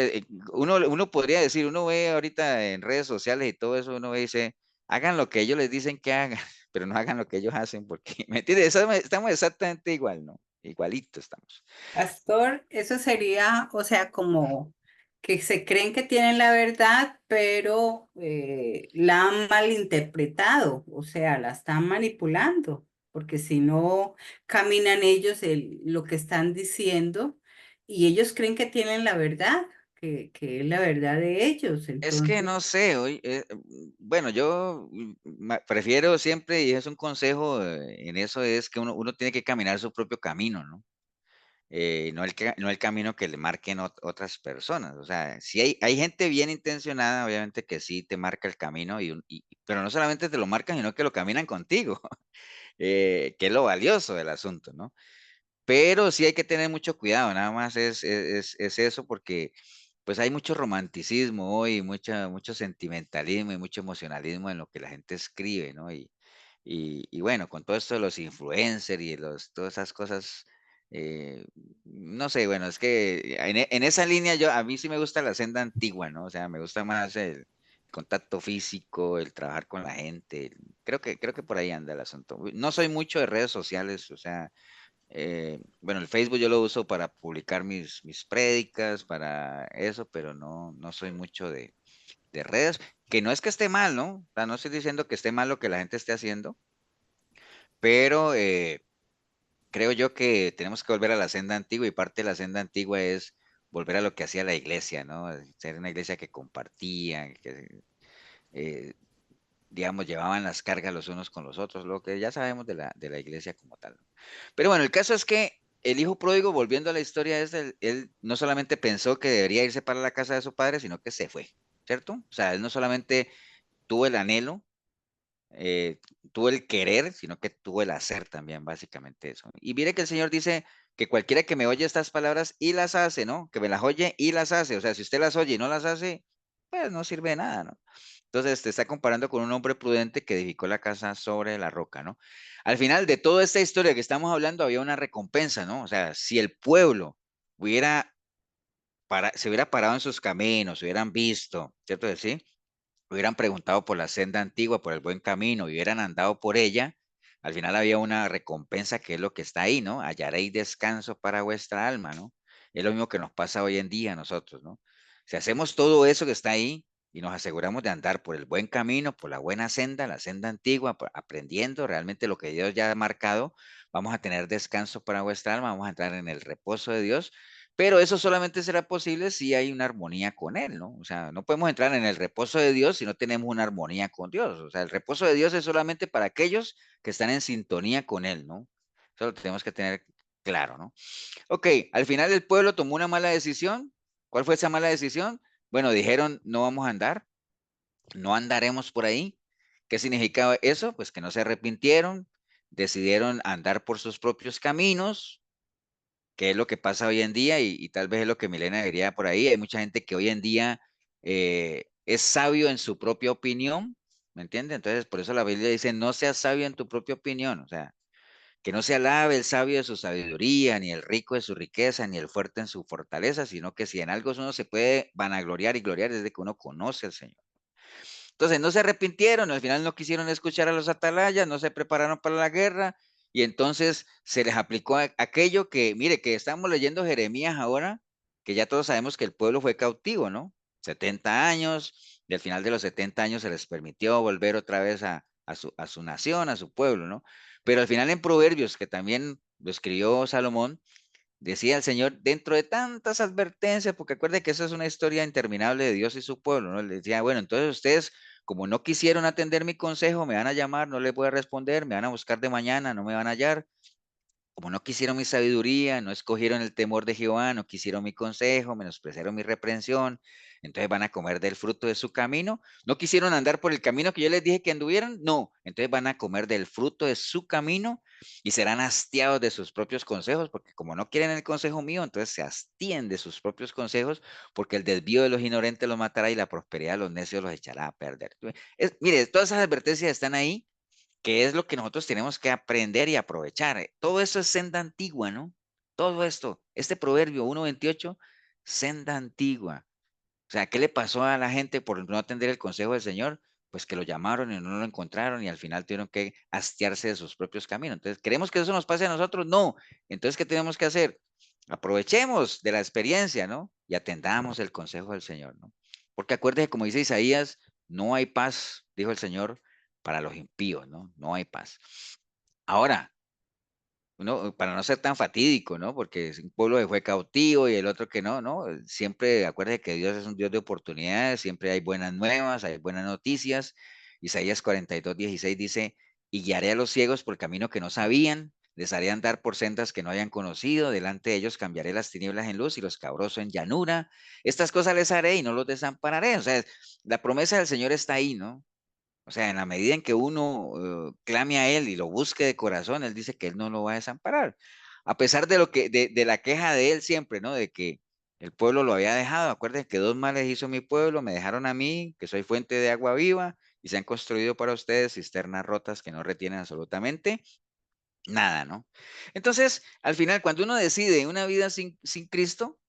uno podría decir, uno ve ahorita en redes sociales y todo eso, uno ve y dice, hagan lo que ellos les dicen que hagan, pero no hagan lo que ellos hacen, porque, ¿me entiendes? Estamos exactamente igual, ¿no? Igualito estamos. Pastor, eso sería, o sea, como que se creen que tienen la verdad, pero la han malinterpretado, o sea, la están manipulando, porque si no caminan ellos lo que están diciendo y ellos creen que tienen la verdad, que es la verdad de ellos. Es que Entonces, no sé, hoy, bueno, yo prefiero siempre, y es un consejo en eso, es que uno tiene que caminar su propio camino, ¿no? No el camino que le marquen otras personas. O sea, si hay gente bien intencionada, obviamente que sí te marca el camino, pero no solamente te lo marcan, sino que lo caminan contigo, que es lo valioso del asunto, ¿no? Pero sí hay que tener mucho cuidado, nada más es eso, porque pues hay mucho romanticismo hoy, mucho sentimentalismo y mucho emocionalismo en lo que la gente escribe, ¿no? Y bueno, con todo esto de los influencers y todas esas cosas, no sé, bueno, es que en esa línea a mí sí me gusta la senda antigua, ¿no? O sea, me gusta más el contacto físico, el trabajar con la gente. Creo que por ahí anda el asunto. No soy mucho de redes sociales, o sea, bueno, el Facebook yo lo uso para publicar mis prédicas, para eso, pero no soy mucho de redes, que no es que esté mal, ¿no? O sea, no estoy diciendo que esté mal lo que la gente esté haciendo, pero creo yo que tenemos que volver a la senda antigua y parte de la senda antigua es volver a lo que hacía la iglesia, ¿no? Ser una iglesia que compartía, que, eh, digamos, llevaban las cargas los unos con los otros, lo que ya sabemos de la iglesia como tal. Pero bueno, el caso es que el hijo pródigo, volviendo a la historia, él no solamente pensó que debería irse para la casa de su padre, sino que se fue, ¿cierto? O sea, él no solamente tuvo el anhelo, tuvo el querer, sino que tuvo el hacer también, básicamente eso. Y mire que el Señor dice que cualquiera que me oye estas palabras y las hace, ¿no? Que me las oye y las hace. O sea, si usted las oye y no las hace, pues no sirve de nada, ¿no? Entonces te está comparando con un hombre prudente que edificó la casa sobre la roca, ¿no? Al final de toda esta historia que estamos hablando había una recompensa, ¿no? O sea, si el pueblo se hubiera parado en sus caminos, hubieran visto, ¿cierto que sí? Hubieran preguntado por la senda antigua, por el buen camino, y hubieran andado por ella, al final había una recompensa que es lo que está ahí, ¿no? Hallaréis descanso para vuestra alma, ¿no? Es lo mismo que nos pasa hoy en día a nosotros, ¿no? Si hacemos todo eso que está ahí y nos aseguramos de andar por el buen camino, por la buena senda, la senda antigua, aprendiendo realmente lo que Dios ya ha marcado, vamos a tener descanso para vuestra alma, vamos a entrar en el reposo de Dios, pero eso solamente será posible si hay una armonía con Él, ¿no? O sea, no podemos entrar en el reposo de Dios si no tenemos una armonía con Dios. O sea, el reposo de Dios es solamente para aquellos que están en sintonía con Él, ¿no? Eso lo tenemos que tener claro, ¿no? Ok, al final el pueblo tomó una mala decisión. ¿Cuál fue esa mala decisión? Bueno, dijeron, no vamos a andar, no andaremos por ahí. ¿Qué significaba eso? Pues que no se arrepintieron, decidieron andar por sus propios caminos, que es lo que pasa hoy en día y tal vez es lo que Milena diría por ahí. Hay mucha gente que hoy en día es sabio en su propia opinión, ¿me entiendes? Entonces, por eso la Biblia dice, no seas sabio en tu propia opinión, o sea, que no se alabe el sabio de su sabiduría, ni el rico de su riqueza, ni el fuerte en su fortaleza, sino que si en algo uno se puede vanagloriar y gloriar es de que uno conoce al Señor. Entonces no se arrepintieron, al final no quisieron escuchar a los atalayas, no se prepararon para la guerra y entonces se les aplicó aquello que, mire, que estamos leyendo Jeremías ahora, que ya todos sabemos que el pueblo fue cautivo, ¿no? 70 años, y al final de los 70 años se les permitió volver otra vez a su nación, a su pueblo, ¿no? Pero al final en Proverbios, que también lo escribió Salomón, decía el Señor, dentro de tantas advertencias, porque acuerde que esa es una historia interminable de Dios y su pueblo, ¿no? Le decía, bueno, entonces ustedes como no quisieron atender mi consejo, me van a llamar, no les voy a responder, me van a buscar de mañana, no me van a hallar. Como no quisieron mi sabiduría, no escogieron el temor de Jehová, no quisieron mi consejo, menospreciaron mi reprensión, entonces van a comer del fruto de su camino. No quisieron andar por el camino que yo les dije que anduvieran, no, entonces van a comer del fruto de su camino y serán hastiados de sus propios consejos, porque como no quieren el consejo mío, entonces se hastíen de sus propios consejos, porque el desvío de los ignorantes los matará y la prosperidad de los necios los echará a perder. Mire, todas esas advertencias están ahí, que es lo que nosotros tenemos que aprender y aprovechar. Todo eso es senda antigua, ¿no? Todo esto, este proverbio 1:28, senda antigua. O sea, ¿qué le pasó a la gente por no atender el consejo del Señor? Pues que lo llamaron y no lo encontraron y al final tuvieron que hastiarse de sus propios caminos. Entonces, ¿queremos que eso nos pase a nosotros? No. Entonces, ¿qué tenemos que hacer? Aprovechemos de la experiencia, ¿no? Y atendamos el consejo del Señor, ¿no? Porque acuérdese, como dice Isaías, no hay paz, dijo el Señor, para los impíos, ¿no? No hay paz. Ahora, para no ser tan fatídico, ¿no? Porque es un pueblo que fue cautivo y el otro que no, ¿no? Siempre acuérdate que Dios es un Dios de oportunidades, siempre hay buenas nuevas, hay buenas noticias. Isaías 42:16 dice, y guiaré a los ciegos por el camino que no sabían, les haré andar por sendas que no hayan conocido, delante de ellos cambiaré las tinieblas en luz y los cabrosos en llanura. Estas cosas les haré y no los desampararé. O sea, la promesa del Señor está ahí, ¿no? O sea, en la medida en que uno clame a Él y lo busque de corazón, Él dice que Él no lo va a desamparar. A pesar de de la queja de Él siempre, ¿no? De que el pueblo lo había dejado. Acuérdense que dos males hizo mi pueblo, me dejaron a mí, que soy fuente de agua viva, y se han construido para ustedes cisternas rotas que no retienen absolutamente nada, ¿no? Entonces, al final, cuando uno decide una vida sin Cristo,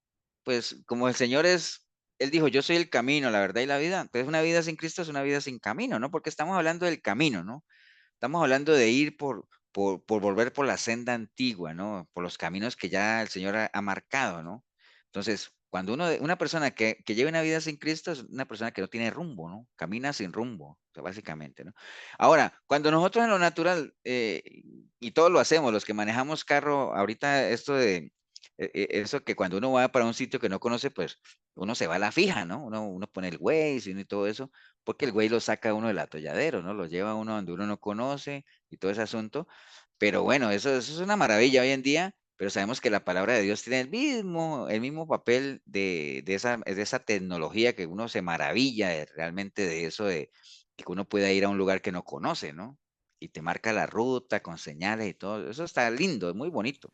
pues como el Señor Él dijo, yo soy el camino, la verdad y la vida. Entonces una vida sin Cristo es una vida sin camino, ¿no? Porque estamos hablando del camino, ¿no? Estamos hablando de ir por volver por la senda antigua, ¿no? Por los caminos que ya el Señor ha marcado, ¿no? Entonces, cuando una persona que lleva una vida sin Cristo es una persona que no tiene rumbo, ¿no? Camina sin rumbo, o sea, básicamente, ¿no? Ahora, cuando nosotros en lo natural, y todos lo hacemos, los que manejamos carro, ahorita esto de, eso que cuando uno va para un sitio que no conoce, pues uno se va a la fija, ¿no? Uno pone el Waze y todo eso, porque el güey lo saca a uno del atolladero, ¿no? Lo lleva a uno donde uno no conoce y todo ese asunto. Pero bueno, eso es una maravilla hoy en día, pero sabemos que la palabra de Dios tiene el mismo papel de esa tecnología que uno se maravilla realmente de eso, de que uno pueda ir a un lugar que no conoce, ¿no? Y te marca la ruta con señales y todo. Eso está lindo, es muy bonito.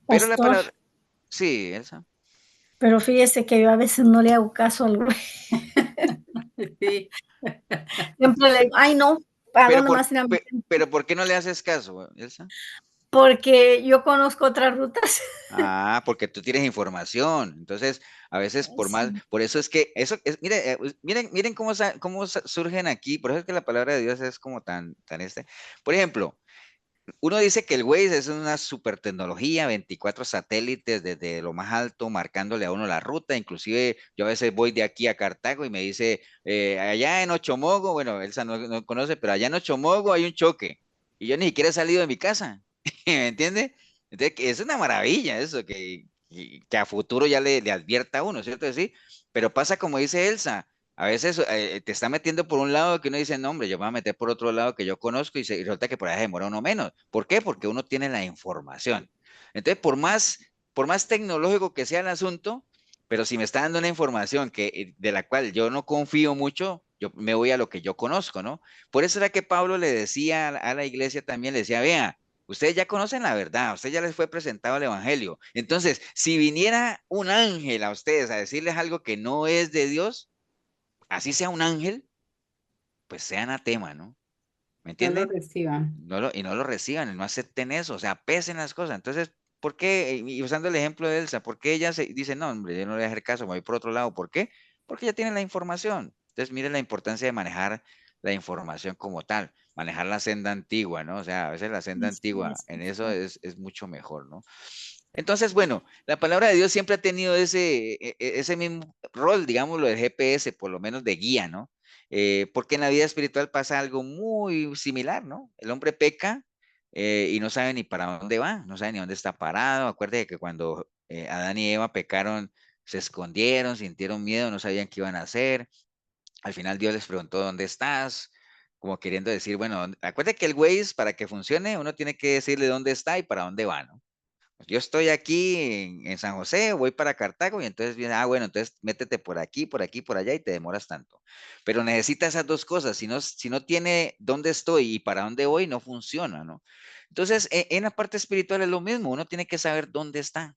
Pero la Pastor, palabra, sí, Elsa. pero fíjese que yo a veces no le hago caso al güey. Sí. Siempre le digo, ay no, ¿para Pero dónde más ir a mi centro? pero ¿por qué no le haces caso, Elsa? Porque yo conozco otras rutas. Ah, porque tú tienes información. Entonces, a veces Sí. por eso es que, mire, miren cómo surgen aquí, por eso es que la palabra de Dios es como tan. Por ejemplo, uno dice que el Waze es una super tecnología, 24 satélites desde lo más alto, marcándole a uno la ruta. Inclusive yo a veces voy de aquí a Cartago y me dice, allá en Ochomogo, bueno, Elsa no conoce, pero allá en Ochomogo hay un choque. Y yo ni siquiera he salido de mi casa. ¿Me entiende? Entonces, que es una maravilla eso, que a futuro ya le advierta a uno, ¿cierto? Sí, pero pasa como dice Elsa. A veces te está metiendo por un lado que uno dice, no, hombre, yo me voy a meter por otro lado que yo conozco y resulta que por ahí demora uno menos. ¿Por qué? Porque uno tiene la información. Entonces, por más tecnológico que sea el asunto, pero si me está dando una información de la cual yo no confío mucho, yo me voy a lo que yo conozco, ¿no? Por eso era que Pablo le decía a la iglesia también, le decía, vea, ustedes ya conocen la verdad, a ustedes ya les fue presentado el evangelio. Entonces, si viniera un ángel a ustedes a decirles algo que no es de Dios, así sea un ángel, pues sea anatema, ¿no? ¿Me No lo entiende? reciban. Y no lo reciban, no acepten eso, o sea, pesen las cosas. Entonces, ¿por qué? Y usando el ejemplo de Elsa, ¿por qué ella se dice, no, hombre, yo no le voy a hacer caso, me voy por otro lado? ¿Por qué? Porque ya tiene la información. Entonces, mire la importancia de manejar la información como tal, manejar la senda antigua, ¿no? O sea, a veces la senda Sí, antigua, sí, en eso sí. es mucho mejor, ¿no? Entonces, bueno, la palabra de Dios siempre ha tenido ese mismo rol, digámoslo, del GPS, por lo menos de guía, ¿no? Porque en la vida espiritual pasa algo muy similar, ¿no? El hombre peca y no sabe ni para dónde va, no sabe ni dónde está parado. Acuérdate que cuando Adán y Eva pecaron, se escondieron, sintieron miedo, no sabían qué iban a hacer. Al final Dios les preguntó, ¿dónde estás? Como queriendo decir, bueno, acuérdate que el Waze, para que funcione, uno tiene que decirle dónde está y para dónde va, ¿no? Yo estoy aquí en San José, voy para Cartago y entonces viene, bueno, entonces métete por aquí, por aquí, por allá y te demoras tanto. Pero necesita esas dos cosas, si no tiene dónde estoy y para dónde voy, no funciona, ¿no? Entonces, en la parte espiritual es lo mismo, uno tiene que saber dónde está.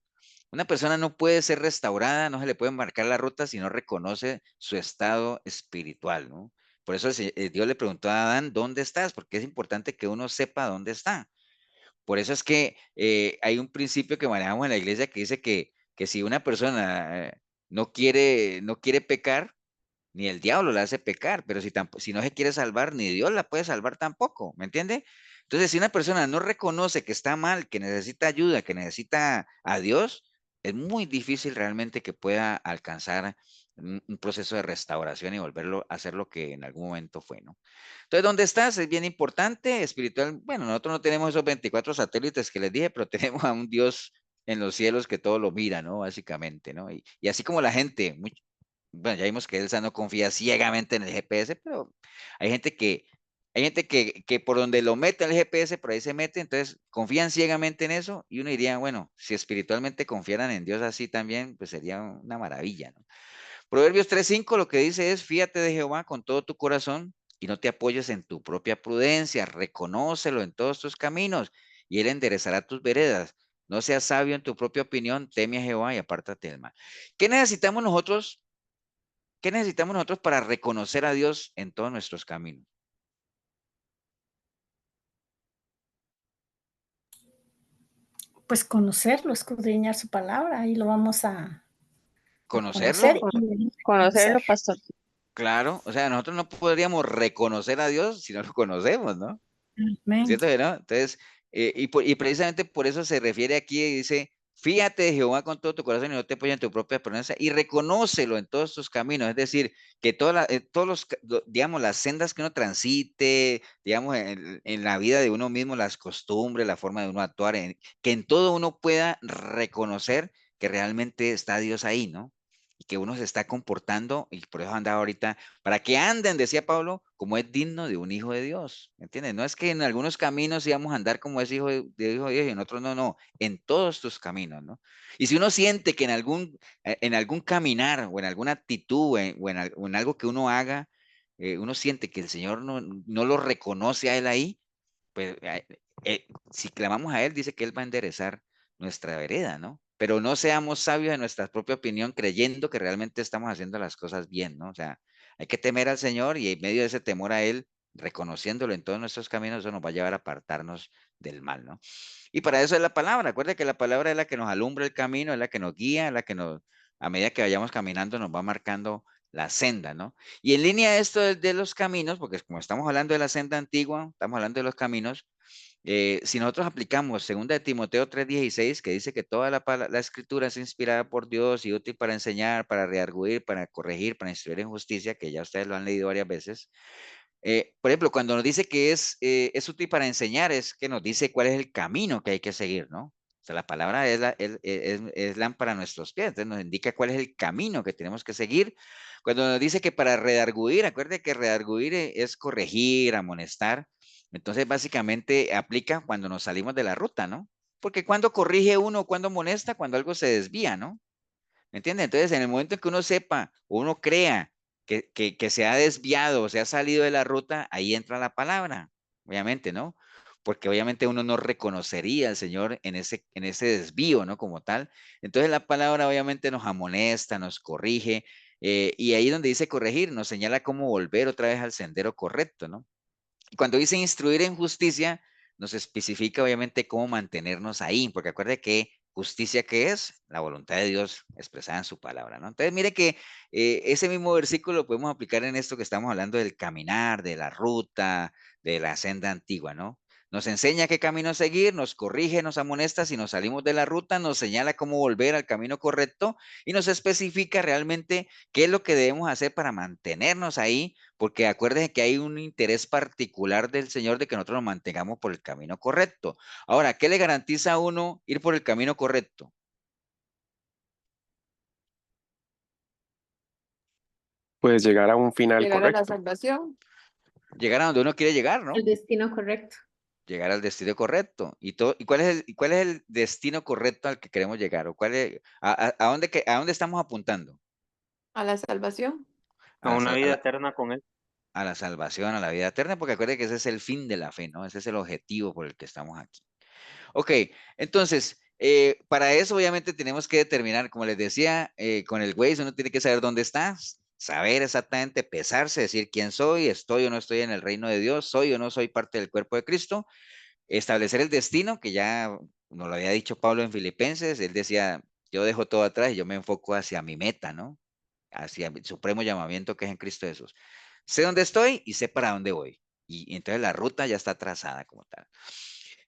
Una persona no puede ser restaurada, no se le puede marcar la ruta si no reconoce su estado espiritual, ¿no? Por eso Dios le preguntó a Adán, ¿dónde estás? Porque es importante que uno sepa dónde está. Por eso es que hay un principio que manejamos en la iglesia que dice que si una persona no quiere pecar, ni el diablo la hace pecar, pero si no se quiere salvar, ni Dios la puede salvar tampoco, ¿me entiende? Entonces, si una persona no reconoce que está mal, que necesita ayuda, que necesita a Dios, es muy difícil realmente que pueda alcanzar un proceso de restauración y volverlo a hacer lo que en algún momento fue, ¿no? Entonces, ¿dónde estás? Es bien importante, espiritual. Bueno, nosotros no tenemos esos 24 satélites que les dije, pero tenemos a un Dios en los cielos que todo lo mira, ¿no? Básicamente, ¿no? Y así como la gente, bueno, ya vimos que Elsa no confía ciegamente en el GPS, pero hay gente que, hay gente que por donde lo mete el GPS, por ahí se mete, entonces confían ciegamente en eso y uno diría, bueno, si espiritualmente confiaran en Dios así también, pues sería una maravilla, ¿no? Proverbios 3:5 lo que dice es, fíate de Jehová con todo tu corazón y no te apoyes en tu propia prudencia, reconócelo en todos tus caminos y él enderezará tus veredas. No seas sabio en tu propia opinión, teme a Jehová y apártate del mal. ¿Qué necesitamos nosotros? ¿Qué necesitamos nosotros para reconocer a Dios en todos nuestros caminos? Pues conocerlo, escudriñar su palabra y lo vamos a conocer ¿Conocerlo? y Conocerlo, conocer. pastor. Claro, o sea, nosotros no podríamos reconocer a Dios si no lo conocemos, ¿no? Amén. ¿Cierto que no? Entonces, y precisamente por eso se refiere aquí y dice, fíjate de Jehová con todo tu corazón y no te apoyes en tu propia prudencia y reconócelo en todos tus caminos. Es decir, que todos digamos, las sendas que uno transite, digamos, en la vida de uno mismo, las costumbres, la forma de uno actuar, que en todo uno pueda reconocer que realmente está Dios ahí, ¿no? Y que uno se está comportando, y por eso andaba ahorita, para que anden, decía Pablo, como es digno de un hijo de Dios, ¿me entiendes? No es que en algunos caminos íbamos a andar como es hijo de Dios y en otros no, no, en todos tus caminos, ¿no? Y si uno siente que en algún caminar o en alguna actitud o en algo que uno haga, uno siente que el Señor no lo reconoce a Él ahí, pues si clamamos a Él, dice que Él va a enderezar nuestra vereda, ¿no? Pero no seamos sabios en nuestra propia opinión creyendo que realmente estamos haciendo las cosas bien, ¿no? O sea, hay que temer al Señor y en medio de ese temor a Él, reconociéndolo en todos nuestros caminos, eso nos va a llevar a apartarnos del mal, ¿no? Y para eso es la palabra. Acuérdate que la palabra es la que nos alumbra el camino, es la que nos guía, es la que a medida que vayamos caminando, nos va marcando la senda, ¿no? Y en línea a esto de los caminos, porque como estamos hablando de la senda antigua, estamos hablando de los caminos, si nosotros aplicamos 2 de Timoteo 3:16, que dice que toda la escritura es inspirada por Dios y útil para enseñar, para redarguir, para corregir, para instruir en justicia, que ya ustedes lo han leído varias veces. Por ejemplo, cuando nos dice que es útil para enseñar, es que nos dice cuál es el camino que hay que seguir, ¿no? O sea, la palabra es lámpara a nuestros pies, entonces nos indica cuál es el camino que tenemos que seguir. Cuando nos dice que para redarguir, acuérdate que redarguir es corregir, amonestar. Entonces, básicamente aplica cuando nos salimos de la ruta, ¿no? Porque cuando corrige uno, cuando amonesta, cuando algo se desvía, ¿no? ¿Me entiendes? Entonces, en el momento en que uno sepa o uno crea que se ha desviado o se ha salido de la ruta, ahí entra la palabra, obviamente, ¿no? Porque obviamente uno no reconocería al Señor en ese desvío, ¿no? Como tal. Entonces la palabra obviamente nos amonesta, nos corrige, y ahí donde dice corregir, nos señala cómo volver otra vez al sendero correcto, ¿no? Y cuando dice instruir en justicia, nos especifica obviamente cómo mantenernos ahí, porque acuerde que justicia que es la voluntad de Dios expresada en su palabra, ¿no? Entonces, mire que ese mismo versículo lo podemos aplicar en esto que estamos hablando del caminar, de la ruta, de la senda antigua, ¿no? Nos enseña qué camino seguir, nos corrige, nos amonesta si nos salimos de la ruta, nos señala cómo volver al camino correcto y nos especifica realmente qué es lo que debemos hacer para mantenernos ahí, porque acuérdense que hay un interés particular del Señor de que nosotros nos mantengamos por el camino correcto. Ahora, ¿qué le garantiza a uno ir por el camino correcto? Pues llegar a un final Llegar a la correcto. salvación. Llegar a donde uno quiere llegar, ¿no? El destino correcto. Llegar al destino correcto. ¿Y cuál es el destino correcto al que queremos llegar? ¿O a dónde estamos apuntando? A la salvación. A A la, una sal- vida eterna con él. a la salvación, a la vida eterna, porque acuérdense que ese es el fin de la fe, ¿no? Ese es el objetivo por el que estamos aquí. Ok, entonces, para eso obviamente tenemos que determinar, como les decía, con el Waze uno tiene que saber dónde está, saber exactamente, pesarse, decir quién soy, estoy o no estoy en el reino de Dios, soy o no soy parte del cuerpo de Cristo, establecer el destino, que ya nos lo había dicho Pablo en Filipenses, él decía, yo dejo todo atrás y yo me enfoco hacia mi meta, ¿no? Hacia mi supremo llamamiento que es en Cristo Jesús. Sé dónde estoy y sé para dónde voy. Y entonces la ruta ya está trazada como tal.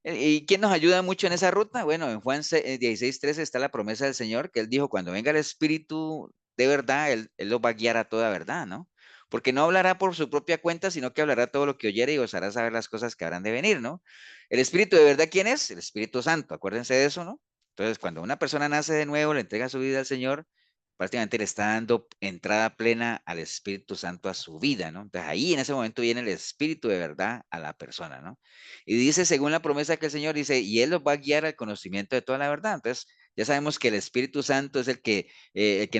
¿Y quién nos ayuda mucho en esa ruta? Bueno, en Juan 16:13 está la promesa del Señor, que Él dijo, cuando venga el Espíritu de verdad, Él los va a guiar a toda verdad, ¿no? Porque no hablará por su propia cuenta, sino que hablará todo lo que oyere y os hará saber las cosas que habrán de venir, ¿no? El Espíritu de verdad, ¿quién es? El Espíritu Santo, acuérdense de eso, ¿no? Entonces, cuando una persona nace de nuevo, le entrega su vida al Señor, prácticamente le está dando entrada plena al Espíritu Santo a su vida, ¿no? Entonces ahí en ese momento viene el Espíritu de verdad a la persona, ¿no? Y dice, según la promesa que el Señor dice, y Él los va a guiar al conocimiento de toda la verdad. Entonces ya sabemos que el Espíritu Santo es el que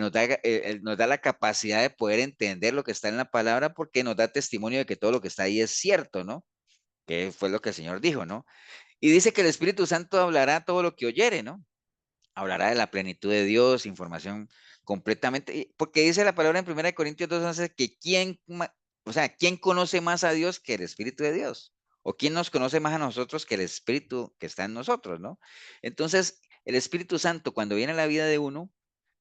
nos da la capacidad de poder entender lo que está en la palabra porque nos da testimonio de que todo lo que está ahí es cierto, ¿no? Que fue lo que el Señor dijo, ¿no? Y dice que el Espíritu Santo hablará todo lo que oyere, ¿no? Hablará de la plenitud de Dios, información completamente, porque dice la palabra en 1 Corintios 2:11 que o sea, ¿quién conoce más a Dios que el Espíritu de Dios? ¿O quién nos conoce más a nosotros que el Espíritu que está en nosotros, no? Entonces, el Espíritu Santo, cuando viene a la vida de uno,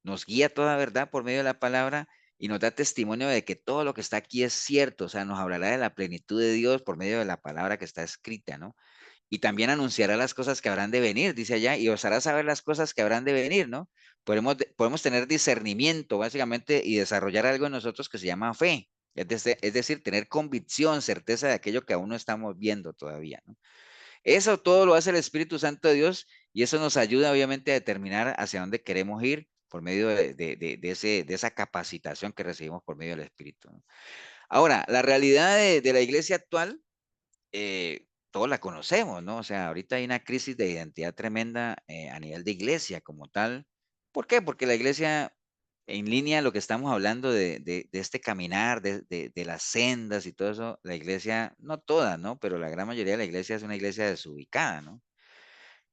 nos guía toda verdad por medio de la palabra y nos da testimonio de que todo lo que está aquí es cierto, o sea, nos hablará de la plenitud de Dios por medio de la palabra que está escrita, ¿no? Y también anunciará las cosas que habrán de venir, dice allá, y os hará saber las cosas que habrán de venir, ¿no? Podemos tener discernimiento, básicamente, y desarrollar algo en nosotros que se llama fe, es decir, tener convicción, certeza de aquello que aún no estamos viendo todavía, ¿no? Eso todo lo hace el Espíritu Santo de Dios y eso nos ayuda, obviamente, a determinar hacia dónde queremos ir por medio de esa capacitación que recibimos por medio del Espíritu, ¿no? Ahora, la realidad de la iglesia actual todos la conocemos, ¿no? O sea, ahorita hay una crisis de identidad tremenda a nivel de iglesia como tal. ¿Por qué? Porque la iglesia, en línea, lo que estamos hablando de este caminar, de las sendas y todo eso, la iglesia, no toda, ¿no? Pero la gran mayoría de la iglesia es una iglesia desubicada, ¿no?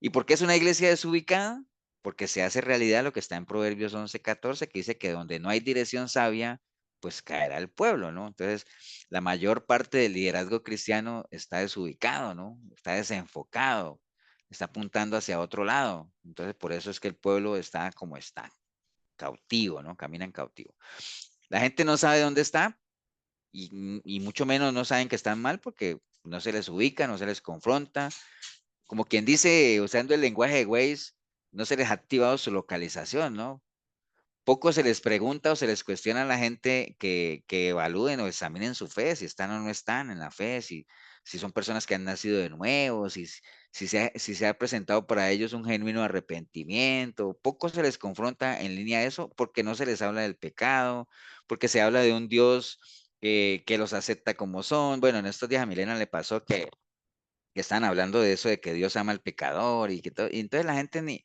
¿Y por qué es una iglesia desubicada? Porque se hace realidad lo que está en Proverbios 11:14, que dice que donde no hay dirección sabia, pues caerá el pueblo, ¿no? Entonces, la mayor parte del liderazgo cristiano está desubicado, ¿no? Está desenfocado, está apuntando hacia otro lado. Entonces, por eso es que el pueblo está como está, cautivo, ¿no? Camina en cautivo. La gente no sabe dónde está y mucho menos no saben que están mal porque no se les ubica, no se les confronta, como quien dice, usando el lenguaje de Waze, no se les ha activado su localización, ¿no? Poco se les pregunta o se les cuestiona a la gente que evalúen o examinen su fe, si están o no están en la fe, si son personas que han nacido de nuevo, si se ha presentado para ellos un genuino arrepentimiento. Poco se les confronta en línea a eso porque no se les habla del pecado, porque se habla de un Dios que los acepta como son. Bueno, en estos días a Milena le pasó que están hablando de eso, de que Dios ama al pecador y que todo, y entonces la gente ni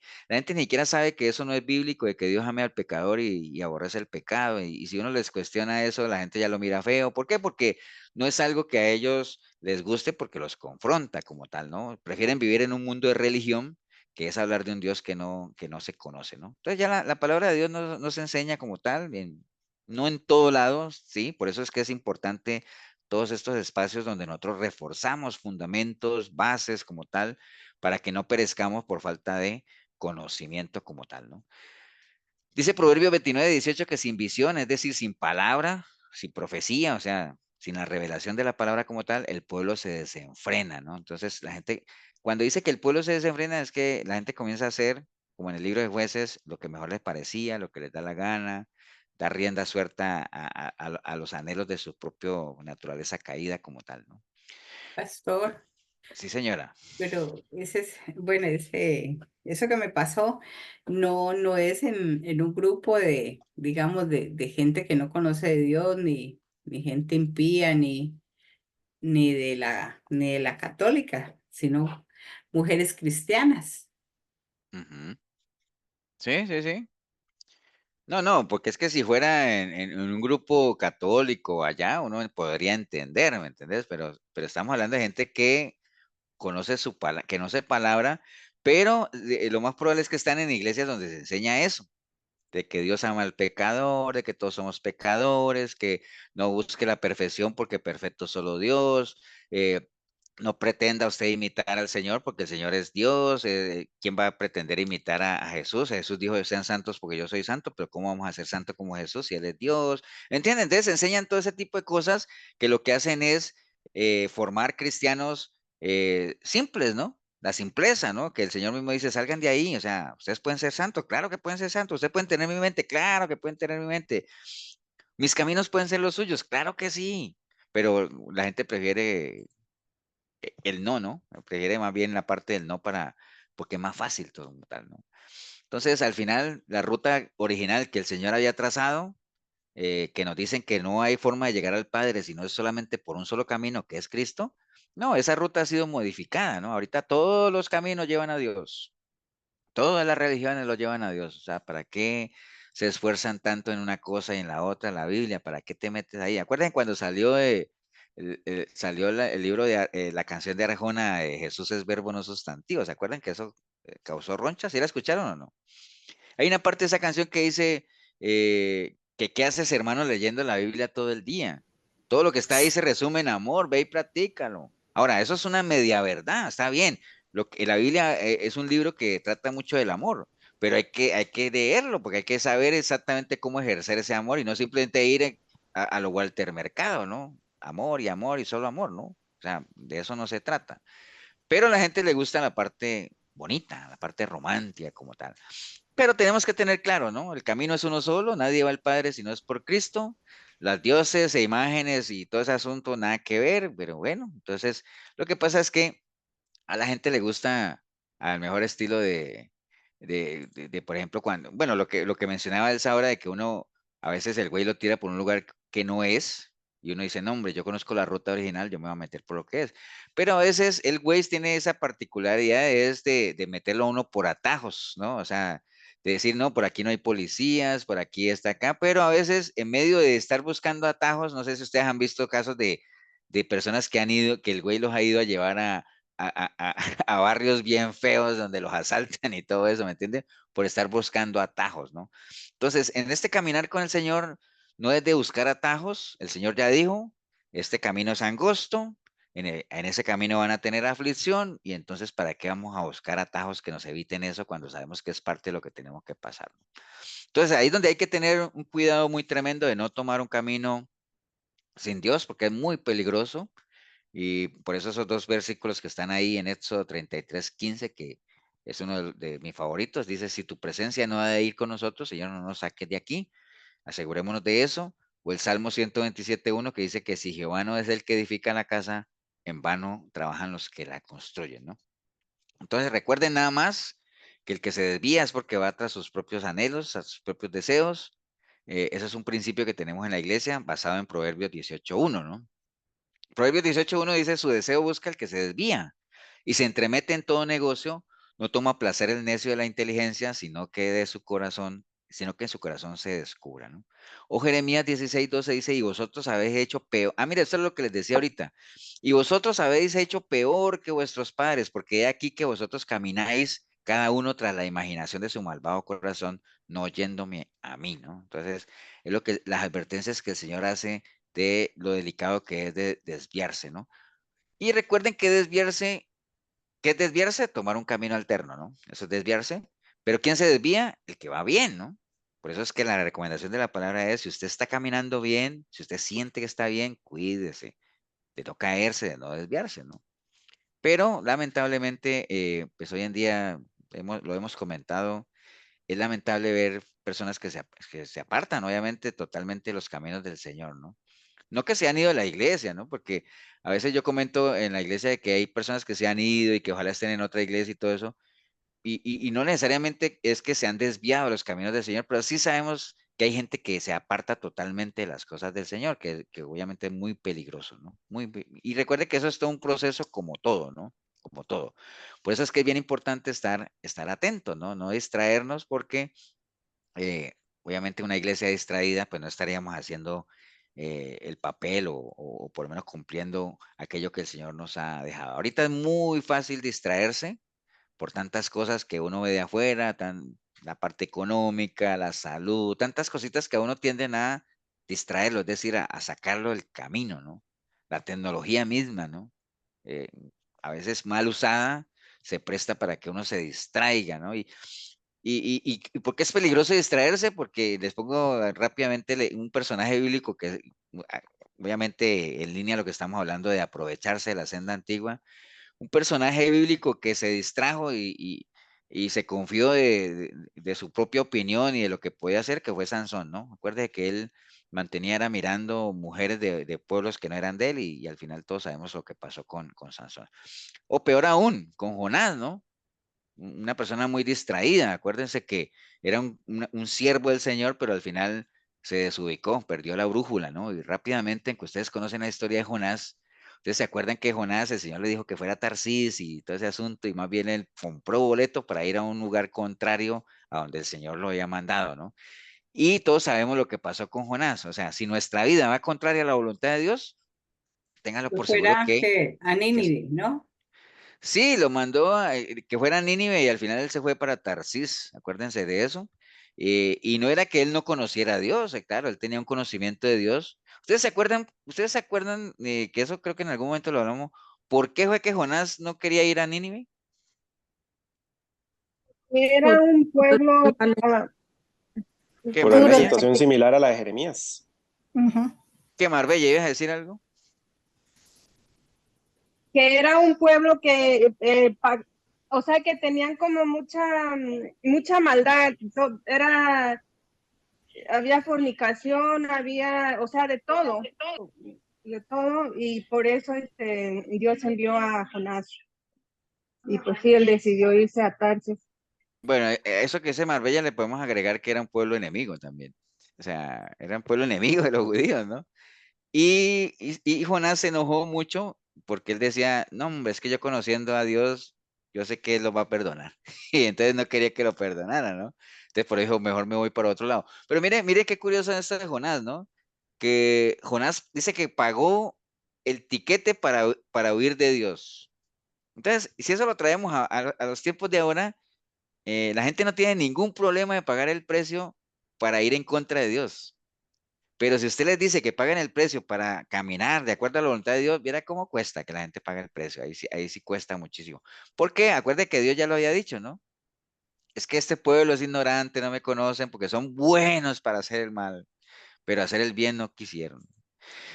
siquiera sabe que eso no es bíblico, de que Dios ame al pecador y aborrece el pecado, y si uno les cuestiona eso, la gente ya lo mira feo. ¿Por qué? Porque no es algo que a ellos les guste porque los confronta como tal, ¿no? Prefieren vivir en un mundo de religión que es hablar de un Dios que no se conoce, ¿no? Entonces ya la palabra de Dios no se enseña como tal, no en todo lado, ¿sí? Por eso es que es importante todos estos espacios donde nosotros reforzamos fundamentos, bases como tal, para que no perezcamos por falta de conocimiento como tal, ¿no? Dice Proverbio 29:18 que sin visión, es decir, sin palabra, sin profecía, o sea, sin la revelación de la palabra como tal, el pueblo se desenfrena, ¿no? Entonces, la gente, cuando dice que el pueblo se desenfrena, es que la gente comienza a hacer, como en el libro de Jueces, lo que mejor les parecía, lo que les da la gana, dar rienda suelta a los anhelos de su propia naturaleza caída como tal, ¿no? Pastor, Sí, señora. Pero bueno, eso que me pasó no es en un grupo de, digamos, de gente que no conoce de Dios, ni gente impía, ni de la católica, sino mujeres cristianas. Ujú. Sí, sí, sí. No, no, porque es que si fuera en un grupo católico allá, uno podría entender, ¿me entendés? Pero estamos hablando de gente que conoce que no se palabra, pero lo más probable es que están en iglesias donde se enseña eso, de que Dios ama al pecador, de que todos somos pecadores, que no busque la perfección porque perfecto es solo Dios, eh, no pretenda usted imitar al Señor porque el Señor es Dios, ¿quién va a pretender imitar a Jesús? Jesús dijo, sean santos porque yo soy santo, pero ¿cómo vamos a ser santos como Jesús si Él es Dios? ¿Entienden? Entonces enseñan todo ese tipo de cosas que lo que hacen es formar cristianos simples, ¿no? La simpleza, ¿no? Que el Señor mismo dice, salgan de ahí, o sea, ustedes pueden ser santos, claro que pueden ser santos, ustedes pueden tener mi mente, claro que pueden tener mi mente, mis caminos pueden ser los suyos, claro que sí, pero la gente prefiere el no, ¿no? Prefiere más bien la parte del no porque es más fácil todo como tal, ¿no? Entonces, al final, la ruta original que el Señor había trazado, que nos dicen que no hay forma de llegar al Padre, sino es solamente por un solo camino, que es Cristo, no, esa ruta ha sido modificada, ¿no? Ahorita todos los caminos llevan a Dios. Todas las religiones lo llevan a Dios. O sea, ¿para qué se esfuerzan tanto en una cosa y en la otra, la Biblia? ¿Para qué te metes ahí? Acuérdense cuando salió, salió el libro de la canción de Arjona, Jesús es verbo no sustantivo. ¿Se acuerdan que eso causó ronchas? ¿Sí la escucharon o no? Hay una parte de esa canción que dice que qué haces, hermano, leyendo la Biblia todo el día. Todo lo que está ahí se resume en amor, ve y practícalo. Ahora, eso es una media verdad, está bien. La Biblia es un libro que trata mucho del amor, pero hay que leerlo porque hay que saber exactamente cómo ejercer ese amor y no simplemente ir a lo Walter Mercado, ¿no? Amor y solo amor, ¿no? O sea, de eso no se trata. Pero a la gente le gusta la parte bonita, la parte romántica como tal. Pero tenemos que tener claro, ¿no? El camino es uno solo, nadie va al Padre si no es por Cristo. Las dioses e imágenes y todo ese asunto, nada que ver, pero bueno, entonces lo que pasa es que a la gente le gusta al mejor estilo por ejemplo, bueno, lo que mencionaba Elsa ahora de que uno, a veces el güey lo tira por un lugar que no es, y uno dice, no, hombre, yo conozco la ruta original, yo me voy a meter por lo que es. Pero a veces el güey tiene esa particularidad es de meterlo a uno por atajos, ¿no? O sea, de decir, no, por aquí no hay policías, por aquí está acá, pero a veces en medio de estar buscando atajos, no sé si ustedes han visto casos de personas que han ido, que el güey los ha ido a llevar a barrios bien feos donde los asaltan y todo eso, ¿me entiende? Por estar buscando atajos, ¿no? Entonces, en este caminar con el Señor, no es de buscar atajos, el Señor ya dijo, este camino es angosto, en ese camino van a tener aflicción, y entonces, ¿para qué vamos a buscar atajos que nos eviten eso cuando sabemos que es parte de lo que tenemos que pasar? Entonces, ahí es donde hay que tener un cuidado muy tremendo de no tomar un camino sin Dios, porque es muy peligroso. Y por eso esos dos versículos que están ahí en Éxodo 33:15, que es uno de mis favoritos, dice, si tu presencia no ha de ir con nosotros, Señor, no nos saques de aquí, asegurémonos de eso. O el Salmo 127:1 que dice que si Jehová no es el que edifica la casa, en vano trabajan los que la construyen, ¿no? Entonces recuerden nada más que el que se desvía es porque va tras sus propios anhelos, a sus propios deseos. Ese es un principio que tenemos en la iglesia basado en Proverbios 18:1, ¿no? Proverbios 18:1 dice, su deseo busca el que se desvía y se entremete en todo negocio, no toma placer el necio de la inteligencia, sino que en su corazón se descubra, ¿no? O Jeremías 16:12 dice, y vosotros habéis hecho peor. Ah, mira, esto es lo que les decía ahorita. Y vosotros habéis hecho peor que vuestros padres, porque he aquí que vosotros camináis cada uno tras la imaginación de su malvado corazón, no oyéndome a mí, ¿no? Entonces, es las advertencias que el Señor hace de lo delicado que es de desviarse, ¿no? Y recuerden que ¿qué es desviarse? Tomar un camino alterno, ¿no? Eso es desviarse. Pero ¿quién se desvía? El que va bien, ¿no? Por eso es que la recomendación de la palabra es, si usted está caminando bien, si usted siente que está bien, cuídese de no caerse, de no desviarse, ¿no? Pero lamentablemente, pues hoy en día, lo hemos comentado, es lamentable ver personas que se apartan, obviamente, totalmente de los caminos del Señor, ¿no? No que se han ido de la iglesia, ¿no? Porque a veces yo comento en la iglesia de que hay personas que se han ido y que ojalá estén en otra iglesia y todo eso, y no necesariamente es que se han desviado de los caminos del Señor, pero sí sabemos que hay gente que se aparta totalmente de las cosas del Señor, que obviamente es muy peligroso, ¿no? Y recuerde que eso es todo un proceso como todo, ¿no? Como todo. Por eso es que es bien importante estar atentos, ¿no? No distraernos porque obviamente una iglesia distraída, pues no estaríamos haciendo el papel o por lo menos cumpliendo aquello que el Señor nos ha dejado. Ahorita es muy fácil distraerse por tantas cosas que uno ve de afuera, la parte económica, la salud, tantas cositas que a uno tienden a distraerlo, es decir, a sacarlo del camino, ¿no? La tecnología misma, ¿no? Eh, a veces mal usada se presta para que uno se distraiga, ¿no? ¿Y por qué es peligroso distraerse? Porque les pongo rápidamente un personaje bíblico que, ah, obviamente, en línea a lo que estamos hablando de aprovecharse de la senda antigua, un personaje bíblico que se distrajo y se confió de su propia opinión y de lo que podía hacer, que fue Sansón, ¿no? Acuérdate que él mantenía era mirando mujeres de pueblos que no eran de él y al final todos sabemos lo que pasó con Sansón. O peor aún, con Jonás, ¿no? Una persona muy distraída. Acuérdense que era un siervo del Señor, pero al final se desubicó, perdió la brújula, ¿no? Y rápidamente, en que ustedes conocen la historia de Jonás, ustedes se acuerdan que Jonás, el Señor le dijo que fuera a Tarsis y todo ese asunto, y más bien él compró boleto para ir a un lugar contrario a donde el Señor lo había mandado, ¿no? Y todos sabemos lo que pasó con Jonás. O sea, si nuestra vida va contraria a la voluntad de Dios, ténganlo Que por seguro fuera que a que Nínive, ¿no? sí, lo mandó a, que fuera a Nínive y al final él se fue para Tarsis, acuérdense de eso. Y no era que él no conociera a Dios, claro, él tenía un conocimiento de Dios. Ustedes se acuerdan que eso creo que en algún momento lo hablamos? ¿Por qué fue que Jonás no quería ir a Nínive? Era Por- un por- pueblo, ¿Qué Por una Duro de Marbella? situación similar a la de Jeremías. Ujú. ¿Qué Marbella? ¿Ibas a decir algo? que era un pueblo que, o sea, que tenían como mucha maldad. Había fornicación, había, o sea, de todo, y por eso Dios envió a Jonás. Y pues sí, él decidió irse a Tarsis. Bueno, eso que ese Marbella le podemos agregar que era un pueblo enemigo también. O sea, era un pueblo enemigo de los judíos, ¿no? Y Jonás se enojó mucho porque él decía, no, hombre, es que yo conociendo a Dios, yo sé que él lo va a perdonar. Y entonces no quería que lo perdonara, ¿no? Entonces por eso dijo, mejor me voy para otro lado. Pero mire qué curioso es esto de Jonás, ¿no? Que Jonás dice que pagó el tiquete para huir de Dios. Entonces, si eso lo traemos a los tiempos de ahora, la gente no tiene ningún problema de pagar el precio para ir en contra de Dios. Pero si usted les dice que paguen el precio para caminar de acuerdo a la voluntad de Dios, viera cómo cuesta que la gente pague el precio. Ahí sí cuesta muchísimo. Porque acuerde que Dios ya lo había dicho, ¿no? Es que este pueblo es ignorante, no me conocen porque son buenos para hacer el mal, pero hacer el bien no quisieron.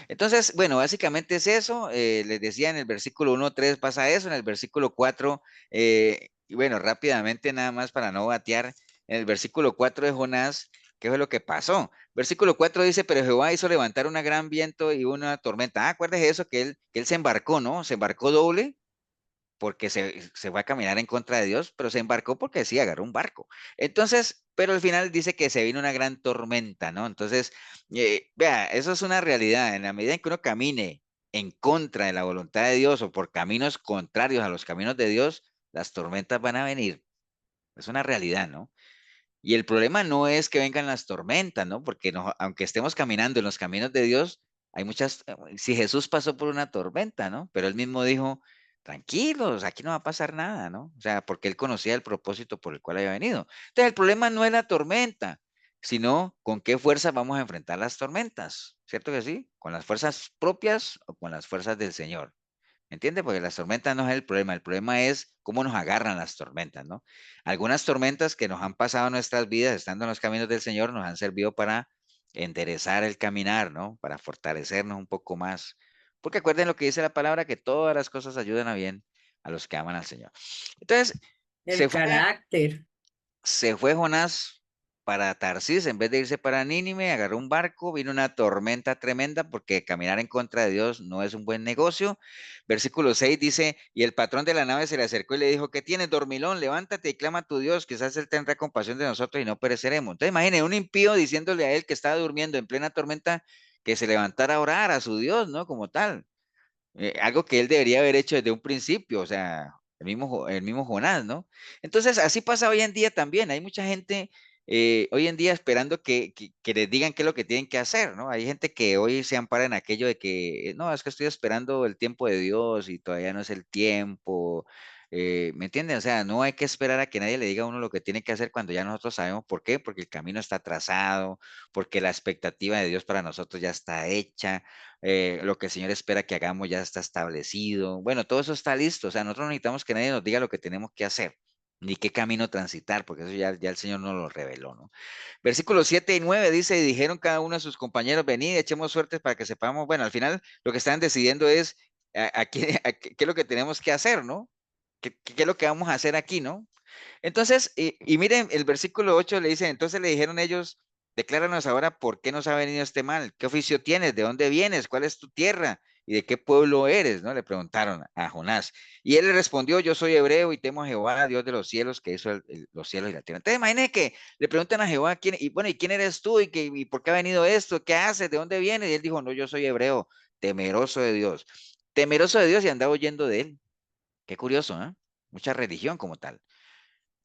Entonces, bueno, básicamente es eso. Les decía en el versículo 1:3 pasa eso, en el versículo 4, y bueno, rápidamente nada más para no batear, en el versículo 4 de Jonás, ¿qué fue lo que pasó? Versículo 4 dice, pero Jehová hizo levantar un gran viento y una tormenta. Acuérdese de eso, que él se embarcó, ¿no? Se embarcó doble porque se fue a caminar en contra de Dios, pero se embarcó porque sí, agarró un barco. Entonces, pero al final dice que se vino una gran tormenta, ¿no? Entonces, vea, eso es una realidad. En la medida en que uno camine en contra de la voluntad de Dios o por caminos contrarios a los caminos de Dios, las tormentas van a venir. Es una realidad, ¿no? Y el problema no es que vengan las tormentas, ¿no? Porque aunque estemos caminando en los caminos de Dios, hay muchas, si Jesús pasó por una tormenta, ¿no? Pero él mismo dijo, tranquilos, aquí no va a pasar nada, ¿no? O sea, porque él conocía el propósito por el cual había venido. Entonces, el problema no es la tormenta, sino con qué fuerza vamos a enfrentar las tormentas, ¿cierto que sí? ¿Con las fuerzas propias o con las fuerzas del Señor? ¿Entiende? Porque las tormentas no es el problema es cómo nos agarran las tormentas, ¿no? Algunas tormentas que nos han pasado en nuestras vidas, estando en los caminos del Señor, nos han servido para enderezar el caminar, ¿no? Para fortalecernos un poco más. Porque acuerden lo que dice la palabra, que todas las cosas ayudan a bien a los que aman al Señor. Entonces, El carácter. se fue Jonás para Tarsis, en vez de irse para Nínive, agarró un barco, vino una tormenta tremenda porque caminar en contra de Dios no es un buen negocio. Versículo 6 dice, y el patrón de la nave se le acercó y le dijo, ¿qué tienes, dormilón? Levántate y clama a tu Dios, quizás Él tendrá compasión de nosotros y no pereceremos. Entonces imagine un impío diciéndole a él que estaba durmiendo en plena tormenta que se levantara a orar a su Dios, ¿no? Como tal. Algo que él debería haber hecho desde un principio, o sea, el mismo Jonás, ¿no? Entonces, así pasa hoy en día también. Hay mucha gente hoy en día esperando que les digan qué es lo que tienen que hacer, ¿no? Hay gente que hoy se ampara en aquello de que, no, es que estoy esperando el tiempo de Dios y todavía no es el tiempo. ¿Me entienden? O sea, no hay que esperar a que nadie le diga a uno lo que tiene que hacer cuando ya nosotros sabemos por qué, porque el camino está trazado, porque la expectativa de Dios para nosotros ya está hecha, lo que el Señor espera que hagamos ya está establecido. Bueno, todo eso está listo. O sea, nosotros no necesitamos que nadie nos diga lo que tenemos que hacer, ni qué camino transitar, porque eso ya el Señor nos lo reveló, ¿no? Versículos 7 y 9 dice, y dijeron cada uno de sus compañeros, venid, echemos suertes para que sepamos. Bueno, al final lo que están decidiendo es qué es lo que tenemos que hacer, ¿no? ¿Qué es lo que vamos a hacer aquí, ¿no? Entonces, y miren, el versículo 8 le dice, entonces le dijeron ellos, decláranos ahora por qué nos ha venido este mal, qué oficio tienes, de dónde vienes, cuál es tu tierra y de qué pueblo eres, ¿no? Le preguntaron a Jonás. Y él le respondió, yo soy hebreo y temo a Jehová, Dios de los cielos, que hizo los cielos y la tierra. Entonces, imagínense que le preguntan a Jehová, ¿quién, y bueno, ¿y quién eres tú? ¿Y por qué ha venido esto? ¿Qué haces? ¿De dónde vienes? Y él dijo, no, yo soy hebreo, temeroso de Dios. Temeroso de Dios y andaba huyendo de él. Qué curioso, ¿eh? Mucha religión como tal.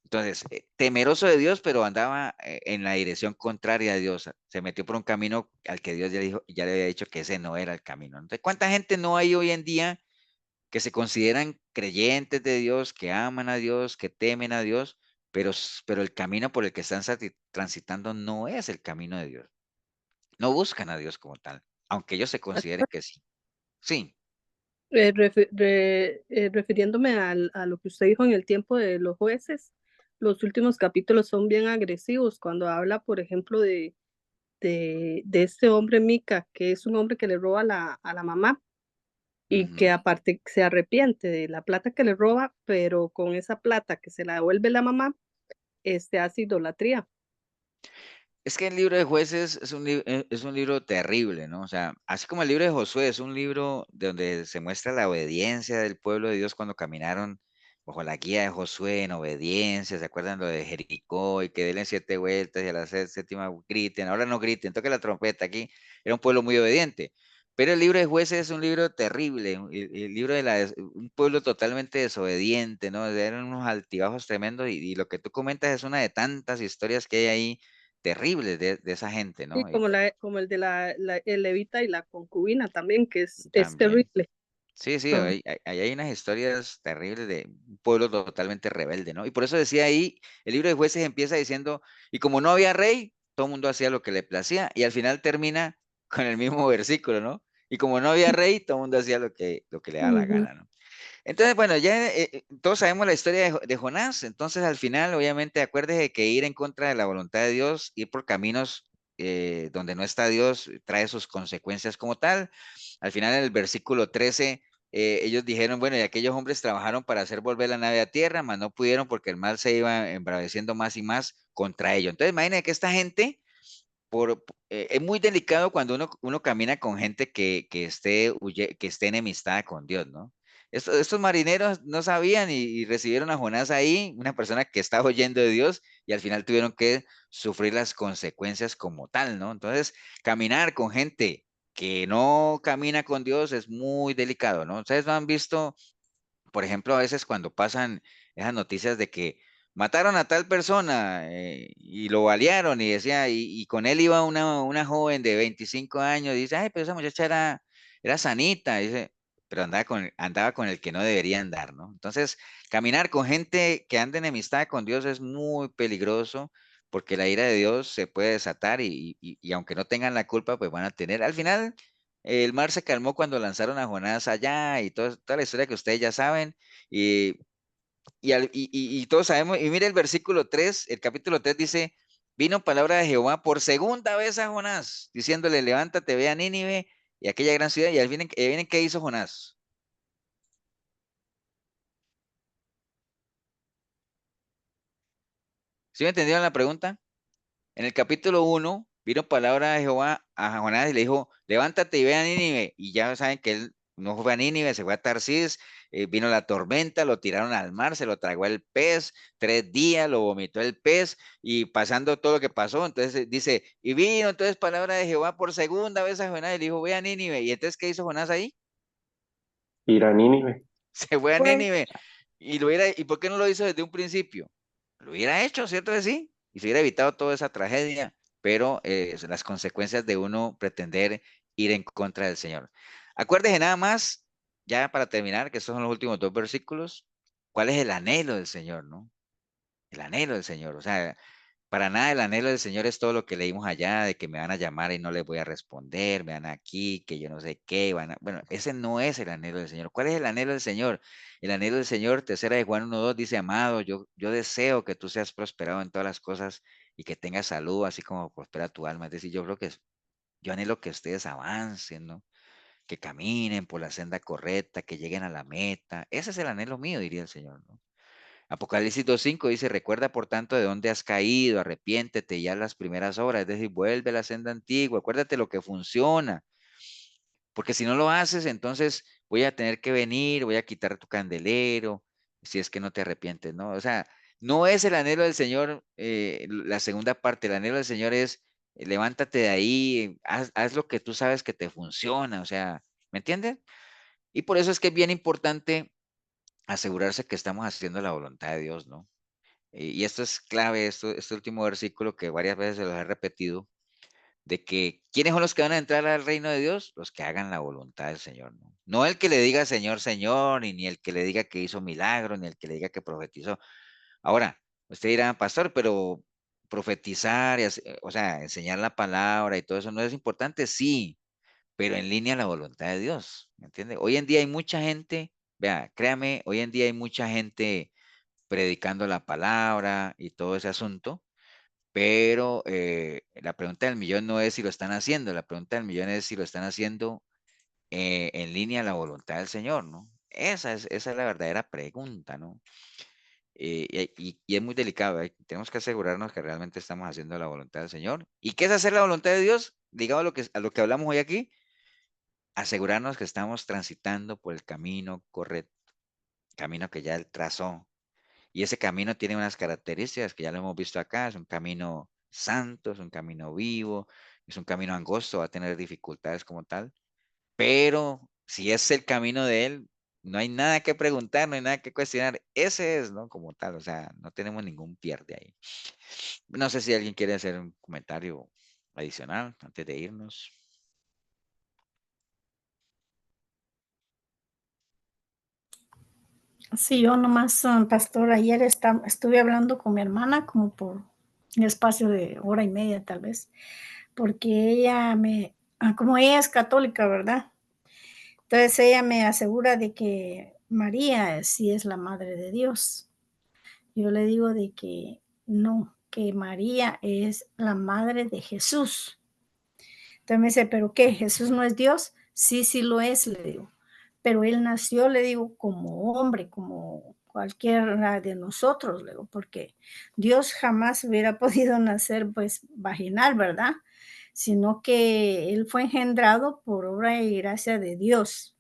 Entonces, temeroso de Dios, pero andaba en la dirección contraria a Dios. Se metió por un camino al que Dios ya, dijo, ya le había dicho que ese no era el camino. Entonces, ¿cuánta gente no hay hoy en día que se consideran creyentes de Dios, que aman a Dios, que temen a Dios, pero el camino por el que están transitando no es el camino de Dios? No buscan a Dios como tal, aunque ellos se consideren que sí. Sí. Refiriéndome a lo que usted dijo en el tiempo de los jueces, los últimos capítulos son bien agresivos cuando habla, por ejemplo, de este hombre Mica, que es un hombre que le roba a la mamá y que aparte se arrepiente de la plata que le roba, pero con esa plata que se la devuelve la mamá, hace idolatría. Es que el libro de Jueces es un libro terrible, ¿no? O sea, así como el libro de Josué es un libro de donde se muestra la obediencia del pueblo de Dios cuando caminaron bajo la guía de Josué en obediencia. ¿Se acuerdan lo de Jericó y que denle 7 vueltas y a la séptima griten? Ahora no griten, toque la trompeta. Aquí era un pueblo muy obediente. Pero el libro de Jueces es un libro terrible, el libro de un pueblo totalmente desobediente, ¿no? Eran unos altibajos tremendos y lo que tú comentas es una de tantas historias que hay ahí terribles de esa gente, Sí, ¿no? como el de el levita y la concubina también, que es También. terrible. Sí, sí, Ah, ahí hay unas historias terribles de un pueblo totalmente rebelde, ¿no? Y por eso decía ahí, el libro de Jueces empieza diciendo, y como no había rey, todo el mundo hacía lo que le placía, y al final termina con el mismo versículo, ¿no? Y como no había rey, todo el mundo hacía lo que le daba la ujú. gana, ¿no? Entonces, bueno, ya todos sabemos la historia de Jonás, entonces al final, obviamente, acuérdese que ir en contra de la voluntad de Dios, ir por caminos donde no está Dios, trae sus consecuencias como tal. Al final, en el versículo 13, ellos dijeron, bueno, y aquellos hombres trabajaron para hacer volver la nave a tierra, mas no pudieron porque el mal se iba embraveciendo más y más contra ellos. Entonces, imagínense que esta gente es muy delicado cuando uno camina con gente que esté enemistada con Dios, ¿no? Estos marineros no sabían y recibieron a Jonás ahí, una persona que estaba oyendo de Dios, y al final tuvieron que sufrir las consecuencias como tal, ¿no? Entonces, caminar con gente que no camina con Dios es muy delicado, ¿no? Ustedes no han visto, por ejemplo, a veces cuando pasan esas noticias de que mataron a tal persona y lo balearon y decía, y con él iba una joven de 25 años, y dice, ay, pero esa muchacha era sanita, dice, pero andaba con el que no debería andar, ¿no? Entonces, caminar con gente que anda en enemistad con Dios es muy peligroso porque la ira de Dios se puede desatar y aunque no tengan la culpa, pues van a tener, al final el mar se calmó cuando lanzaron a Jonás allá y toda la historia que ustedes ya saben. Y, y todos sabemos, y mire el versículo 3 el capítulo 3 dice, vino palabra de Jehová por segunda vez a Jonás, diciéndole, levántate, ve a Nínive y aquella gran ciudad. Y ahí vienen qué hizo Jonás. ¿Sí me entendieron la pregunta? En el capítulo 1 vino palabra de Jehová a Jonás y le dijo, levántate y ve a Nínive. Y ya saben que él no fue a Nínive, se fue a Tarsis, vino la tormenta, lo tiraron al mar, se lo tragó el pez, 3 días lo vomitó el pez y pasando todo lo que pasó, entonces dice, y vino entonces palabra de Jehová por segunda vez a Jonás y le dijo, ve a Nínive. Y entonces, ¿qué hizo Jonás ahí? Ir a Nínive. Se fue a Pues, Nínive. ¿Y por qué no lo hizo desde un principio? Lo hubiera hecho, ¿cierto que sí? Y se hubiera evitado toda esa tragedia, pero las consecuencias de uno pretender ir en contra del Señor. Acuérdese nada más, ya para terminar, que estos son los últimos 2 versículos, ¿cuál es el anhelo del Señor, no? El anhelo del Señor, o sea, para nada el anhelo del Señor es todo lo que leímos allá, de que me van a llamar y no les voy a responder, me van aquí, que yo no sé qué, bueno, ese no es el anhelo del Señor. ¿Cuál es el anhelo del Señor? El anhelo del Señor, tercera de Juan 1:2 dice, amado, yo deseo que tú seas prosperado en todas las cosas y que tengas salud, así como prospera tu alma. Es decir, yo creo que yo anhelo que ustedes avancen, ¿no? Que caminen por la senda correcta, que lleguen a la meta. Ese es el anhelo mío, diría el Señor, ¿no? Apocalipsis 2:5 dice, recuerda por tanto de dónde has caído, arrepiéntete y haz las primeras obras, es decir, vuelve a la senda antigua, acuérdate lo que funciona, porque si no lo haces, entonces voy a tener que venir, voy a quitar tu candelero, si es que no te arrepientes, ¿no? O sea, no es el anhelo del Señor, la segunda parte, el anhelo del Señor es, levántate de ahí, haz lo que tú sabes que te funciona, o sea, ¿me entiendes? Y por eso es que es bien importante asegurarse que estamos haciendo la voluntad de Dios, ¿no? Y esto es clave, este último versículo que varias veces se los he repetido, de que ¿quiénes son los que van a entrar al reino de Dios? Los que hagan la voluntad del Señor, ¿no? No el que le diga Señor, Señor, y ni el que le diga que hizo milagro, ni el que le diga que profetizó. Ahora, usted dirá, pastor, pero profetizar, o sea, enseñar la palabra y todo eso no es importante, sí, pero en línea a la voluntad de Dios, ¿me entiende? Hoy en día hay mucha gente, vea, créame, hoy en día hay mucha gente predicando la palabra y todo ese asunto, pero la pregunta del millón no es si lo están haciendo, la pregunta del millón es si lo están haciendo en línea a la voluntad del Señor, ¿no? Esa es la verdadera pregunta, ¿no? Y es muy delicado, tenemos que asegurarnos que realmente estamos haciendo la voluntad del Señor. ¿Y qué es hacer la voluntad de Dios? Digamos a lo que hablamos hoy aquí, asegurarnos que estamos transitando por el camino correcto, camino que ya Él trazó. Y ese camino tiene unas características que ya lo hemos visto acá, es un camino santo, es un camino vivo, es un camino angosto, va a tener dificultades como tal, pero si es el camino de Él, no hay nada que preguntar, no hay nada que cuestionar, ese es, ¿no? Como tal, o sea, no tenemos ningún pierde ahí. No sé si alguien quiere hacer un comentario adicional antes de irnos. Sí, yo nomás, pastor, ayer estuve hablando con mi hermana como por un espacio de hora y media tal vez, porque como ella es católica, ¿verdad? Entonces ella me asegura de que María sí es la madre de Dios. Yo le digo de que no, que María es la madre de Jesús. Entonces me dice, ¿pero qué? ¿Jesús no es Dios? Sí, sí lo es, le digo. Pero él nació, le digo, como hombre, como cualquiera de nosotros, le digo, porque Dios jamás hubiera podido nacer, pues, vaginal, ¿verdad? Sino que él fue engendrado por obra y gracia de Dios.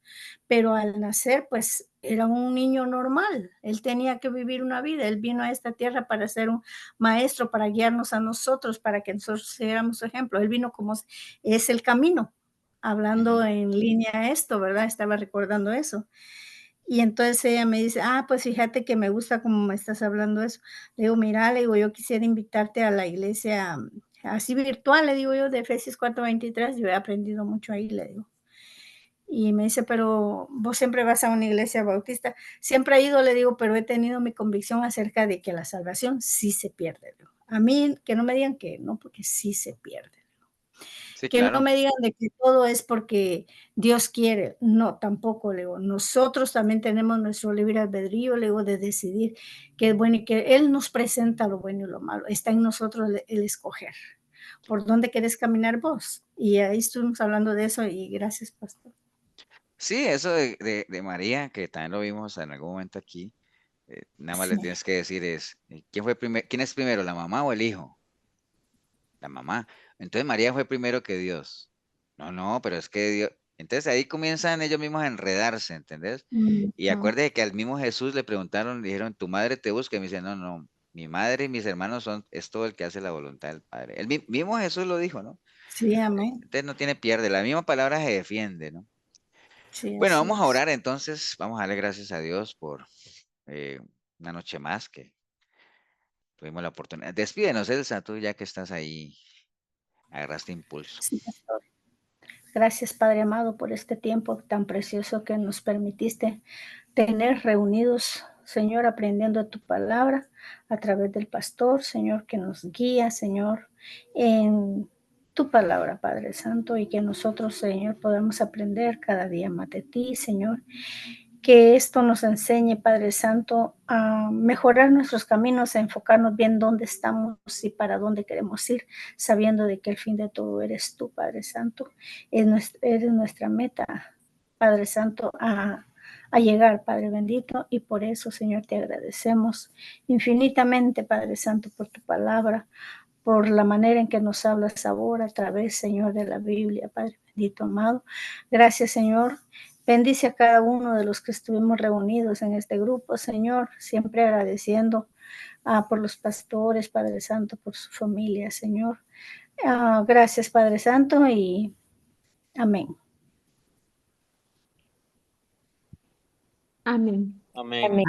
Pero al nacer, pues, era un niño normal. Él tenía que vivir una vida. Él vino a esta tierra para ser un maestro, para guiarnos a nosotros, para que nosotros siguiéramos su ejemplo. Él vino como es el camino, hablando en línea a esto, ¿verdad? Estaba recordando eso. Y entonces ella me dice, pues fíjate que me gusta como me estás hablando eso. Le digo, mira, le digo, yo quisiera invitarte a la iglesia así virtual, le digo yo, de Efesios 4:23, yo he aprendido mucho ahí, le digo. Y me dice, pero vos siempre vas a una iglesia bautista. Siempre he ido, le digo, pero he tenido mi convicción acerca de que la salvación sí se pierde. A mí, que no me digan que no, porque sí se pierde. Sí, Que no claro. me digan de que todo es porque Dios quiere. No, tampoco, le digo. Nosotros también tenemos nuestro libre albedrío, le digo, de decidir qué es bueno y que Él nos presenta lo bueno y lo malo. Está en nosotros el escoger. ¿Por dónde querés caminar vos? Y ahí estuvimos hablando de eso y gracias, pastor. Sí, eso de María, que también lo vimos en algún momento aquí, nada más le Sí. tienes que decir es, ¿quién es primero, la mamá o el hijo? la mamá. Entonces María fue primero que Dios. No, pero es que Dios... Entonces ahí comienzan ellos mismos a enredarse, ¿entendés? Y acuérdese que al mismo Jesús le preguntaron, le dijeron, ¿tu madre te busca? Y me dice, no, mi madre y mis hermanos es todo el que hace la voluntad del Padre. El mismo Jesús lo dijo, ¿no? Sí, amén. Entonces no tiene pierde, la misma palabra se defiende, ¿no? Sí, Bueno, así vamos a es. orar entonces, vamos a darle gracias a Dios por una noche más que tuvimos la oportunidad. Despídenos, Elsa, tú ya que estás ahí, agarraste impulso. Sí, pastor. Gracias, Padre amado, por este tiempo tan precioso que nos permitiste tener reunidos, Señor, aprendiendo tu palabra a través del pastor, Señor, que nos guía, Señor, en tu palabra, Padre Santo, y que nosotros, Señor, podamos aprender cada día más de ti, Señor. Que esto nos enseñe, Padre Santo, a mejorar nuestros caminos, a enfocarnos bien dónde estamos y para dónde queremos ir, sabiendo de que el fin de todo eres tú, Padre Santo. Eres nuestra meta, Padre Santo, a llegar, Padre bendito, y por eso, Señor, te agradecemos infinitamente, Padre Santo, por tu palabra, por la manera en que nos hablas ahora a través, Señor, de la Biblia, Padre bendito, amado. Gracias, Señor. Bendice a cada uno de los que estuvimos reunidos en este grupo, Señor, siempre agradeciendo por los pastores, Padre Santo, por su familia, Señor. Gracias, Padre Santo, y amén. Amén. Amén. Amén.